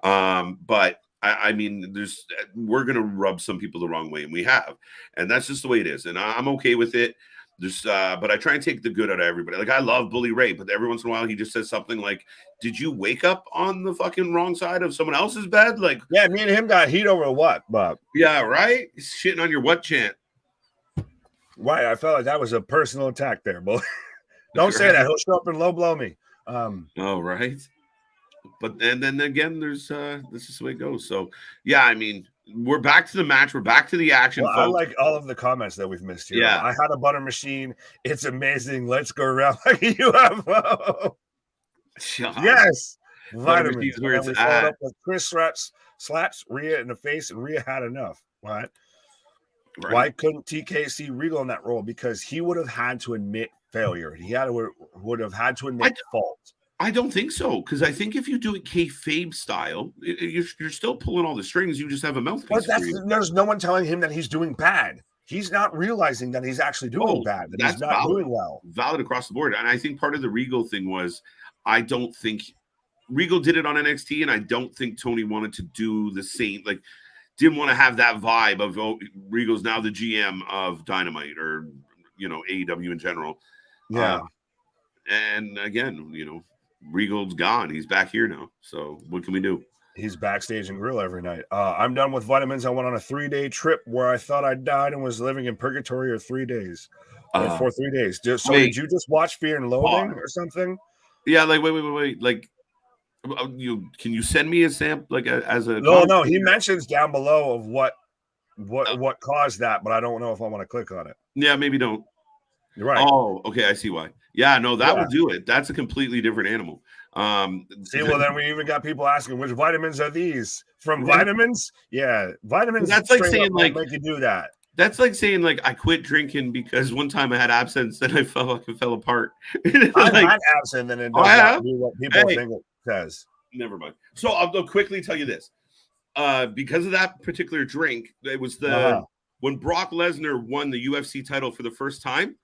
But I mean, we're gonna rub some people the wrong way, and we have, and that's just the way it is, and I'm okay with it. But I try and take the good out of everybody. Like I love Bully Ray, but every once in a while he just says something like, "Did you wake up on the fucking wrong side of someone else's bed?" Like, yeah, me and him got heat over what, Bob? Yeah, right. He's shitting on your what chant. Right, I felt like that was a personal attack there, boy. Don't say that. He'll show up and low blow me. Oh, right. But and then again, there's this is the way it goes. So yeah, I mean, we're back to the match. We're back to the action. Well, I like all of the comments that we've missed here. Yeah, I had a butter machine. It's amazing. Let's go around like a UFO. Yes, vitamins. Where it's we followed up with Chris slaps Rhea in the face, and Rhea had enough. Right? Why couldn't TK see Regal in that role? Because he would have had to admit failure. He would have had to admit fault. I don't think so, because I think if you do it kayfabe style, you're still pulling all the strings. You just have a mouthpiece. But there's no one telling him that he's doing bad. He's not realizing that he's actually doing bad. That he's not doing well. Valid across the board. And I think part of the Regal thing was, I don't think Regal did it on NXT, and I don't think Tony wanted to do the same. Like, didn't want to have that vibe of Regal's now the GM of Dynamite or AEW in general. Yeah. And again, Regal's gone. He's back here now. So what can we do? He's backstage and grill every night. I'm done with vitamins. I went on a 3-day trip where I thought I died and was living in purgatory for 3 days. For 3 days. Did you just watch Fear and Loathing or something? Yeah, like wait. Like, can you send me a sample? Like as a no. He mentions down below of what caused that, but I don't know if I want to click on it. Yeah, maybe don't. You're right. Oh, okay, I see why. Yeah, no, that would do it. That's a completely different animal. See, well, then we even got people asking, which vitamins are these? From vitamins? Yeah, vitamins. That's like saying like make you do that. That's like saying like I quit drinking because one time I had absinthe and I fell apart. I've had absinthe and it does not do what people think it says. Never mind. So I'll quickly tell you this. Because of that particular drink, it was when Brock Lesnar won the UFC title for the first time.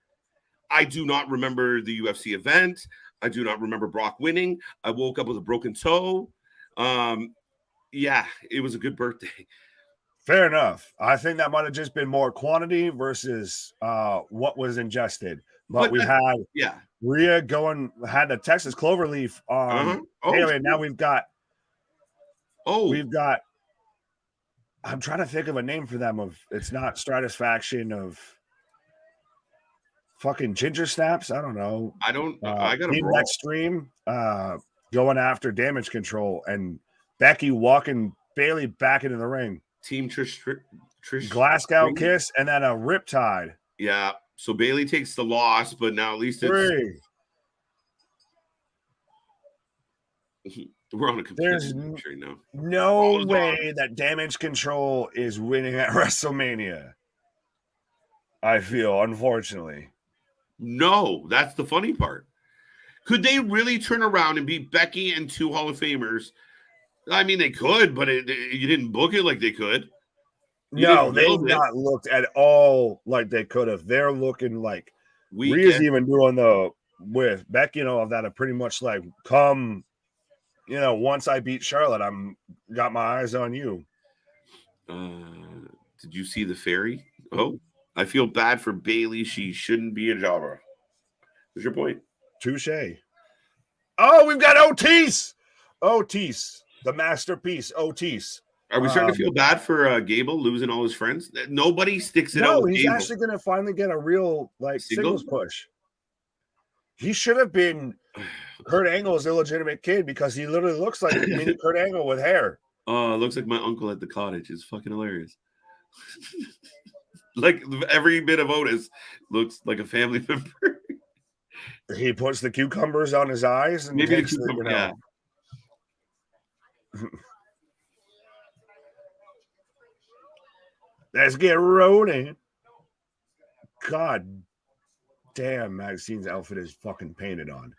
I do not remember the UFC event. I do not remember Brock winning. I woke up with a broken toe. Yeah, it was a good birthday. Fair enough. I think that might have just been more quantity versus what was ingested. But we had Rhea had the Texas Cloverleaf on Haley. Now we've got I'm trying to think of a name for them. It's not Stratisfaction of fucking Ginger Snaps. I don't know. I got Team Extreme going after Damage Control and Becky walking Bailey back into the ring. Team Trish Glasgow Kiss and then a Riptide. Yeah. So Bailey takes the loss, but now at least it's we're on a competitive right now. No way that Damage Control is winning at WrestleMania. I feel, unfortunately. No, that's the funny part. Could they really turn around and beat Becky and 2 Hall of Famers? I mean, they could, but you didn't book it like they could. No, they've not looked at all like they could have. They're looking like Rhea's even doing with Becky, of that are pretty much like, come, once I beat Charlotte, got my eyes on you. Did you see the fairy? Oh, I feel bad for Bailey. She shouldn't be a jobber. What's your point? Touche. Oh, we've got Otis. The masterpiece, Otis. Are we starting to feel bad for Gable losing all his friends? Nobody sticks it out. No, he's actually going to finally get a real singles push. He should have been Kurt Angle's illegitimate kid because he literally looks like mini Kurt Angle with hair. Oh, it looks like my uncle at the cottage. It's fucking hilarious. Like every bit of Otis looks like a family member. He puts the cucumbers on his eyes and maybe the cucumber. Yeah. Let's get rolling. God damn, Maxine's outfit is fucking painted on.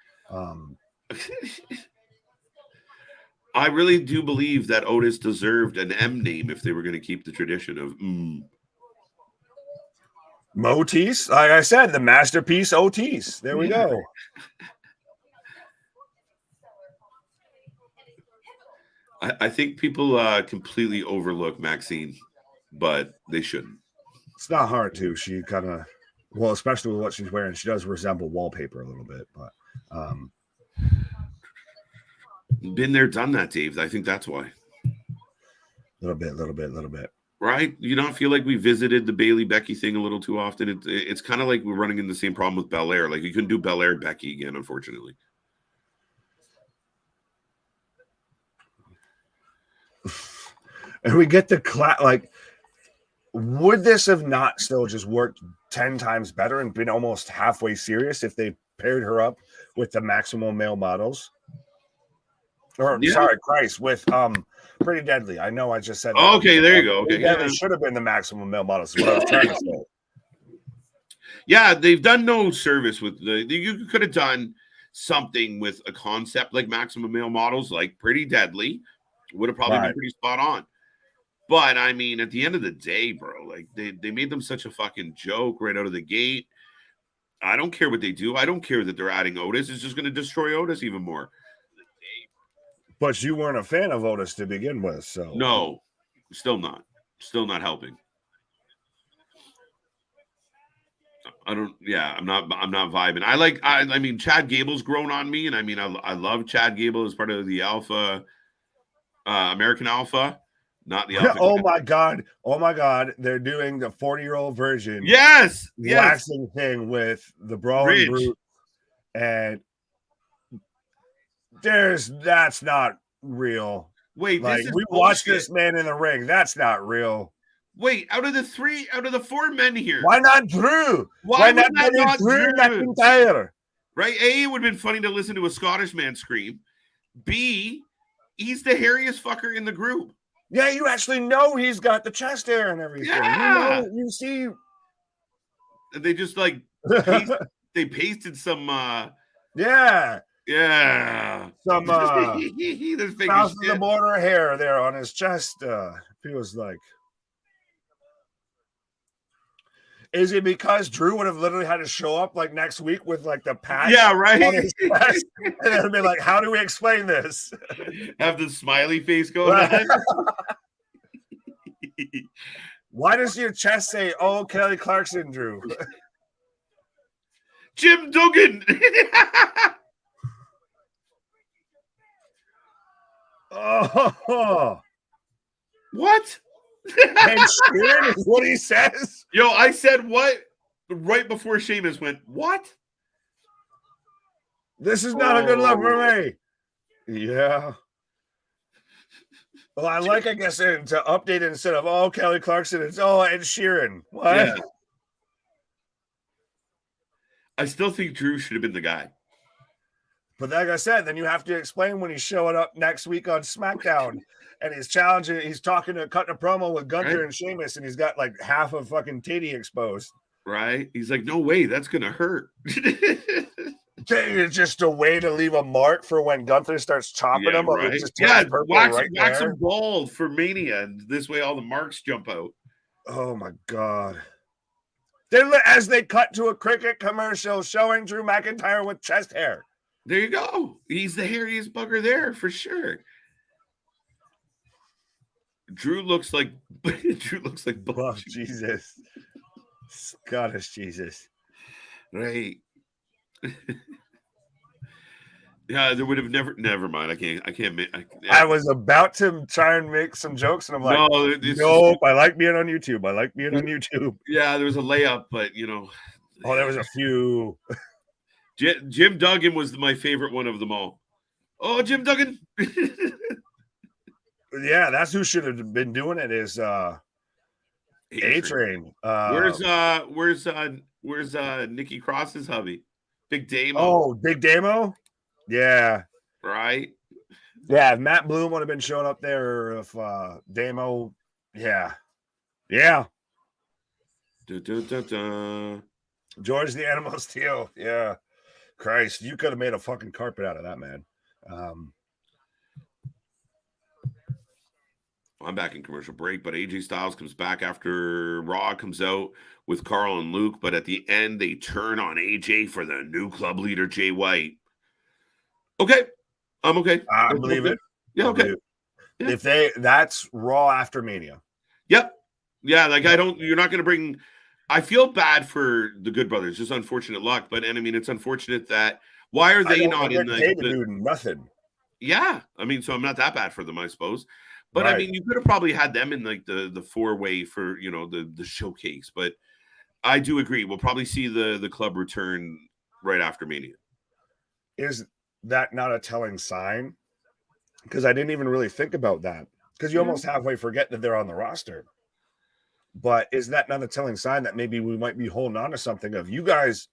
I really do believe that Otis deserved an M name if they were going to keep the tradition of Motis. Like I said, the masterpiece Otis. There we go. I think people completely overlook Maxine, but they shouldn't. It's not hard to. She kind of, well, especially with what she's wearing, she does resemble wallpaper a little bit. But been there, done that, Dave. I think that's why. Little bit. Right? You don't feel like we visited the Bailey Becky thing a little too often? It's kind of like we're running into the same problem with Belair. Like you couldn't do Belair Becky again, unfortunately. And we get the like, would this have not still just worked 10 times better and been almost halfway serious if they paired her up with the Maximum Male Models? Or sorry, Christ, with Pretty Deadly. I know I just said that. Okay, there you go. Okay, it should have been the Maximum Male Models. Is what I was trying to say. Yeah, they've done no service with you could have done something with a concept like Maximum Male Models, like Pretty Deadly, would have probably been pretty spot on. But I mean, at the end of the day, bro, like they made them such a fucking joke right out of the gate. I don't care what they do. I don't care that they're adding Otis. It's just going to destroy Otis even more. But you weren't a fan of Otis to begin with, so no, still not helping. I'm not vibing. I mean, Chad Gable's grown on me, and I mean, I love Chad Gable as part of the Alpha, American Alpha, not the Alpha. Oh my god, they're doing the 40-year-old version. Yes, waxing thing with the Brawling Brute, and that's not real. Wait, like we watched this man in the ring. That's not real. Wait, out of the four men here, why not Drew? Why not Drew McIntyre? Right? A, it would have been funny to listen to a Scottish man scream. B, he's the hairiest fucker in the group. Yeah, you actually know he's got the chest hair and everything. Yeah. You see. They just like they pasted some Yeah. Some south of the border hair there on his chest. Feels like. Is it because Drew would have literally had to show up like next week with like the patch? Yeah, right. On his chest, and it'll be like, how do we explain this? Have the smiley face going on. Why does your chest say, "Oh, Kelly Clarkson, Drew"? Jim Duggan. Oh, what? And Sheeran is what he says. Yo, I said what right before Sheamus went, what? This is not a good look for me. Yeah. Well, I guess, to update it instead of Kelly Clarkson, it's Ed Sheeran. What? Yeah. I still think Drew should have been the guy. But like I said, then you have to explain when he's showing up next week on SmackDown and he's challenging, he's cutting a promo with Gunther and Sheamus, and he's got like half of fucking titty exposed. Right? He's like, no way, that's gonna hurt. It's just a way to leave a mark for when Gunther starts chopping him. Right? Wax him bald for Mania, and this way all the marks jump out. Oh my god. Then as they cut to a cricket commercial showing Drew McIntyre with chest hair. There you go. He's the hairiest bugger there for sure. Drew looks like oh, Jesus. Scottish Jesus. Right. Yeah, there would have never mind. I can't. I was about to try and make some jokes, and I'm like, nope. I like being on YouTube. Yeah, there was a layup, but there was a few. Jim Duggan was my favorite one of them all. Oh, Jim Duggan. Yeah, that's who should have been doing it. Is A-Train. Where's Nikki Cross's hubby? Big Damo. Oh, Big Damo? Yeah. Right? Yeah, if Matt Bloom would have been showing up there, or if Damo, yeah. Yeah. George the Animal Steel. Yeah. Christ, you could have made a fucking carpet out of that, man. I'm back in commercial break, but AJ Styles comes back after Raw comes out with Carl and Luke, but at the end, they turn on AJ for the new club leader, Jay White. Okay. I'm okay. I believe it. Yeah, okay. Yeah. That's Raw after Mania. Yep. Yeah, like you're not going to bring. I feel bad for the Good Brothers. Just unfortunate luck, and I mean, it's unfortunate that why are I they don't not in get the, paid to the do nothing. Yeah, I mean, so I'm not that bad for them, I suppose. But I Right. mean, you could have probably had them in like the four-way for the showcase. But I do agree. We'll probably see the club return right after Mania. Is that not a telling sign? Because I didn't even really think about that. Because you Yeah. almost halfway forget that they're on the roster. But is that not a telling sign that maybe we might be holding on to something of you guys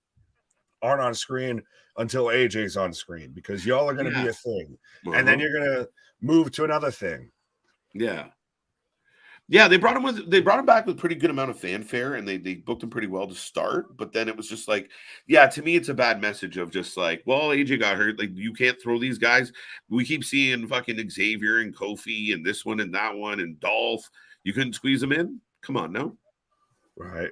aren't on screen until AJ's on screen because y'all are going to be Yeah. a thing. And then Uh-huh. you're going to move to another thing. Yeah. Yeah, they brought him back with pretty good amount of fanfare, and they booked him pretty well to start. But then it was just like, yeah, to me, it's a bad message of just like, well, AJ got hurt, like you can't throw these guys. We keep seeing fucking Xavier and Kofi and this one and that one and Dolph. You couldn't squeeze them in. Come on, no. Right.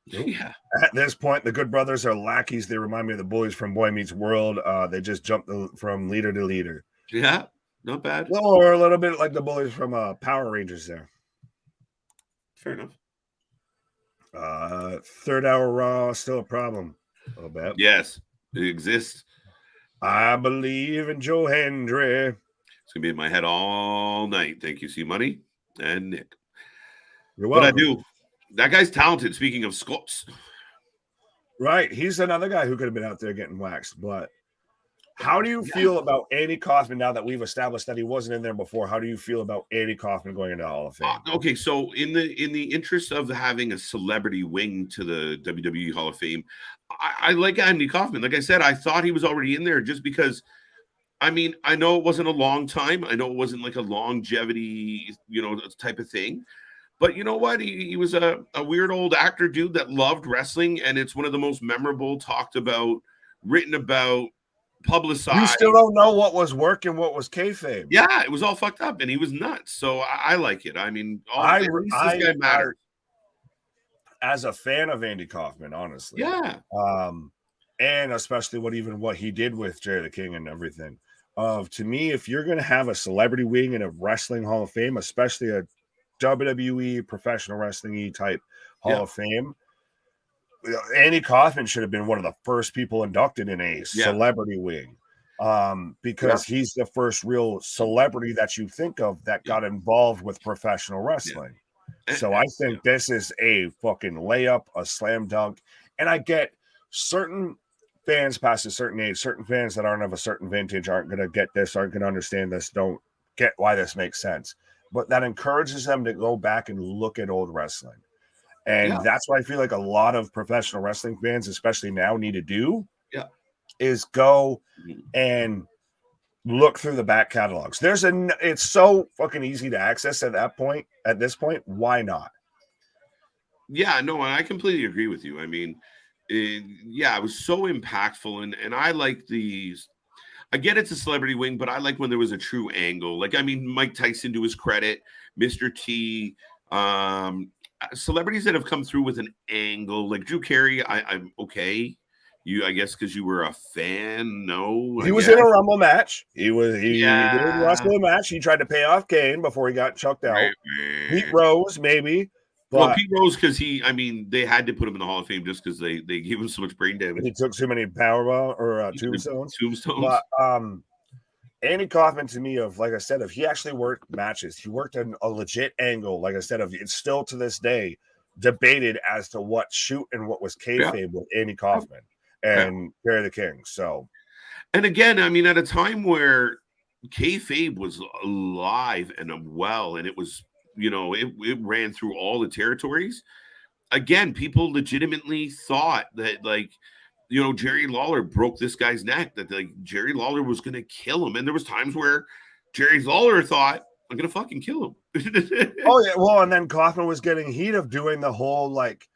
Nope. Yeah. At this point, the Good Brothers are lackeys. They remind me of the boys from Boy Meets World. They just jumped from leader to leader. Yeah, not bad. Or a little bit like the boys from Power Rangers there. Fair enough. Third hour Raw, still a problem. A little bit. Yes, it exists. I believe in Joe Hendry. It's gonna be in my head all night. Thank you, C Money and Nick. You're welcome. But I do. That guy's talented. Speaking of Scots. Right. He's another guy who could have been out there getting waxed. But how do you feel about Andy Kaufman now that we've established that he wasn't in there before? How do you feel about Andy Kaufman going into Hall of Fame? Okay, so in the interest of having a celebrity wing to the WWE Hall of Fame, I like Andy Kaufman. Like I said, I thought he was already in there just because. I mean, I know it wasn't a long time. I know it wasn't like a longevity, type of thing. But you know what? He was a weird old actor dude that loved wrestling, and it's one of the most memorable, talked about, written about, publicized. You still don't know what was work and what was kayfabe. Yeah, it was all fucked up, and he was nuts. So I like it. I mean, this guy matters. As a fan of Andy Kaufman, honestly. Yeah. And especially what he did with Jerry the King and everything. To me, if you're going to have a celebrity wing in a wrestling Hall of Fame, especially a WWE professional wrestling type Hall of Fame, Andy Kaufman should have been one of the first people inducted in a celebrity wing, because he's the first real celebrity that you think of that got involved with professional wrestling. So I think this is a fucking layup, a slam dunk. And I get certain fans past a certain age, certain fans that aren't of a certain vintage aren't going to get this, aren't going to understand this, don't get why this makes sense. But that encourages them to go back and look at old wrestling. And that's what I feel like a lot of professional wrestling fans, especially now, need to do. Is go and look through the back catalogs. It's so fucking easy to access at this point. Why not? Yeah, no, I completely agree with you. I mean, it was so impactful, and I like these. I get it's a celebrity wing, but I like when there was a true angle. Like, I mean, Mike Tyson, to his credit, Mr. T, celebrities that have come through with an angle, like Drew Carey. I'm okay. I guess because you were a fan. No, he was in a Rumble match. He did wrestle a match. He tried to pay off Kane before he got chucked out. Pete Rose, maybe. Well, Pete Rose, because they had to put him in the Hall of Fame just because they gave him so much brain damage. He took too many powerbomb or tombstones. But Andy Kaufman, to me, like I said, if he actually worked matches, he worked in a legit angle. Like I said, it's still to this day debated as to what shoot and what was kayfabe with Andy Kaufman and Jerry the King. So, and again, I mean, at a time where kayfabe was alive and well, and it was. It ran through all the territories. Again, people legitimately thought that, like, Jerry Lawler broke this guy's neck, that like Jerry Lawler was going to kill him. And there was times where Jerry Lawler thought, I'm going to fucking kill him. Oh, yeah. Well, and then Kaufman was getting heat of doing the whole, like,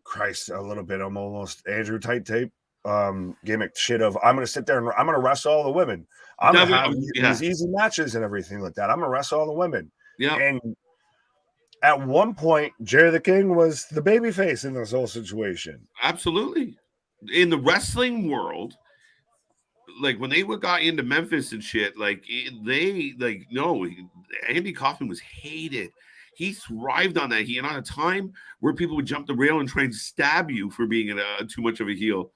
Christ, a little bit, I'm almost Andrew Tight Tape gimmick shit of, I'm going to sit there and I'm going to wrestle all the women. I'm going to have these easy matches and everything like that. I'm going to wrestle all the women. Yeah. And at one point, Jerry the King was the babyface in this whole situation. Absolutely. In the wrestling world, like when they got into Memphis and shit, like Andy Kaufman was hated. He thrived on that. He and on a time where people would jump the rail and try and stab you for being too much of a heel.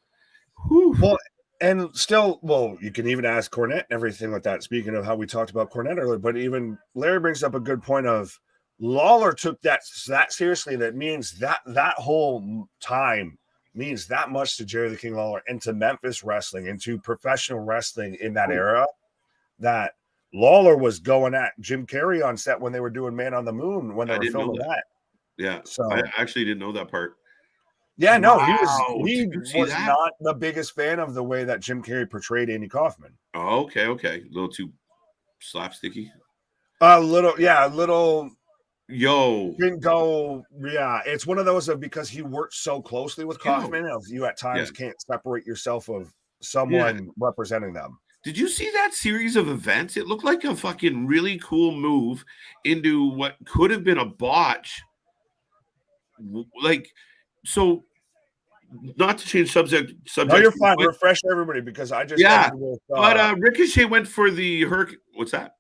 Whew. Well, and still, you can even ask Cornette and everything like that. Speaking of how we talked about Cornette earlier, but even Larry brings up a good point of Lawler took that seriously. That means that whole time means that much to Jerry the King Lawler and to Memphis wrestling and to professional wrestling in that era, that Lawler was going at Jim Carrey on set when they were doing Man on the Moon when they were filming that. Yeah. So I actually didn't know that part. Yeah, no, wow. he was not the biggest fan of the way that Jim Carrey portrayed Andy Kaufman. Oh, okay. A little too slapsticky. A little. Yo. Didn't go. Yeah, it's one of those of because he worked so closely with Kaufman, you at times can't separate yourself of someone representing them. Did you see that series of events? It looked like a fucking really cool move into what could have been a botch. Like, so not to change subject. No, you're fine. Refresh everybody because I just ended with, but Ricochet went for the hurricane. What's that?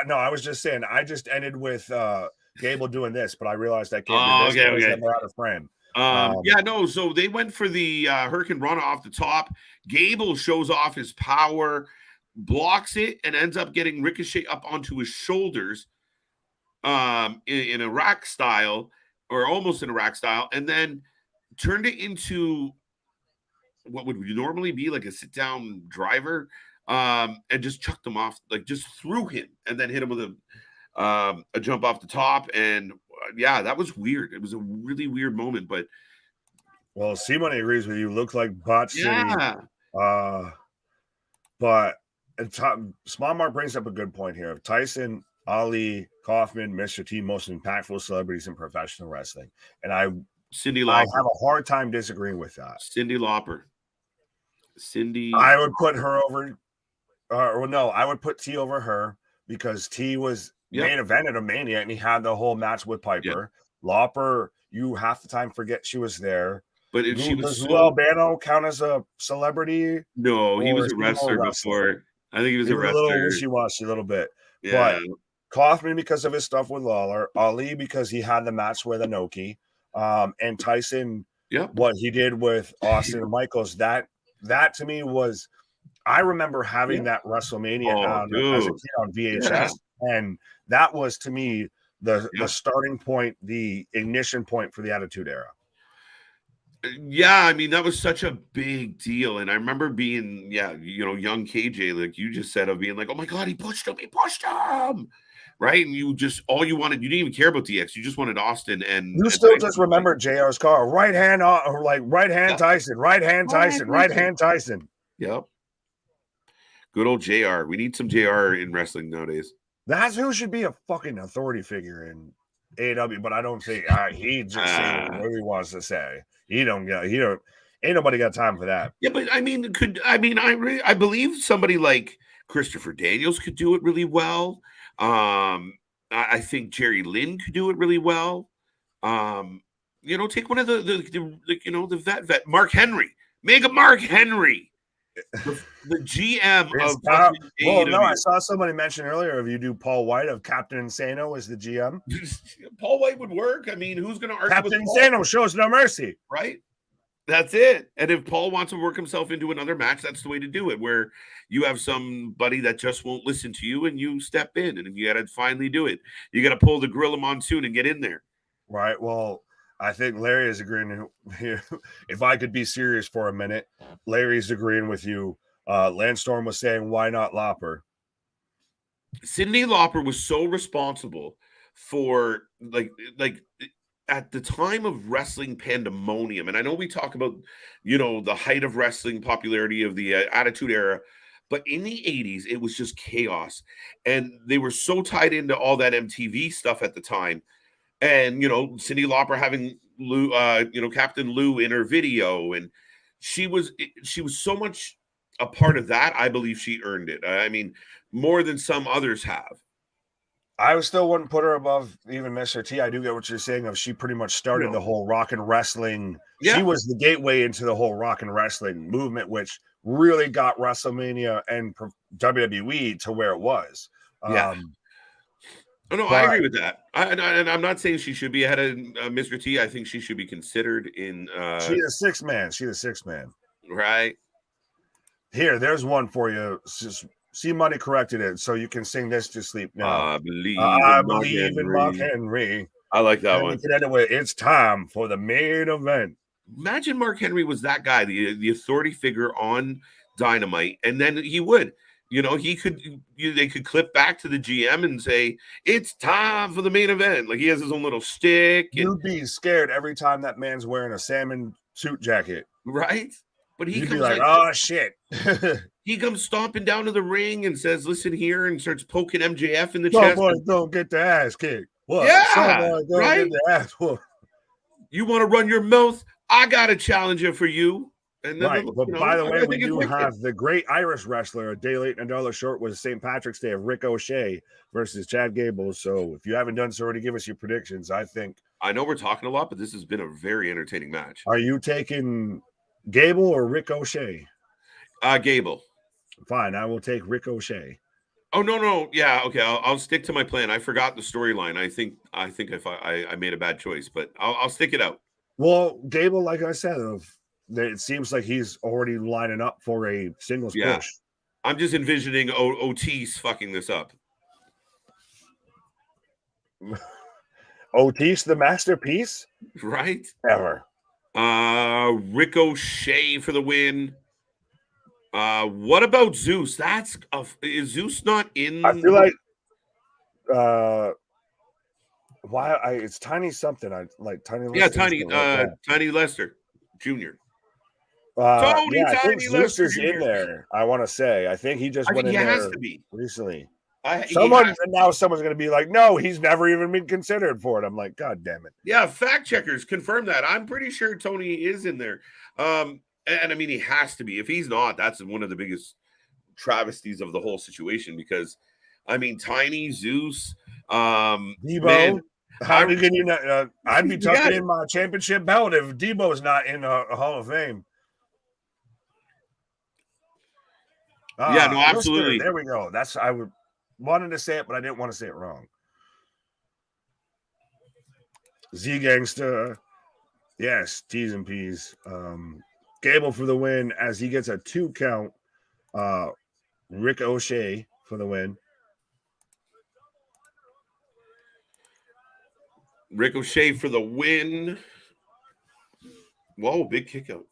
No, I was just saying I just ended with Gable doing this, but I realized that Gable did this because they're out of frame. So they went for the Hurricane Rana off the top. Gable shows off his power, blocks it, and ends up getting Ricochet up onto his shoulders in a rack style, or almost in a rack style, and then turned it into what would normally be like a sit-down driver, and just chucked him off, like just threw him, and then hit him with a jump off the top. And that was weird. It was a really weird moment, but C-Money agrees with you. Looked like Bot City. But Small Mark brings up a good point here. Tyson, Ali, Kaufman, Mr. T, most impactful celebrities in professional wrestling. And Cyndi Lauper. I have a hard time disagreeing with that. Cyndi Lauper. I would put her over. I would put T over her because T was main evented a Mania and he had the whole match with Piper. Lauper, you half the time forget she was there. But if she was Lou Albano count as a celebrity? No, he was a wrestler before. I think he was a wrestler. A little wishy-washy, a little bit. Yeah. But Kaufman because of his stuff with Lawler, Ali because he had the match with Inoki, and Tyson, what he did with Austin and Michaels, that to me was, I remember having that WrestleMania as a kid on VHS, and that was to me the starting point, the ignition point for the Attitude Era. Yeah, I mean, that was such a big deal. And I remember being, young KJ, like you just said, of being like, oh my God, he pushed him. Right. And you didn't even care about DX. You just wanted Austin. And you still just remember JR's car, right hand Tyson, right hand Tyson, right hand Tyson. Yep. Good old JR. We need some JR in wrestling nowadays. That's who should be a fucking authority figure in AEW, but I don't think he just saying what he wants to say. Ain't nobody got time for that. Yeah, but I mean, I believe somebody like Christopher Daniels could do it really well. I think Jerry Lynn could do it really well. Take one of the vet Mark Henry, Mega Mark Henry, the GM of. I saw somebody mention earlier if you do Paul White of Captain Insano as the GM. Paul White would work. I mean, who's going to argue? Captain Insano shows no mercy, right? That's it. And if Paul wants to work himself into another match, that's the way to do it, where you have somebody that just won't listen to you and you step in and you got to finally do it. You got to pull the Gorilla Monsoon and get in there. Right. Well, I think Larry is agreeing here. If I could be serious for a minute, Larry's agreeing with you. Lance Storm was saying, why not Lauper? Cyndi Lauper was so responsible for like at the time of wrestling pandemonium. And I know we talk about, the height of wrestling popularity of the Attitude Era, but in the 80s, it was just chaos. And they were so tied into all that MTV stuff at the time. And, Cyndi Lauper having Lou, Captain Lou in her video. And she was so much a part of that. I believe she earned it. I mean, more than some others have. I still wouldn't put her above even Mr. T. I do get what you're saying of she pretty much started the whole rock and wrestling. Yeah. She was the gateway into the whole rock and wrestling movement, which really got WrestleMania and WWE to where it was. Yeah. Oh, no, I agree with that. And I'm not saying she should be ahead of Mr. T. I think she should be considered in. She's a six man. She's a six man. Right. Here, there's one for you. See, Money corrected it, so you can sing this to sleep now. I believe in Mark Henry. I like that And one. you can end it with, it's time for the main event. Imagine Mark Henry was that guy, the authority figure on Dynamite, and then he would. They could clip back to the GM and say, it's time for the main event. Like he has his own little stick. You'd be scared every time that man's wearing a salmon suit jacket. Right? But you'd be like, oh, shit. He comes stomping down to the ring and says, listen here, and starts poking MJF in the chest. Boy, don't get the ass kicked. What? Yeah, boy, don't get the ass whooped. You want to run your mouth? I got a challenger for you. And then, right, but by the way, we do have the great Irish wrestler, a day late and a dollar short, was St. Patrick's Day of Ricochet versus Chad Gable. So if you haven't done so already, give us your predictions. I know we're talking a lot, but this has been a very entertaining match. Are you taking Gable or Ricochet? Gable. Fine, I will take Ricochet. Oh no, yeah, okay. I'll stick to my plan. I forgot the storyline. I think if I made a bad choice, but I'll stick it out. Well, Gable, like I said, it seems like he's already lining up for a singles push. I'm just envisioning Otis fucking this up. Otis, the masterpiece, right? Ever. Ricochet for the win. What about Zeus? Is Zeus not in? I feel like it's Tiny something. I like Tiny. Yeah, Tiny Lester Jr. I think Zeus is in there. I want to say. I think he just went in there has to be. Recently. Someone's going to be like, no, he's never even been considered for it. I'm like, God damn it. Yeah, fact checkers confirm that. I'm pretty sure Tony is in there. And I mean, he has to be. If he's not, that's one of the biggest travesties of the whole situation. Because, I mean, Tiny, Zeus, Debo. Man, how can you not? I'd be tucking in my championship belt if Debo's not in a Hall of Fame. No, absolutely. There we go. I wanted to say it, but I didn't want to say it wrong. Z Gangsta. Yes, T's and P's. Gable for the win as he gets a 2 count. Ricochet for the win. Ricochet for the win. Whoa, big kick out.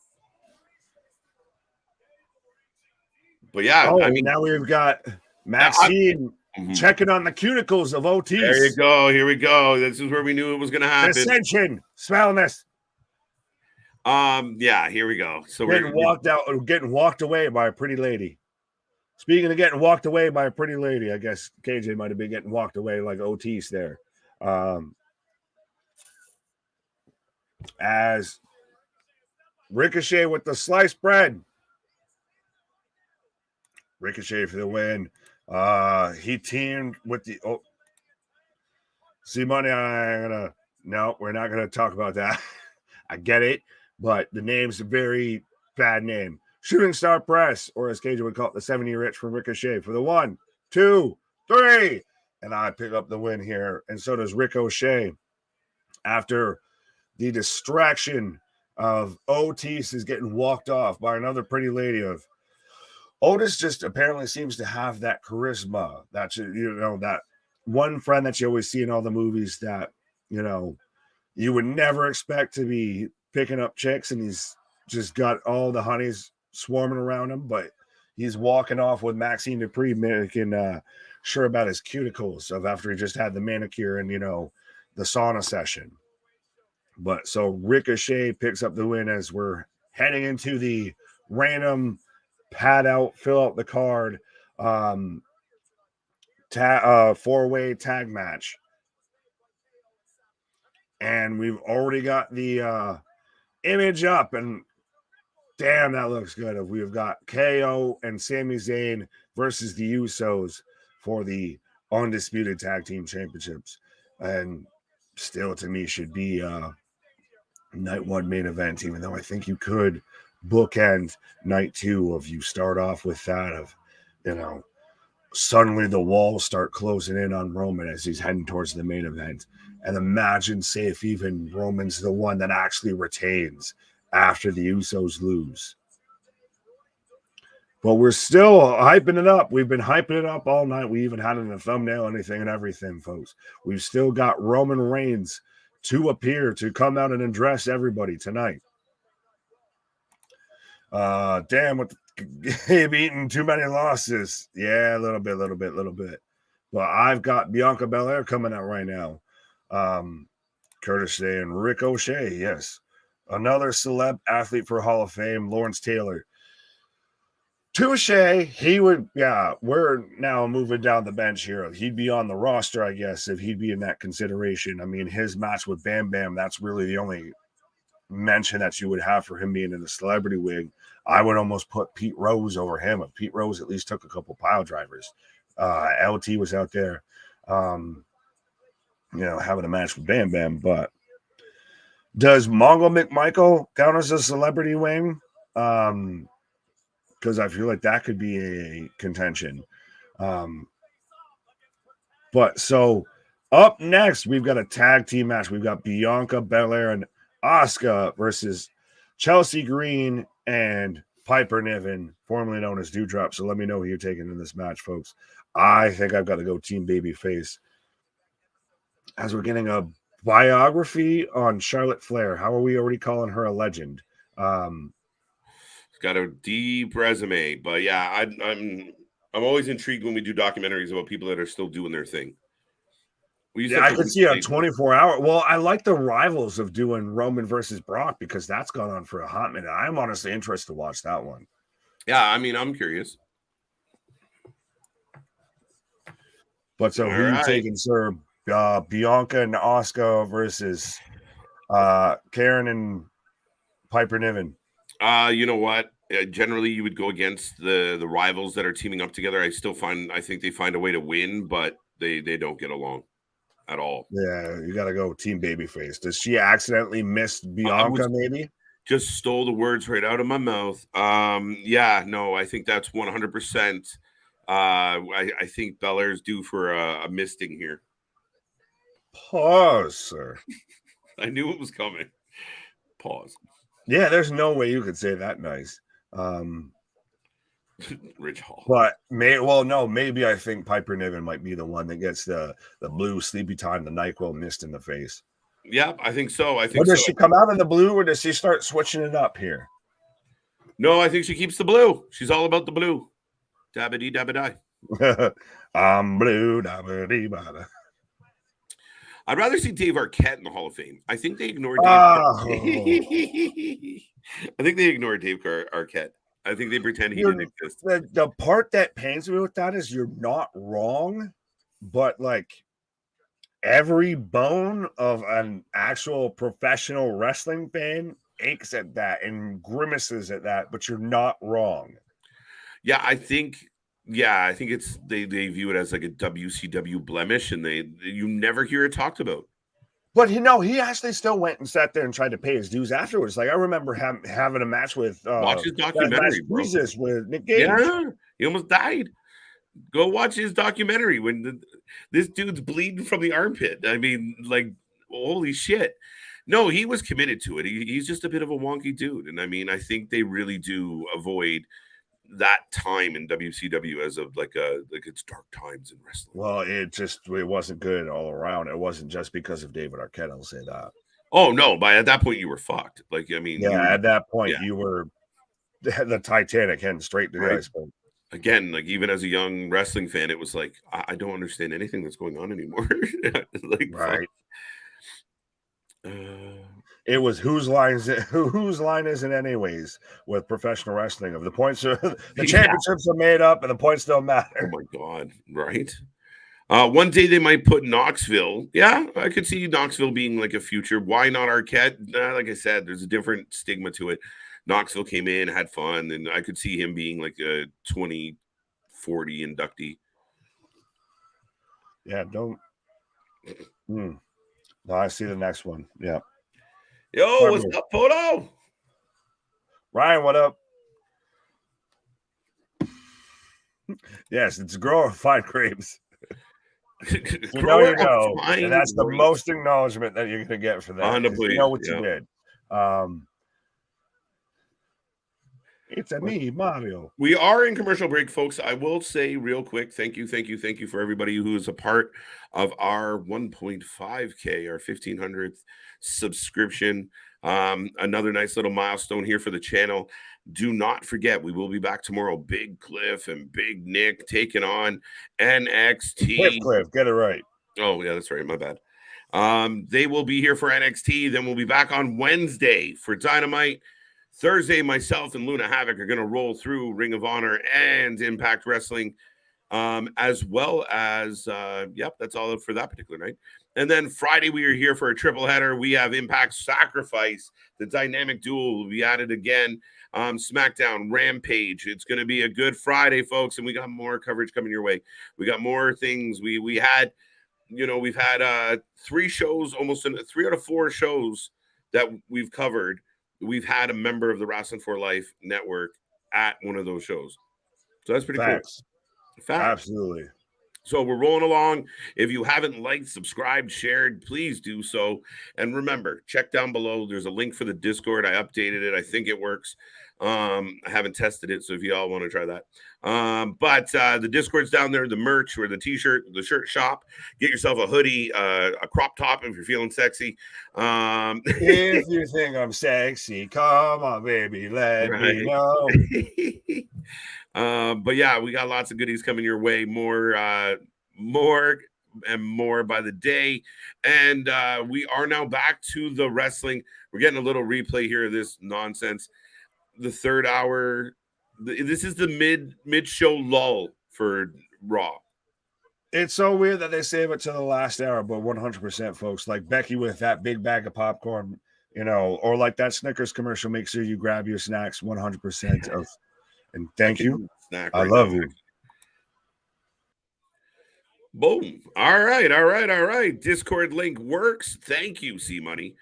But yeah, I mean, now we've got Maxine checking on the cuticles of Otis. There you go. Here we go. This is where we knew it was going to happen. Ascension. Smelling this. Yeah, here we go. So we're getting walked away by a pretty lady. Speaking of getting walked away by a pretty lady, I guess KJ might have been getting walked away like Otis there. As Ricochet with the sliced bread. Ricochet for the win. He teamed with the see money. We're not gonna talk about that. I get it, but the name's a very bad name. Shooting Star Press, or as KJ would call it, the 70 Rich from Ricochet for the 1, 2, 3. And I pick up the win here, and so does Ricochet. After the distraction of Otis is getting walked off by another pretty lady of Otis just apparently seems to have that charisma, that that one friend that you always see in all the movies that, you would never expect to be picking up chicks, and he's just got all the honeys swarming around him, but he's walking off with Maxine Dupree making sure about his cuticles of after he just had the manicure and, the sauna session. But so Ricochet picks up the win as we're heading into the random fill out the card 4-way tag match. And we've already got the image up, and damn, that looks good. We've got KO and Sami Zayn versus the Usos for the undisputed tag team championships, and still to me should be night one main event, even though I think you could bookend night two of you start off with that of, suddenly the walls start closing in on Roman as he's heading towards the main event. And imagine, say, if even Roman's the one that actually retains after the Usos lose. But we're still hyping it up. We've been hyping it up all night. We even had it in the thumbnail, anything and everything, folks. We've still got Roman Reigns to appear, to come out and address everybody tonight. Damn, with him eating too many losses. Yeah, a little bit. But I've got Bianca Belair coming out right now. Curtis saying Ricochet, yes. Another celeb athlete for Hall of Fame, Lawrence Taylor. Touche, he would, we're now moving down the bench here. He'd be on the roster, I guess, if he'd be in that consideration. I mean, his match with Bam Bam, that's really the only mention that you would have for him being in the celebrity wig. I would almost put Pete Rose over him. If Pete Rose at least took a couple pile drivers. LT was out there, having a match with Bam Bam. But does Mongo McMichael count as a celebrity wing? Because I feel like that could be a contention. But so up next, we've got a tag team match. We've got Bianca Belair and Asuka versus Chelsea Green and Piper Niven, formerly known as Dewdrop. So let me know who you're taking in this match, folks. I think I've got to go Team Babyface. As we're getting a biography on Charlotte Flair. How are we already calling her a legend? Got a deep resume, but yeah, I'm always intrigued when we do documentaries about people that are still doing their thing. I could see a 24-hour. Well, I like the rivals of doing Roman versus Brock because that's gone on for a hot minute. I'm honestly interested to watch that one. Yeah, I mean, I'm curious. But so who are you taking, sir? Bianca and Asuka versus Karen and Piper Niven. You know what? Generally, you would go against the rivals that are teaming up together. I think they find a way to win, but they don't get along at all. Yeah, you got to go Team Babyface. Does she accidentally miss Bianca? Maybe just stole the words right out of my mouth. Yeah, no, I think that's 100%. I think Belair's due for a misting here. Pause, sir. I knew it was coming. Pause. Yeah, there's no way you could say that nice. Rich Hall. But maybe I think Piper Niven might be the one that gets the blue sleepy time, the NyQuil mist in the face. Yeah, I think so. Does she come out in the blue or does she start switching it up here? No, I think she keeps the blue. She's all about the blue. Dabba-dee, dabba-die. I'm blue, dabba-dee-bada. I'd rather see Dave Arquette in the Hall of Fame. I think they ignore Dave. I think they ignore Dave Arquette. I think they pretend he didn't exist. The part that pains me with that is you're not wrong, but like every bone of an actual professional wrestling fan aches at that and grimaces at that, but you're not wrong. Yeah, I think it's they view it as like a WCW blemish, and you never hear it talked about. But he actually still went and sat there and tried to pay his dues afterwards. Like I remember having a match with watch his documentary, bro. Jesus with Nick Gage. Yeah, he almost died. Go watch his documentary when this dude's bleeding from the armpit. I mean, like, holy shit. No, he was committed to it. He's just a bit of a wonky dude, and I mean, I think they really do avoid that time in WCW as of like it's dark times in wrestling. Well, it wasn't good all around. It wasn't just because of David Arquette. I'll say that. Oh no! But at that point, you were fucked. Like I mean, at that point, you were the Titanic heading straight to the iceberg. Again, like even as a young wrestling fan, it was like I don't understand anything that's going on anymore. Like right. It was whose line is it anyways with professional wrestling of the points the championships are made up and the points don't matter. Oh my god, right? One day they might put Knoxville. Yeah, I could see Knoxville being like a future. Why not Arquette? Like I said, there's a different stigma to it. Knoxville came in, had fun, and I could see him being like a 2040 inductee. Yeah, don't. No, I see the next one. Yeah. Yo, what's up, Photo? Ryan, what up? Yes, it's grow fine grapes. You know, and that's the most acknowledgement that you're going to get for that. You know what you did. It's a me, Mario. We are in commercial break, folks. I will say real quick, thank you for everybody who is a part of our 1.5K, our 1500th subscription. Another nice little milestone here for the channel. Do not forget, we will be back tomorrow. Big Cliff and Big Nick taking on NXT. Cliff, get it right. Oh, yeah, that's right. My bad. They will be here for NXT. Then we'll be back on Wednesday for Dynamite. Thursday, myself and Luna Havoc are going to roll through Ring of Honor and Impact Wrestling, as well as, that's all for that particular night. And then Friday, we are here for a triple header. We have Impact Sacrifice. The dynamic duel will be added again. SmackDown, Rampage. It's going to be a good Friday, folks, and we got more coverage coming your way. We got more things. We've had 3 shows, almost 3 out of 4 shows that we've covered. We've had a member of the Wrasslin for Life network at one of those shows. So that's pretty cool. Facts. Absolutely. So we're rolling along. If you haven't liked, subscribed, shared, please do so. And remember, check down below. There's a link for the Discord. I updated it. I think it works. I haven't tested it, so if you all want to try that. But the Discord's down there, the merch or the t-shirt, the shirt shop. Get yourself a hoodie, a crop top if you're feeling sexy. If you think I'm sexy, come on, baby, let me know. But yeah, we got lots of goodies coming your way. More and more by the day. And we are now back to the wrestling. We're getting a little replay here of this nonsense. The third hour. This is the mid-show lull for Raw. It's so weird that they save it to the last hour, but 100%, folks. Like Becky with that big bag of popcorn, or like that Snickers commercial. Make sure you grab your snacks 100% of. And thank you. I love you. Boom. All right. Discord link works. Thank you, C-Money.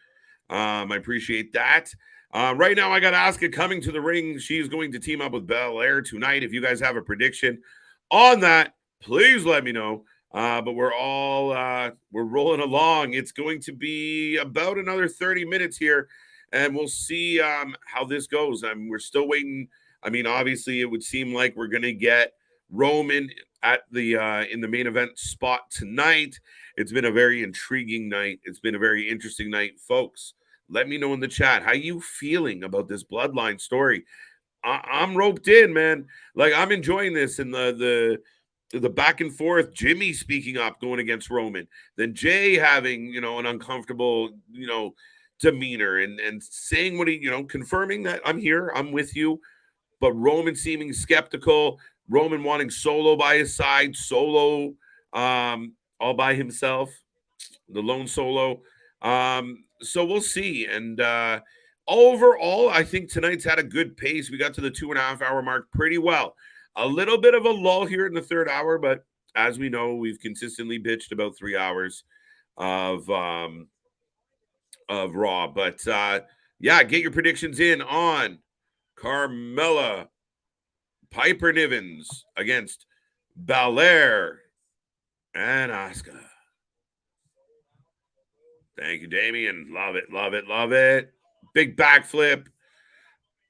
I appreciate that. Right now, I got Asuka coming to the ring. She's going to team up with Belair tonight. If you guys have a prediction on that, please let me know. But we're rolling along. It's going to be about another 30 minutes here, and we'll see how this goes. We're still waiting. I mean, obviously, it would seem like we're going to get Roman at the in the main event spot tonight. It's been a very intriguing night. It's been a very interesting night, folks. Let me know in the chat how you feeling about this bloodline story. I'm roped in, man. Like, I'm enjoying this, and the back and forth. Jimmy speaking up, going against Roman, then Jay having an uncomfortable demeanor and saying what he confirming that I'm here, I'm with you, but Roman seeming skeptical. Roman wanting Solo by his side, Solo all by himself, the lone Solo. So we'll see. And overall, I think tonight's had a good pace. We got to the 2.5 hour mark pretty well. A little bit of a lull here in the third hour, but as we know, we've consistently bitched about 3 hours of Raw. But get your predictions in on Carmella, Piper Nivens against Belair and Asuka. Thank you, Damien. Love it. Big backflip.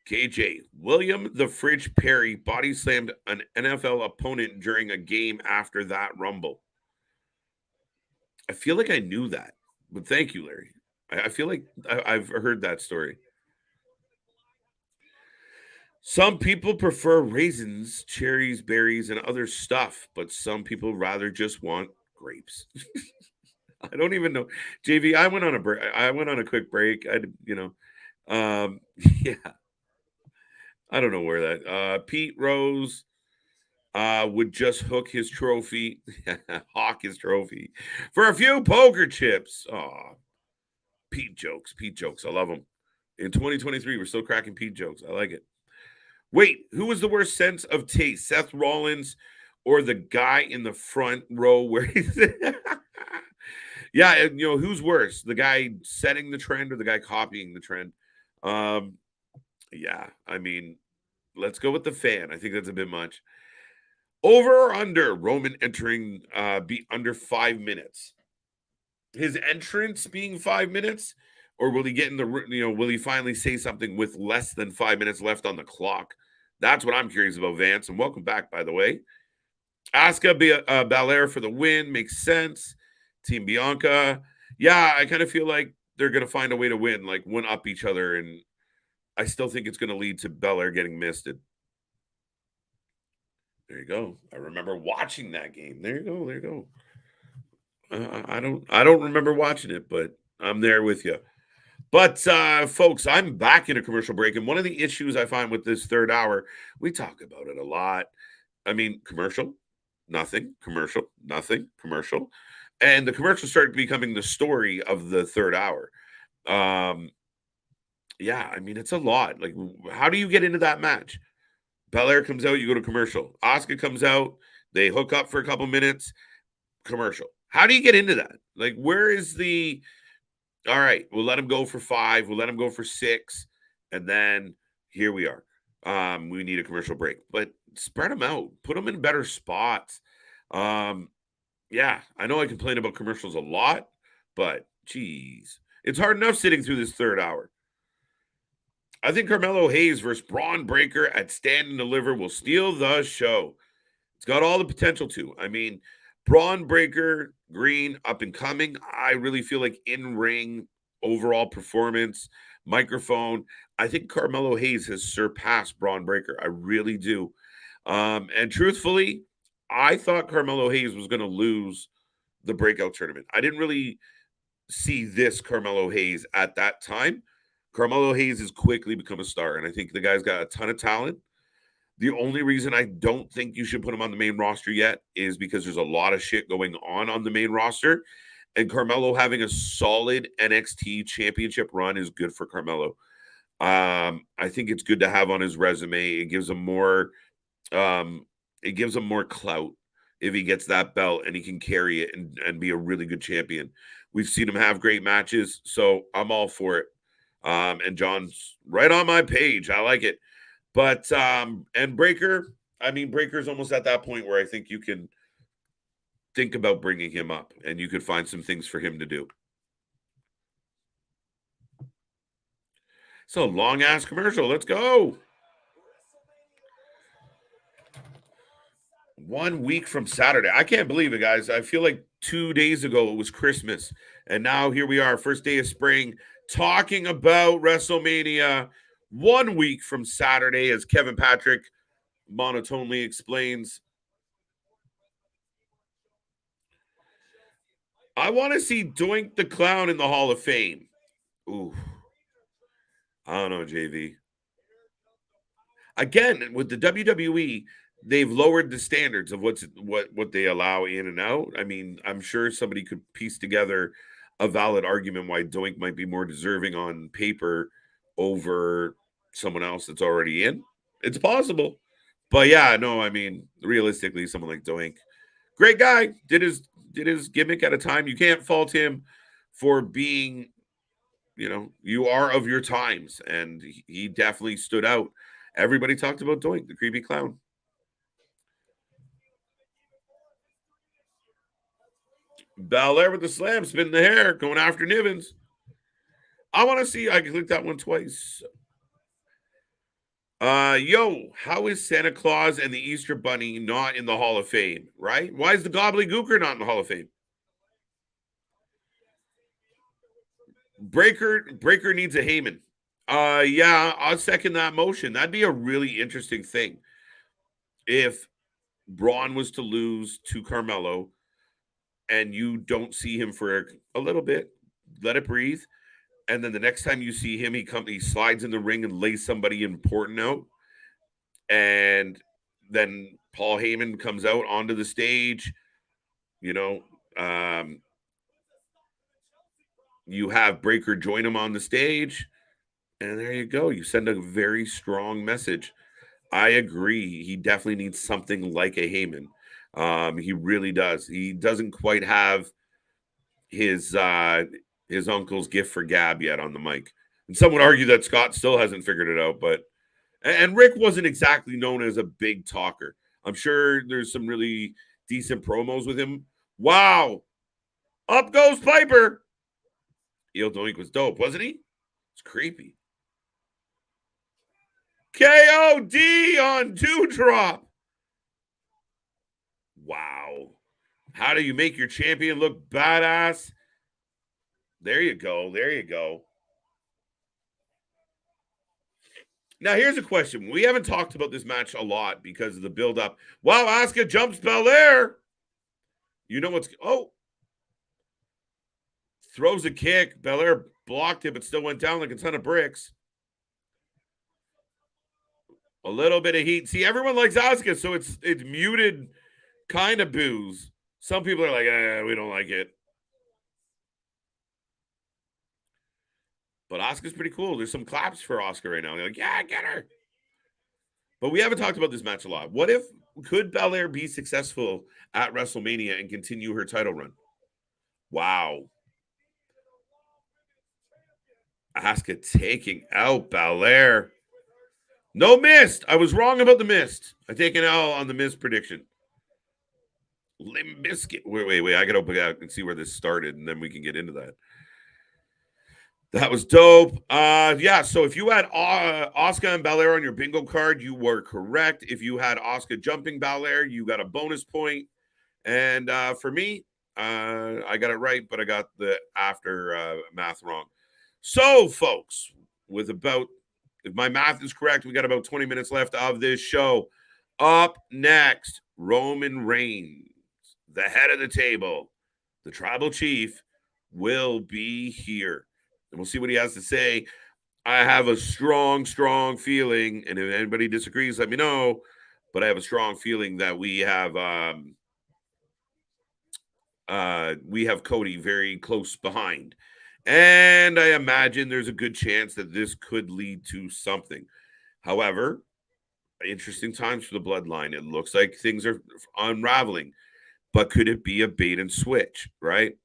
KJ, William the Fridge Perry body slammed an NFL opponent during a game after that Rumble. I feel like I knew that, but thank you, Larry. I feel like I've heard that story. Some people prefer raisins, cherries, berries, and other stuff, but some people rather just want grapes. I don't even know. JV, I went on a break. I went on a quick break. Yeah. I don't know where that. Pete Rose would just hawk his trophy for a few poker chips. Oh, Pete jokes. I love them. In 2023, we're still cracking Pete jokes. I like it. Wait, who was the worst sense of taste, Seth Rollins or the guy in the front row where he's yeah, and, who's worse, the guy setting the trend or the guy copying the trend? Yeah, I mean, let's go with the fan. I think that's a bit much. Over or under Roman entering be under 5 minutes? His entrance being 5 minutes, or will he get in the will he finally say something with less than 5 minutes left on the clock? That's what I'm curious about, Vance. And welcome back, by the way. Asuka Belair for the win makes sense. Team Bianca, yeah, I kind of feel like they're gonna find a way to win, like one up each other, and I still think it's gonna lead to Belair getting misted. There you go. I remember watching that game. There you go. There you go. I don't remember watching it, but I'm there with you. But folks, I'm back in a commercial break, and one of the issues I find with this third hour, we talk about it a lot. I mean, commercial, nothing, commercial, nothing, commercial, and the commercial started becoming the story of the third hour. Yeah, I mean, it's a lot. Like, how do you get into that match? Belair comes out, you go to commercial. Asuka comes out, they hook up for a couple minutes, commercial. How do you get into that? Like, where is the all right, we'll let him go for 5, we'll let him go for 6, and then here we are. We need a commercial break, but spread them out, put them in better spots. Yeah, I know I complain about commercials a lot, but geez, it's hard enough sitting through this third hour. I think Carmelo Hayes versus Braun Breaker at Stand and Deliver will steal the show. It's got all the potential to. I mean, Braun Breaker, Green, up and coming. I really feel like in-ring overall performance, microphone. I think Carmelo Hayes has surpassed Braun Breaker. I really do. And truthfully, I thought Carmelo Hayes was going to lose the breakout tournament. I didn't really see this Carmelo Hayes at that time. Carmelo Hayes has quickly become a star, and I think the guy's got a ton of talent. The only reason I don't think you should put him on the main roster yet is because there's a lot of shit going on the main roster. And Carmelo having a solid NXT championship run is good for Carmelo. I think it's good to have on his resume. It gives him more clout if he gets that belt and he can carry it and be a really good champion. We've seen him have great matches, so I'm all for it. And John's right on my page. I like it. But and Breaker, I mean, Breaker's almost at that point where I think you can think about bringing him up and you could find some things for him to do. So long ass commercial. Let's go. 1 week from Saturday. I can't believe it, guys. I feel like 2 days ago it was Christmas. And now here we are, first day of spring, talking about WrestleMania 1 week from Saturday, as Kevin Patrick monotonely explains. I want to see Doink the Clown in the Hall of Fame. Ooh. I don't know, JV. Again, with the WWE, they've lowered the standards of what they allow in and out. I mean, I'm sure somebody could piece together a valid argument why Doink might be more deserving on paper over someone else that's already in. It's possible. But yeah, no, I mean, realistically, someone like Doink, great guy, did his gimmick at a time. You can't fault him for being, you are of your times, and he definitely stood out. Everybody talked about Doink, the creepy clown. Belair with the slam, spinning the hair, going after Nivens. I want to see. I clicked that one twice. How is Santa Claus and the Easter Bunny not in the Hall of Fame? Right? Why is the Gobbledygooker not in the Hall of Fame? Breaker needs a Heyman. Yeah, I'll second that motion. That'd be a really interesting thing if Braun was to lose to Carmelo and you don't see him for a little bit, let it breathe. And then the next time you see him, he slides in the ring and lays somebody important out. And then Paul Heyman comes out onto the stage. You have Breaker join him on the stage. And there you go. You send a very strong message. I agree. He definitely needs something like a Heyman. He really does. He doesn't quite have his uncle's gift for gab yet on the mic. And some would argue that Scott still hasn't figured it out, but and Rick wasn't exactly known as a big talker. I'm sure there's some really decent promos with him. Wow. Up goes Piper. Eel Doink was dope, wasn't he? It's creepy. KOD on Dewdrop. Wow. How do you make your champion look badass? There you go. There you go. Now, here's a question. We haven't talked about this match a lot because of the build-up. Wow, Asuka jumps Belair. You know what's... Oh. Throws a kick. Belair blocked it, but still went down like a ton of bricks. A little bit of heat. See, everyone likes Asuka, so it's muted kind of boos. Some people are like, we don't like it. But Asuka's pretty cool. There's some claps for Asuka right now. They're like, yeah, get her. But we haven't talked about this match a lot. What if, could Belair be successful at WrestleMania and continue her title run? Wow. Asuka taking out Belair. No mist. I was wrong about the mist. I take an L on the mist prediction. Limp Bizkit. Wait. I got to open out and see where this started, and then we can get into that. That was dope. Yeah, so if you had Asuka and Belair on your bingo card, you were correct. If you had Asuka jumping Belair, you got a bonus point. And for me, I got it right, but I got the after math wrong. So, folks, if my math is correct, we got about 20 minutes left of this show. Up next, Roman Reigns, the head of the table, the tribal chief, will be here. And we'll see what he has to say. I have a strong feeling, and if anybody disagrees, let me know. But I have a strong feeling that we have Cody very close behind. And I imagine there's a good chance that this could lead to something. However, interesting times for the bloodline. It looks like things are unraveling. But could it be a bait and switch, right?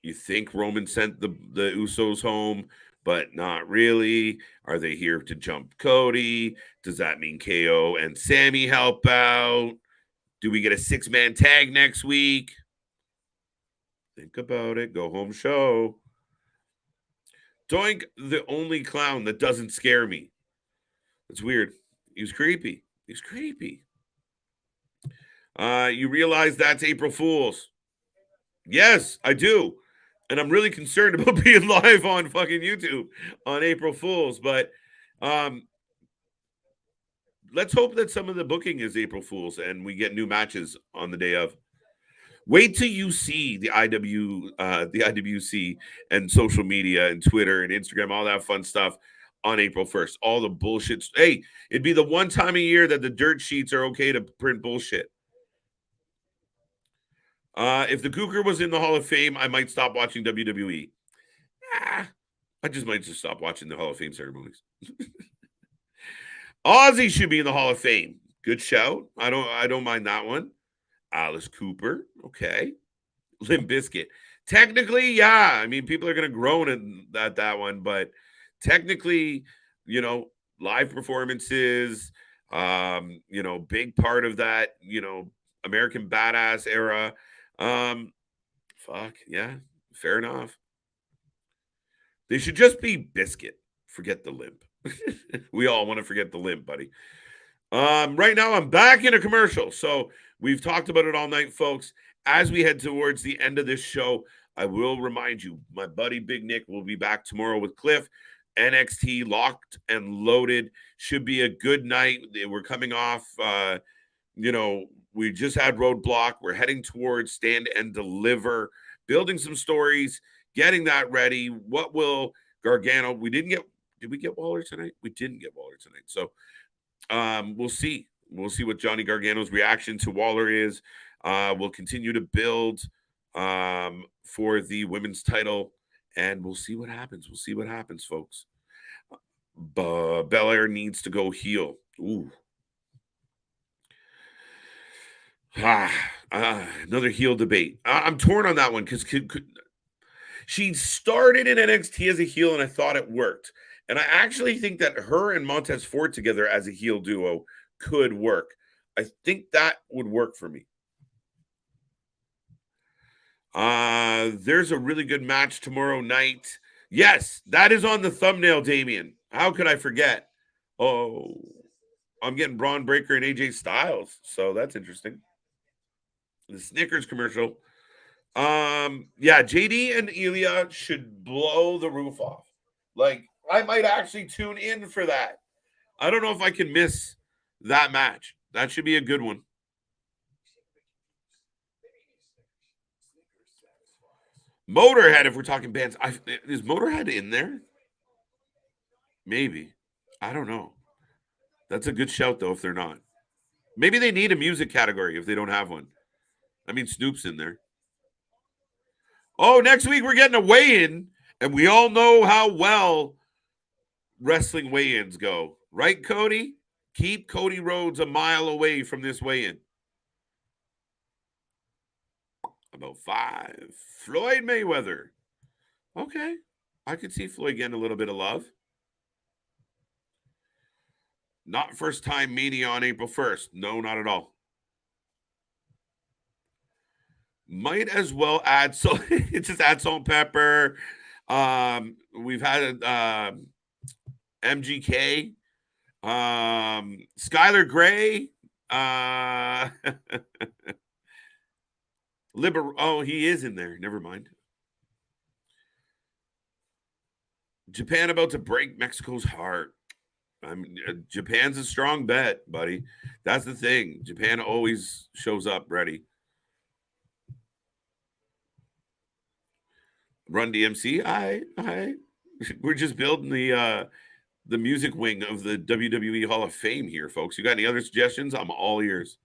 You think Roman sent the Usos home, but not really. Are they here to jump Cody? Does that mean KO and Sammy help out? Do we get a 6-man tag next week? Think about it. Go home show. Doink, the only clown that doesn't scare me. It's weird. He's creepy. You realize that's April Fool's? Yes, I do. And I'm really concerned about being live on fucking YouTube on April Fool's. But let's hope that some of the booking is April Fool's and we get new matches on the day of. Wait till you see the IWC and social media and Twitter and Instagram, all that fun stuff on April 1st. All the bullshit. Hey, it'd be the one time a year that the dirt sheets are okay to print bullshit. If the Cougar was in the Hall of Fame, I might stop watching WWE. I might just stop watching the Hall of Fame ceremonies. Ozzy should be in the Hall of Fame. Good shout. I don't mind that one. Alice Cooper. Okay. Limp Bizkit. Technically, yeah. I mean, people are going to groan at that one, but technically, live performances, big part of that, American Badass era. Fuck, yeah, fair enough. They should just be Biscuit. Forget the limp. We all want to forget the limp, buddy. Right now, I'm back in a commercial. So we've talked about it all night, folks. As we head towards the end of this show, I will remind you, my buddy Big Nick will be back tomorrow with Cliff. NXT locked and loaded. Should be a good night. We're coming off, we just had Roadblock. We're heading towards Stand and Deliver, building some stories, getting that ready. What will Gargano? Did we get Waller tonight? We didn't get Waller tonight. So we'll see. We'll see what Johnny Gargano's reaction to Waller is. We'll continue to build for the women's title, and we'll see what happens. We'll see what happens, folks. Belair needs to go heel. Ooh. Another heel debate. I'm torn on that one because she started in NXT as a heel, and I thought it worked. And I actually think that her and Montez Ford together as a heel duo could work. I think that would work for me. There's a really good match tomorrow night. Yes, that is on the thumbnail, Damien. How could I forget? Oh, I'm getting Braun Breaker and AJ Styles, so that's interesting. The Snickers commercial. Yeah, JD and Ilya should blow the roof off. Like, I might actually tune in for that. I don't know if I can miss that match. That should be a good one. Motorhead, if we're talking bands, is Motorhead in there? Maybe. I don't know. That's a good shout, though, if they're not. Maybe they need a music category if they don't have one. I mean, Snoop's in there. Oh, next week we're getting a weigh-in, and we all know how well wrestling weigh-ins go. Right, Cody? Keep Cody Rhodes a mile away from this weigh-in. About 5. Floyd Mayweather. Okay. I could see Floyd getting a little bit of love. Not first time Mania on April 1st. No, not at all. Might as well add just add salt and pepper. We've had MGK, Skylar Gray, Oh, he is in there. Never mind. Japan about to break Mexico's heart. Japan's a strong bet, buddy. That's the thing. Japan always shows up ready. Run DMC. I. We're just building the music wing of the WWE Hall of Fame here, folks. You got any other suggestions? I'm all ears.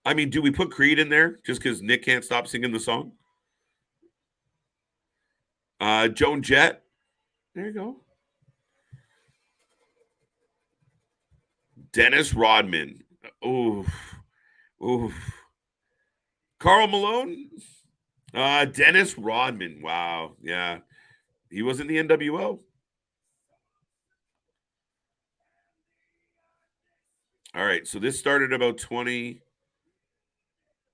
I mean, do we put Creed in there just because Nick can't stop singing the song? Joan Jett. There you go. Dennis Rodman. Oof. Carl Malone. Dennis Rodman. Wow. Yeah. He was in the NWO. All right. So this started about 20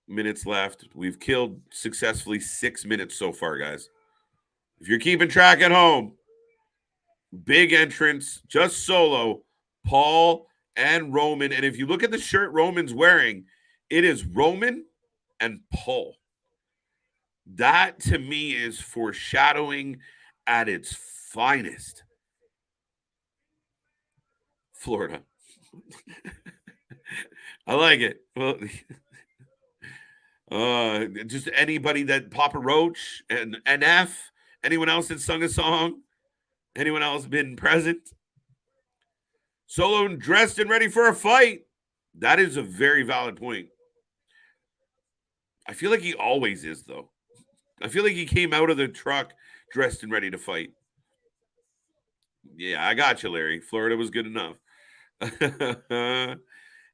minutes left. We've killed successfully 6 minutes so far, guys. If you're keeping track at home, big entrance, just solo, Paul and Roman. And if you look at the shirt Roman's wearing, it is Roman and Paul. That to me is foreshadowing at its finest. Florida. I like it. Well, just anybody that Papa Roach and NF, anyone else that sung a song, anyone else been present? Solo dressed and ready for a fight. That is a very valid point. I feel like he always is, though. I feel like he came out of the truck dressed and ready to fight. Yeah, I got you, Larry. Florida was good enough.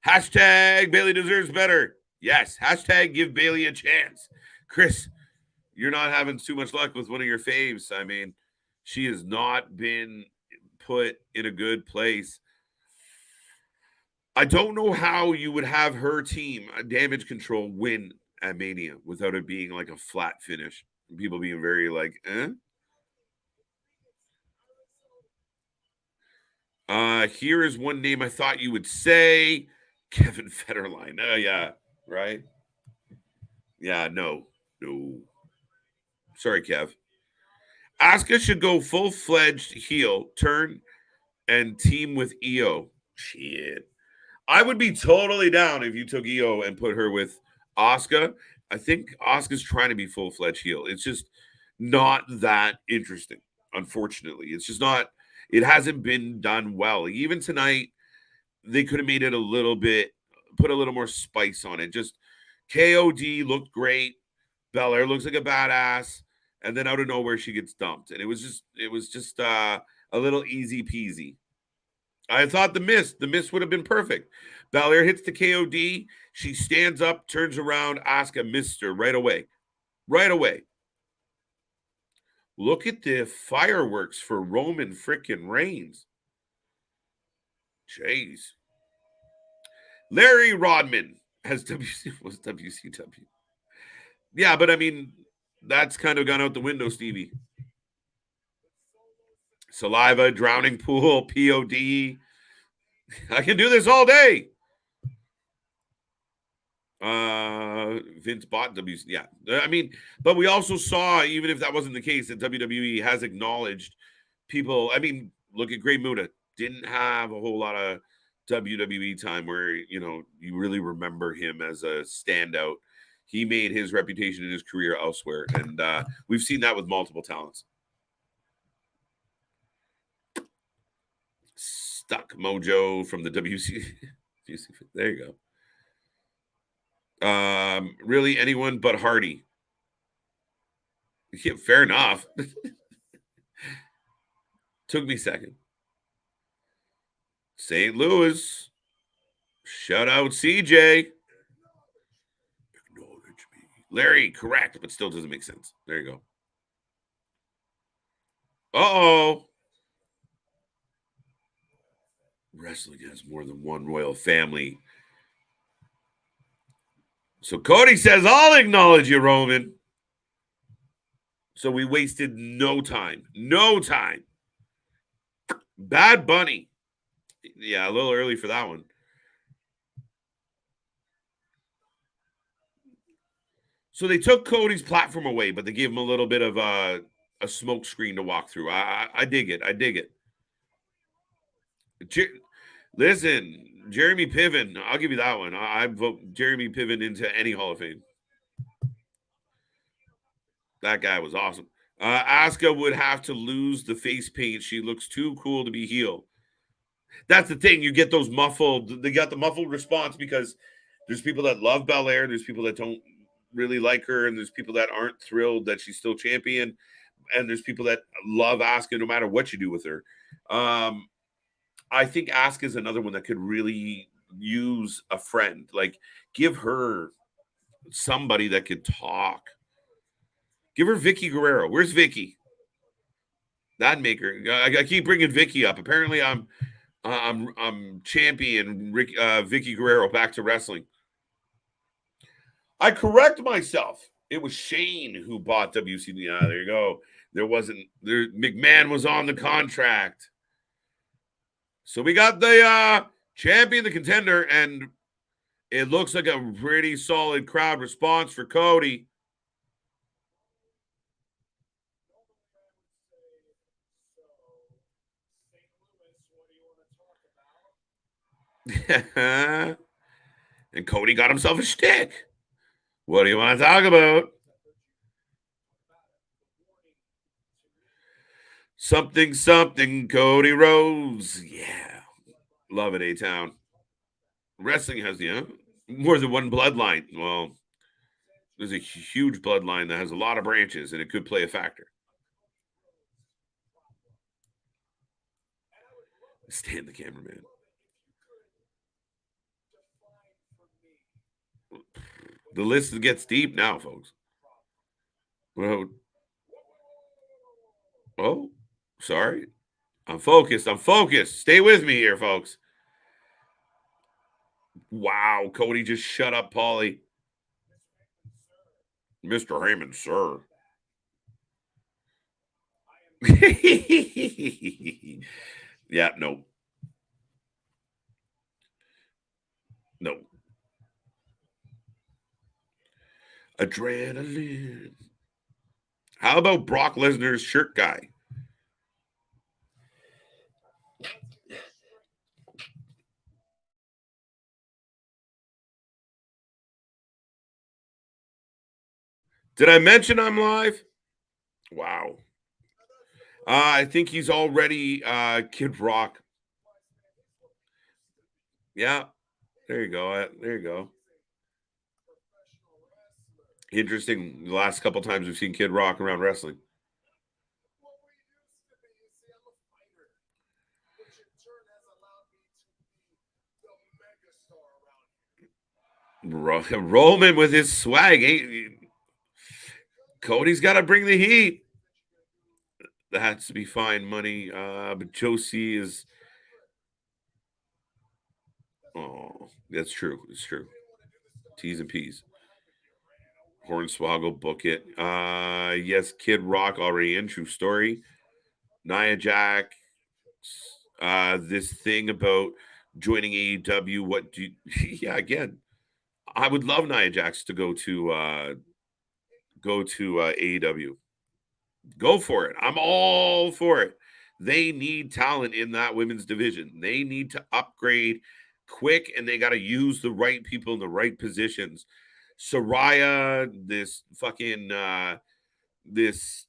Hashtag Bailey deserves better. Yes. Hashtag give Bailey a chance. Chris, you're not having too much luck with one of your faves. I mean, she has not been put in a good place. I don't know how you would have her team, Damage Control, win at Mania without it being like a flat finish. People being very like, eh? Here is one name I thought you would say. Kevin Federline. Oh, yeah. Right? Yeah, no. Sorry, Kev. Asuka should go full-fledged heel, turn, and team with Io. Shit. I would be totally down if you took Io and put her with Asuka. I think Asuka's trying to be full-fledged heel. It's just not that interesting, unfortunately. It's just not, it hasn't been done well. Even tonight, they could have made it a little bit, put a little more spice on it. Just KOD looked great. Belair looks like a badass. And then out of nowhere, she gets dumped. And it was just a little easy peasy. I thought the miss would have been perfect. Belair hits the KOD. She stands up, turns around. Asuka missed her right away. Right away. Look at the fireworks for Roman frickin' Reigns. Jeez. Larry Rodman has was WCW. Yeah, but I mean, that's kind of gone out the window, Stevie. Saliva, drowning pool, POD. I can do this all day. Vince bought WC. Yeah, I mean, but we also saw, even if that wasn't the case, that WWE has acknowledged people. I mean, look at Great Muta. Didn't have a whole lot of WWE time where you really remember him as a standout. He made his reputation in his career elsewhere, and we've seen that with multiple talents. Stuck Mojo from the WC. There you go. Really anyone but Hardy. Yeah, fair enough. Took me a second. St. Louis. Shout out CJ. Acknowledge me. Larry, correct, but still doesn't make sense. There you go. Uh-oh. Wrestling has more than one royal family. So Cody says, I'll acknowledge you, Roman. So we wasted no time. No time. Bad Bunny. Yeah, a little early for that one. So they took Cody's platform away, but they gave him a little bit of a smoke screen to walk through. I dig it. I dig it. Listen, Jeremy Piven, I'll give you that one. I vote Jeremy Piven into any Hall of Fame. That guy was awesome. Asuka would have to lose the face paint. She looks too cool to be heel. That's the thing. You get those muffled. They got the muffled response because there's people that love Belair. There's people that don't really like her, and there's people that aren't thrilled that she's still champion, and there's people that love Asuka no matter what you do with her. I think Asuka is another one that could really use a friend. Like, give her somebody that could talk. Give her Vicky Guerrero. Where's Vicky? That'd make her. I keep bringing Vicky up. Apparently, I'm champion Vicky Guerrero back to wrestling. I correct myself. It was Shane who bought WCW. There you go. McMahon was on the contract. So we got the champion, the contender, and it looks like a pretty solid crowd response for Cody. And Cody got himself a shtick. What do you want to talk about? Something, Cody Rhodes. Yeah. Love it, A-Town. Wrestling has more than one bloodline. Well, there's a huge bloodline that has a lot of branches, and it could play a factor. Stand the cameraman. The list gets deep now, folks. Well, oh, sorry. I'm focused. Stay with me here, folks. Wow, Cody just shut up Paulie. Mr. Heyman, sir. Yeah, no. No. Adrenaline. How about Brock Lesnar's shirt guy? Did I mention I'm live? Wow. I think he's already Kid Rock. Yeah. There you go. There you go. Interesting. The last couple times we've seen Kid Rock around wrestling. Roman with his swag. Cody's got to bring the heat. That has to be fine money. But Josie is. Oh, that's true. It's true. T's and P's. Hornswoggle, book it. Yes, Kid Rock already in. True story. Nia Jax. This thing about joining AEW. What do you, yeah, again. I would love Nia Jax to go to AEW. Go for it. I'm all for it. They need talent in that women's division. They need to upgrade quick, and they got to use the right people in the right positions. Soraya, this fucking this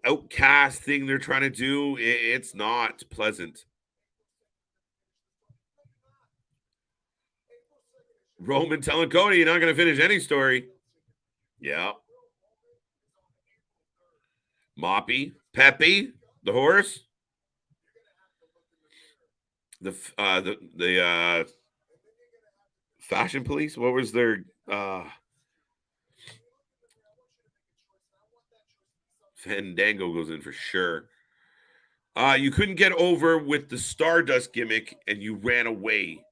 outcast thing they're trying to do, it's not pleasant. Roman telling Cody, you're not going to finish any story. Yeah. Moppy, Peppy, the horse, the fashion police. What was their Fandango goes in for sure. You couldn't get over with the Stardust gimmick, and you ran away,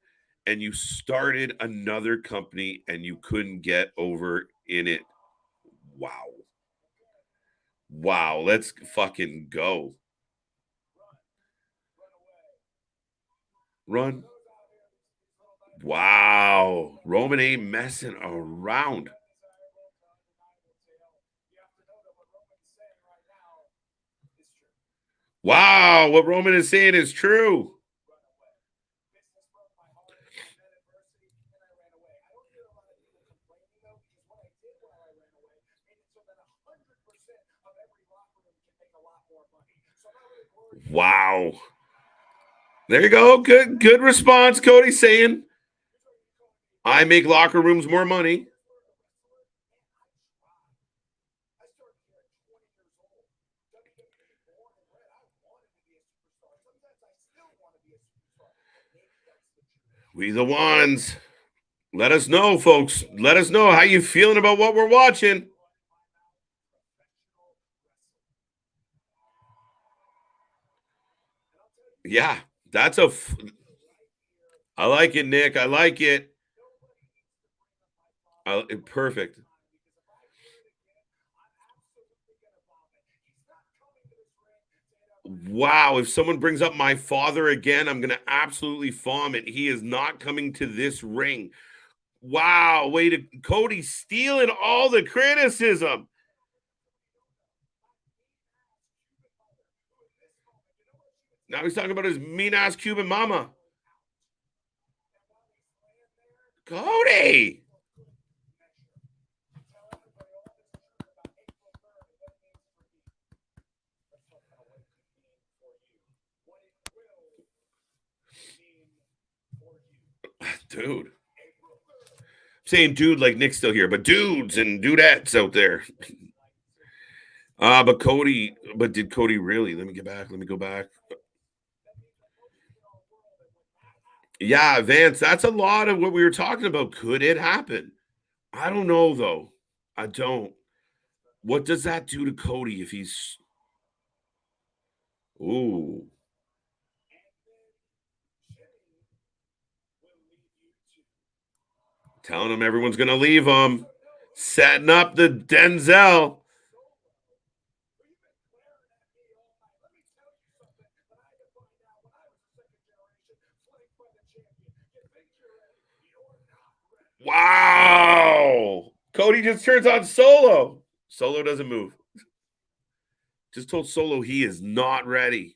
and you started another company, and you couldn't get over in it. Wow, let's fucking go. Run. Wow. Roman ain't messing around. Wow, what Roman is saying is true. Wow. There you go. Good response, Cody saying, I make locker rooms more money. We the ones. Let us know, folks. Let us know how you feeling about what we're watching. Yeah, that's I like it, Nick. I like it. Perfect. Wow, if someone brings up my father again, I'm going to absolutely vomit. He is not coming to this ring. Wow, way to Cody stealing all the criticism. Now he's talking about his mean ass Cuban mama. Cody. Dude. I'm saying dude like Nick's still here, but dudes and dudettes out there. But did Cody really? Let me go back. Yeah, Vance, that's a lot of what we were talking about. Could it happen? I don't know though. I don't. What does that do to Cody if he's ooh. Telling him everyone's gonna leave him. Setting up the Denzel. Wow. Cody just turns on Solo. Solo doesn't move. Just told Solo he is not ready.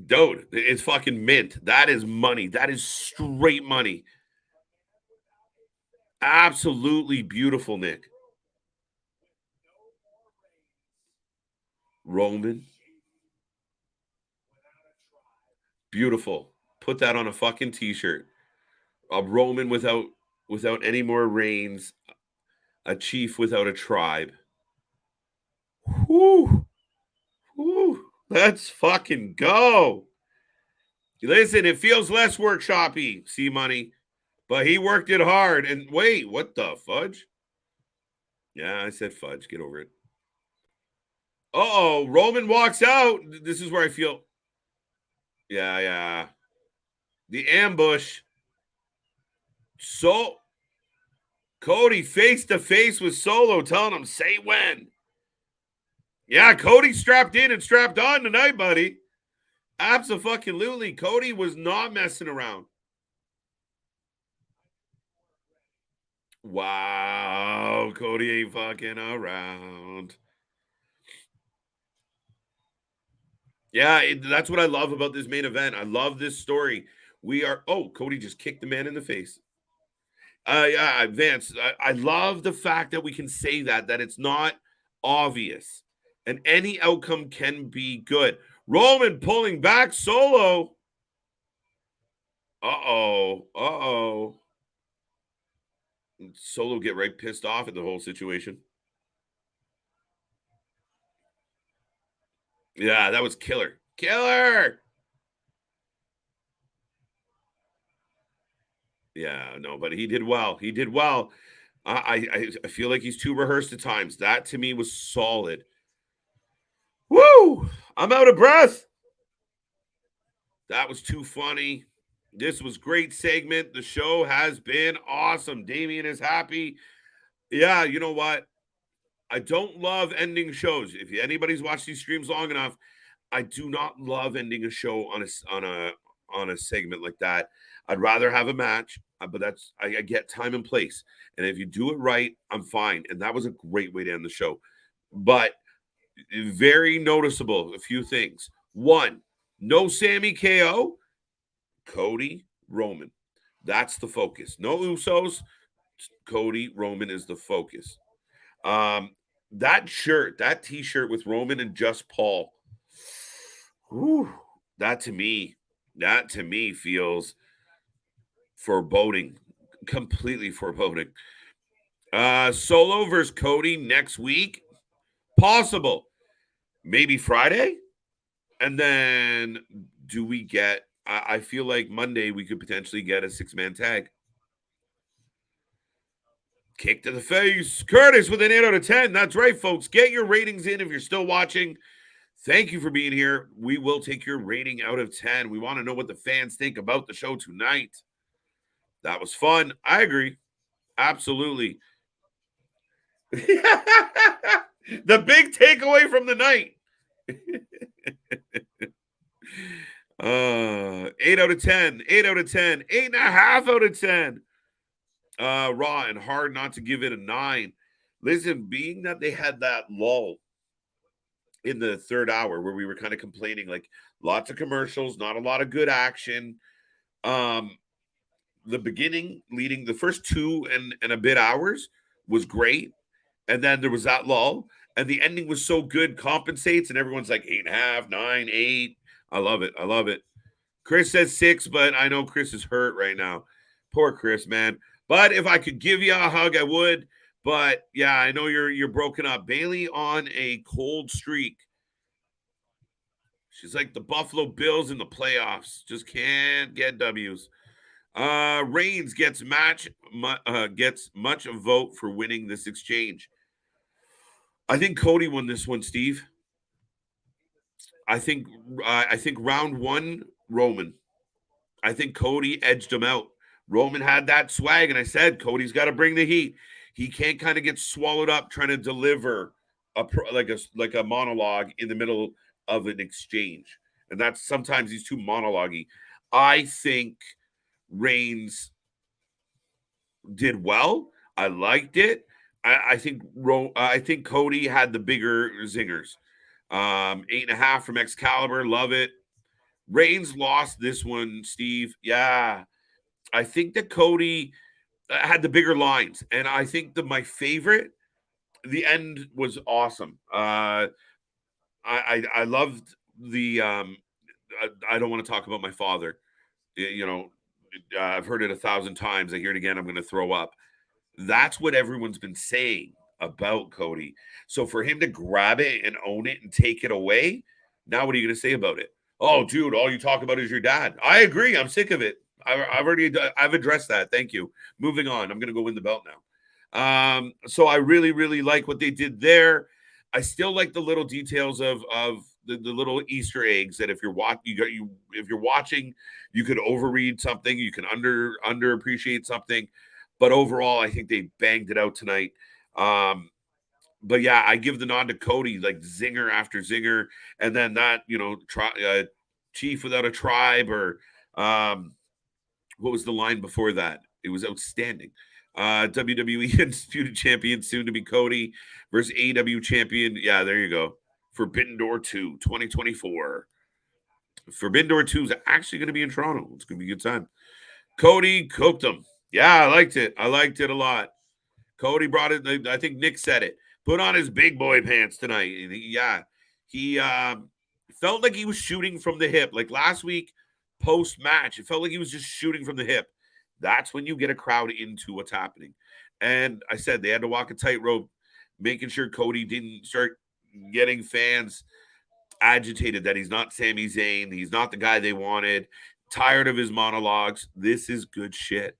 Dude, it's fucking mint. That is money. That is straight money. Absolutely beautiful, Nick. Roman. Beautiful. Put that on a fucking t-shirt. A Roman without any more reigns. A chief without a tribe. Whoo. Whoo. Let's fucking go. Listen, it feels less workshoppy, C Money, but he worked it hard. And wait, what the fudge? Yeah, I said fudge. Get over it. Uh-oh, Roman walks out. This is where I feel. Yeah. The ambush. So Cody face to face with Solo, telling him, say when. Yeah, Cody strapped in and strapped on tonight, buddy. Absolutely. Cody was not messing around. Wow, Cody ain't fucking around. Yeah, that's what I love about this main event. I love this story. Cody just kicked the man in the face. Yeah, Vance, I love the fact that we can say that it's not obvious and any outcome can be good. Roman pulling back Solo. Uh-oh. Solo get right pissed off at the whole situation. Yeah, that was killer. Killer! Yeah, no, but he did well. He did well. I feel like he's too rehearsed at times. That to me was solid. Woo! I'm out of breath. That was too funny. This was great segment. The show has been awesome. Damien is happy. Yeah, you know what? I don't love ending shows. If anybody's watched these streams long enough, I do not love ending a show on a segment like that. I'd rather have a match, but I get time and place. And if you do it right, I'm fine. And that was a great way to end the show. But very noticeable, a few things. One, no Sammy KO, Cody, Roman. That's the focus. No Usos, Cody, Roman is the focus. Um, that shirt, that T-shirt with Roman and just Paul. Whew, that to me feels foreboding, completely foreboding. Solo versus Cody next week, possible, maybe Friday, and then do we get? I feel like Monday we could potentially get a 6-man tag. Kick to the face. Curtis with an 8 out of 10. That's right, folks. Get your ratings in if you're still watching. Thank you for being here. We will take your rating out of 10. We want to know what the fans think about the show tonight. That was fun. I agree. Absolutely. The big takeaway from the night. 8 out of 10. 8 out of 10. 8.5 out of 10. Raw and hard not to give it a 9. Listen, being that they had that lull in the third hour where we were kind of complaining, like lots of commercials, not a lot of good action. The beginning, leading the first 2 and a bit hours was great. And then there was that lull. And the ending was so good, compensates, and everyone's like 8.5, 9, 8. I love it. I love it. Chris says 6, but I know Chris is hurt right now. Poor Chris, man. But if I could give you a hug, I would. But yeah, I know you're broken up. Bailey on a cold streak. She's like the Buffalo Bills in the playoffs. Just can't get W's. Reigns gets much vote for winning this exchange. I think Cody won this one, Steve. I think round 1, Roman. I think Cody edged him out. Roman had that swag, and I said Cody's got to bring the heat. He can't kind of get swallowed up trying to deliver like a monologue in the middle of an exchange, and that's sometimes he's too monologue-y. I think Reigns did well. I liked it. I think Cody had the bigger zingers. 8.5 from Excalibur. Love it. Reigns lost this one, Steve. Yeah. I think that Cody had the bigger lines. And I think my favorite, the end was awesome. I loved the I don't want to talk about my father. You know, I've heard it 1,000 times. I hear it again. I'm going to throw up. That's what everyone's been saying about Cody. So for him to grab it and own it and take it away, now what are you going to say about it? Oh, dude, all you talk about is your dad. I agree. I'm sick of it. I've addressed that. Thank you. Moving on. I'm gonna go win the belt now. So I really, really like what they did there. I still like the little details of the little Easter eggs that if you're if you're watching, you could overread something, you can underappreciate something. But overall, I think they banged it out tonight. But yeah, I give the nod to Cody, like zinger after zinger, and then that chief without a tribe, or what was the line before that? It was outstanding. WWE Undisputed Champion, soon to be Cody, versus AEW Champion. Yeah, there you go. Forbidden Door 2, 2024. Forbidden Door 2 is actually going to be in Toronto. It's going to be a good time. Cody cooked him. Yeah, I liked it. I liked it a lot. Cody brought it. I think Nick said it. Put on his big boy pants tonight. And he felt like he was shooting from the hip. Like last week, post match, it felt like he was just shooting from the hip. That's when you get a crowd into what's happening. And I said they had to walk a tightrope, making sure Cody didn't start getting fans agitated that he's not Sami Zayn. He's not the guy they wanted. Tired of his monologues. This is good shit.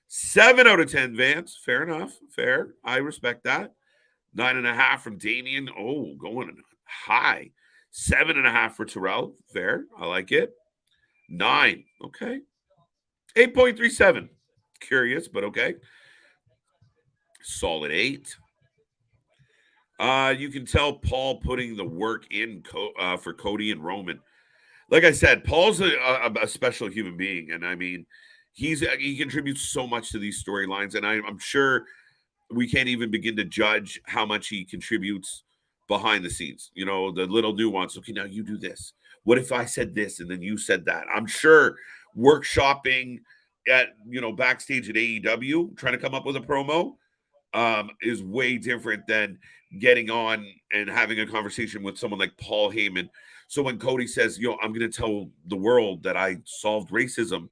7 out of 10, Vance. Fair enough. Fair. I respect that. 9.5 from Damien. Oh, going high. 7.5 for Terrell. Fair. I like it. 9. Okay. 8.37. Curious, but okay. Solid 8. You can tell Paul putting the work in for Cody and Roman. Like I said, Paul's a special human being, and I mean, he contributes so much to these storylines, and I'm sure we can't even begin to judge how much he contributes behind the scenes. You know, the little nuance. Okay, now you do this. What if I said this and then you said that? I'm sure workshopping at backstage at AEW, trying to come up with a promo, is way different than getting on and having a conversation with someone like Paul Heyman. So when Cody says, I'm going to tell the world that I solved racism,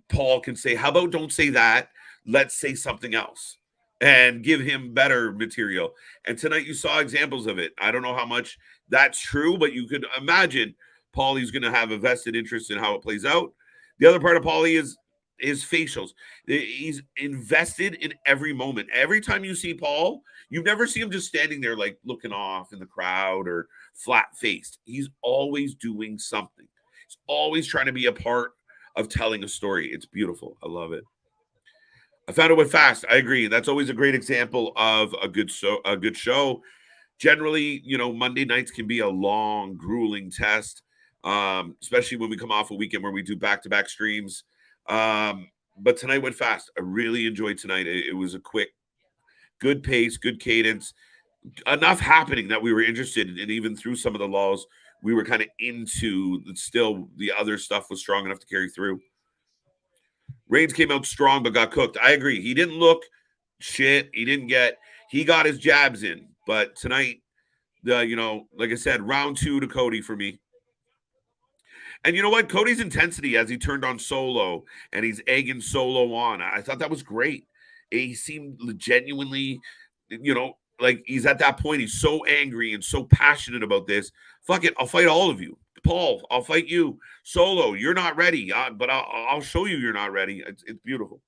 Paul can say, how about don't say that? Let's say something else and give him better material. And tonight you saw examples of it. I don't know how much that's true, but you could imagine Paulie's going to have a vested interest in how it plays out. The other part of Paulie is his facials. He's invested in every moment. Every time you see Paul, you never see him just standing there like looking off in the crowd or flat faced. He's always doing something. He's always trying to be a part of telling a story. It's beautiful. I love it. I found it went fast. I agree. That's always a great example of a good show. Generally, Monday nights can be a long, grueling test, especially when we come off a weekend where we do back-to-back streams. But tonight went fast. I really enjoyed tonight. It was a quick, good pace, good cadence, enough happening that we were interested in, and even through some of the lulls, we were kind of into still the other stuff was strong enough to carry through. Reigns came out strong but got cooked. I agree. He didn't look shit. He got his jabs in. But tonight, like I said, round 2 to Cody for me. And you know what? Cody's intensity as he turned on Solo and he's egging Solo on, I thought that was great. He seemed genuinely, like he's at that point. He's so angry and so passionate about this. Fuck it. I'll fight all of you. Paul, I'll fight you. Solo, you're not ready, but I'll show you you're not ready. It's beautiful.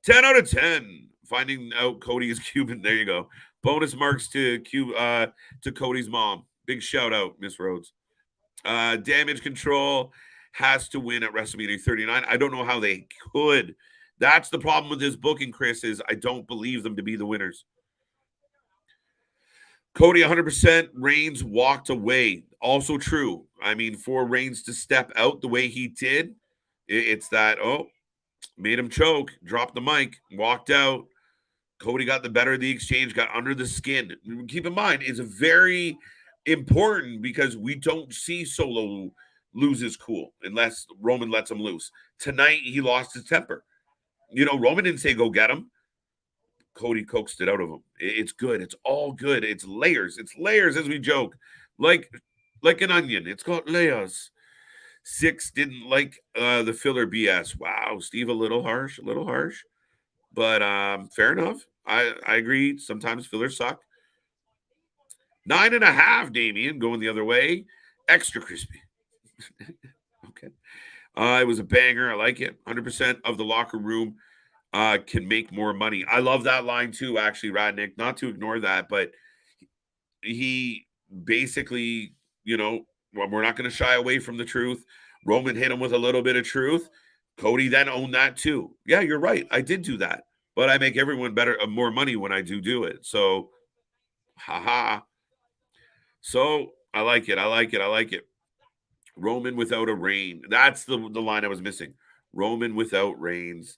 10 out of 10. Finding out Cody is Cuban. There you go. Bonus marks to Cody's mom. Big shout out, Miss Rhodes. Damage Control has to win at WrestleMania 39. I don't know how they could. That's the problem with this booking, Chris, is I don't believe them to be the winners. Cody 100%. Reigns walked away. Also true. I mean, for Reigns to step out the way he did, it's that, made him choke, dropped the mic, walked out. Cody got the better of the exchange, got under the skin. Keep in mind, it's very important because we don't see Solo lose his cool unless Roman lets him loose. Tonight, he lost his temper. Roman didn't say go get him. Cody coaxed it out of him. It's good. It's all good. It's layers. It's layers as we joke. Like an onion. It's got layers. 6 didn't like the filler BS. Wow, Steve, a little harsh. But fair enough. I agree. Sometimes fillers suck. 9.5, Damien, going the other way. Extra crispy. Okay. It was a banger. I like it. 100% of the locker room can make more money. I love that line too, actually, Radnick. Not to ignore that, but he basically, well, we're not going to shy away from the truth. Roman hit him with a little bit of truth. Cody then owned that too. Yeah, you're right. I did do that, but I make everyone better, more money when I do it. So, haha. So I like it. I like it. I like it. Roman without a reign. That's the line I was missing. Roman without reigns,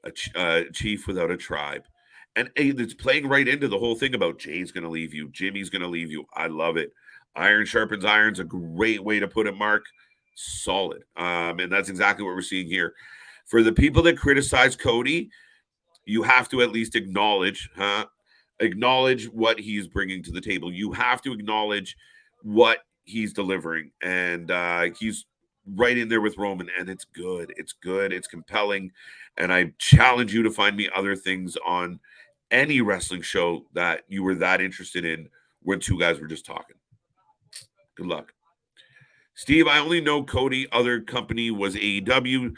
a chief without a tribe. And it's playing right into the whole thing about Jay's going to leave you, Jimmy's going to leave you. I love it. Iron sharpens iron's a great way to put it, Mark. Solid. And that's exactly what we're seeing here. For the people that criticize Cody, you have to at least acknowledge what he's bringing to the table. You have to acknowledge what he's delivering, and he's right in there with Roman, and it's good. It's good. It's compelling, and I challenge you to find me other things on any wrestling show that you were that interested in when two guys were just talking. Good luck. Steve, I only know Cody other company was AEW.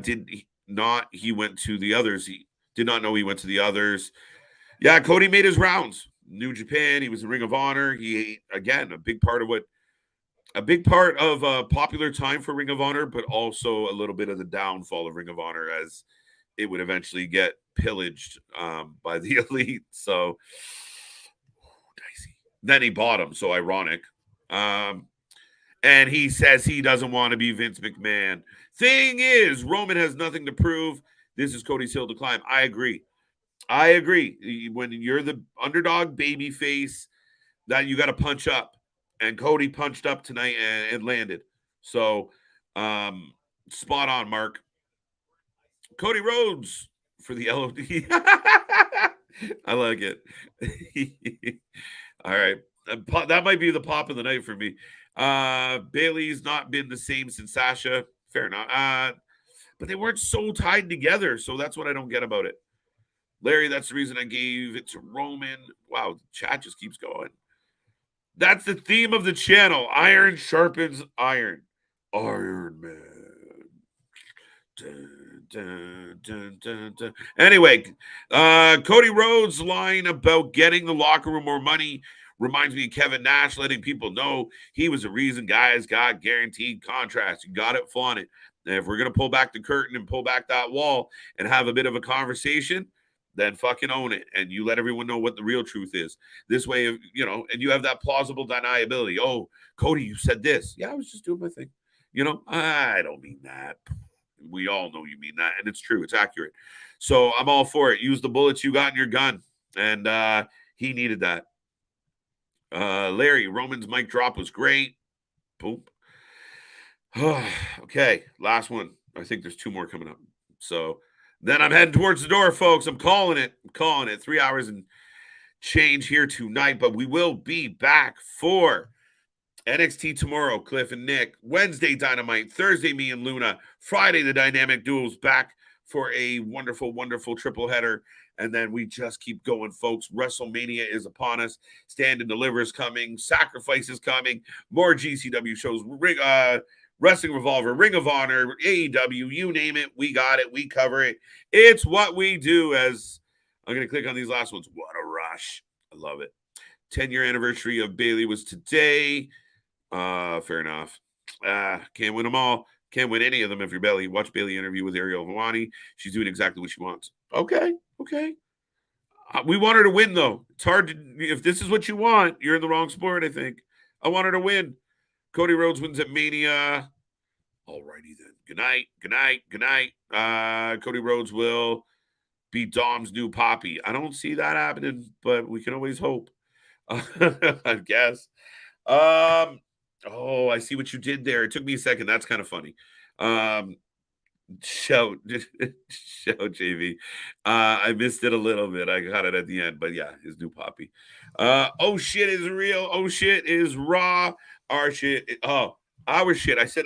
Did not he went to the others. He did not know he went to the others. Yeah, Cody made his rounds. New Japan. He was in Ring of Honor. He again a big part of popular time for Ring of Honor, but also a little bit of the downfall of Ring of Honor as it would eventually get pillaged by the elite. So dicey. Then he bought him. So ironic. And he says he doesn't want to be Vince McMahon. Thing is, Roman has nothing to prove. This is Cody's hill to climb. I agree. When you're the underdog baby face, that you got to punch up. And Cody punched up tonight and landed. So, spot on, Mark. Cody Rhodes for the LOD. I like it. All right. That might be the pop of the night for me. Bailey's not been the same since Sasha. Fair enough. But they weren't so tied together. So that's what I don't get about it. Larry, that's the reason I gave it to Roman. Wow, the chat just keeps going. That's the theme of the channel. Iron sharpens iron. Iron Man. Dun, dun, dun, dun, dun. Anyway, Cody Rhodes' line about getting the locker room more money reminds me of Kevin Nash letting people know he was the reason guys got guaranteed contracts. You got it, flaunt it. And if we're going to pull back the curtain and pull back that wall and have a bit of a conversation, then fucking own it. And you let everyone know what the real truth is. This way, and you have that plausible deniability. Oh, Cody, you said this. Yeah, I was just doing my thing. I don't mean that. We all know you mean that. And it's true. It's accurate. So I'm all for it. Use the bullets you got in your gun. And he needed that. Larry, Roman's mic drop was great. Boom. Okay, last one. I think there's two more coming up. So then I'm heading towards the door, folks. I'm calling it. 3 hours and change here tonight, but we will be back for NXT tomorrow, Cliff and Nick. Wednesday, Dynamite. Thursday, me and Luna. Friday, the Dynamic Duels back for a wonderful, wonderful triple header. And then we just keep going, folks. WrestleMania is upon us. Stand and Deliver is coming. Sacrifice is coming. More GCW shows. Wrestling Revolver, Ring of Honor, AEW, you name it. We got it. We cover it. It's what we do. As I'm going to click on these last ones. What a rush. I love it. 10-year anniversary of Bayley was today. Fair enough. Can't win them all. Can't win any of them if you're Bayley. Watch Bayley interview with Ariel Helwani. She's doing exactly what she wants. Okay. We want her to win, though. It's hard to, if this is what you want, you're in the wrong sport, I think. I want her to win. Cody Rhodes wins at Mania. Alrighty then. Good night. Cody Rhodes will be Dom's new Poppy. I don't see that happening, but we can always hope. I guess. Oh, I see what you did there. It took me a second. That's kind of funny. Show JV. I missed it a little bit. I got it at the end, but yeah, his new Poppy. Oh shit is real. Oh shit is raw. Our shit. Our shit. I said,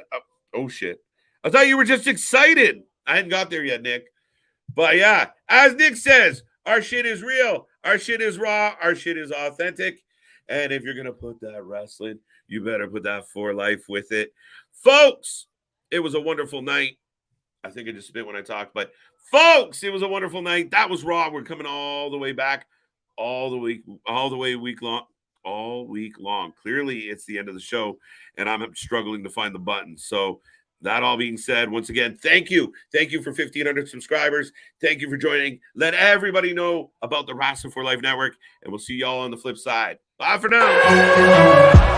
oh shit. I thought you were just excited. I hadn't got there yet, Nick. But yeah, as Nick says, our shit is real. Our shit is raw. Our shit is authentic. And if you're going to put that wrestling, You better put that for life with it. Folks, it was a wonderful night. I think I just spit when I talk, but folks, it was a wonderful night. That was Raw. We're coming all the way back, all the week long. Clearly, it's the end of the show, and I'm struggling to find the button. So, that all being said, once again, thank you. Thank you for 1,500 subscribers. Thank you for joining. Let everybody know about the Wrasslin for Life Network, and we'll see y'all on the flip side. Bye for now.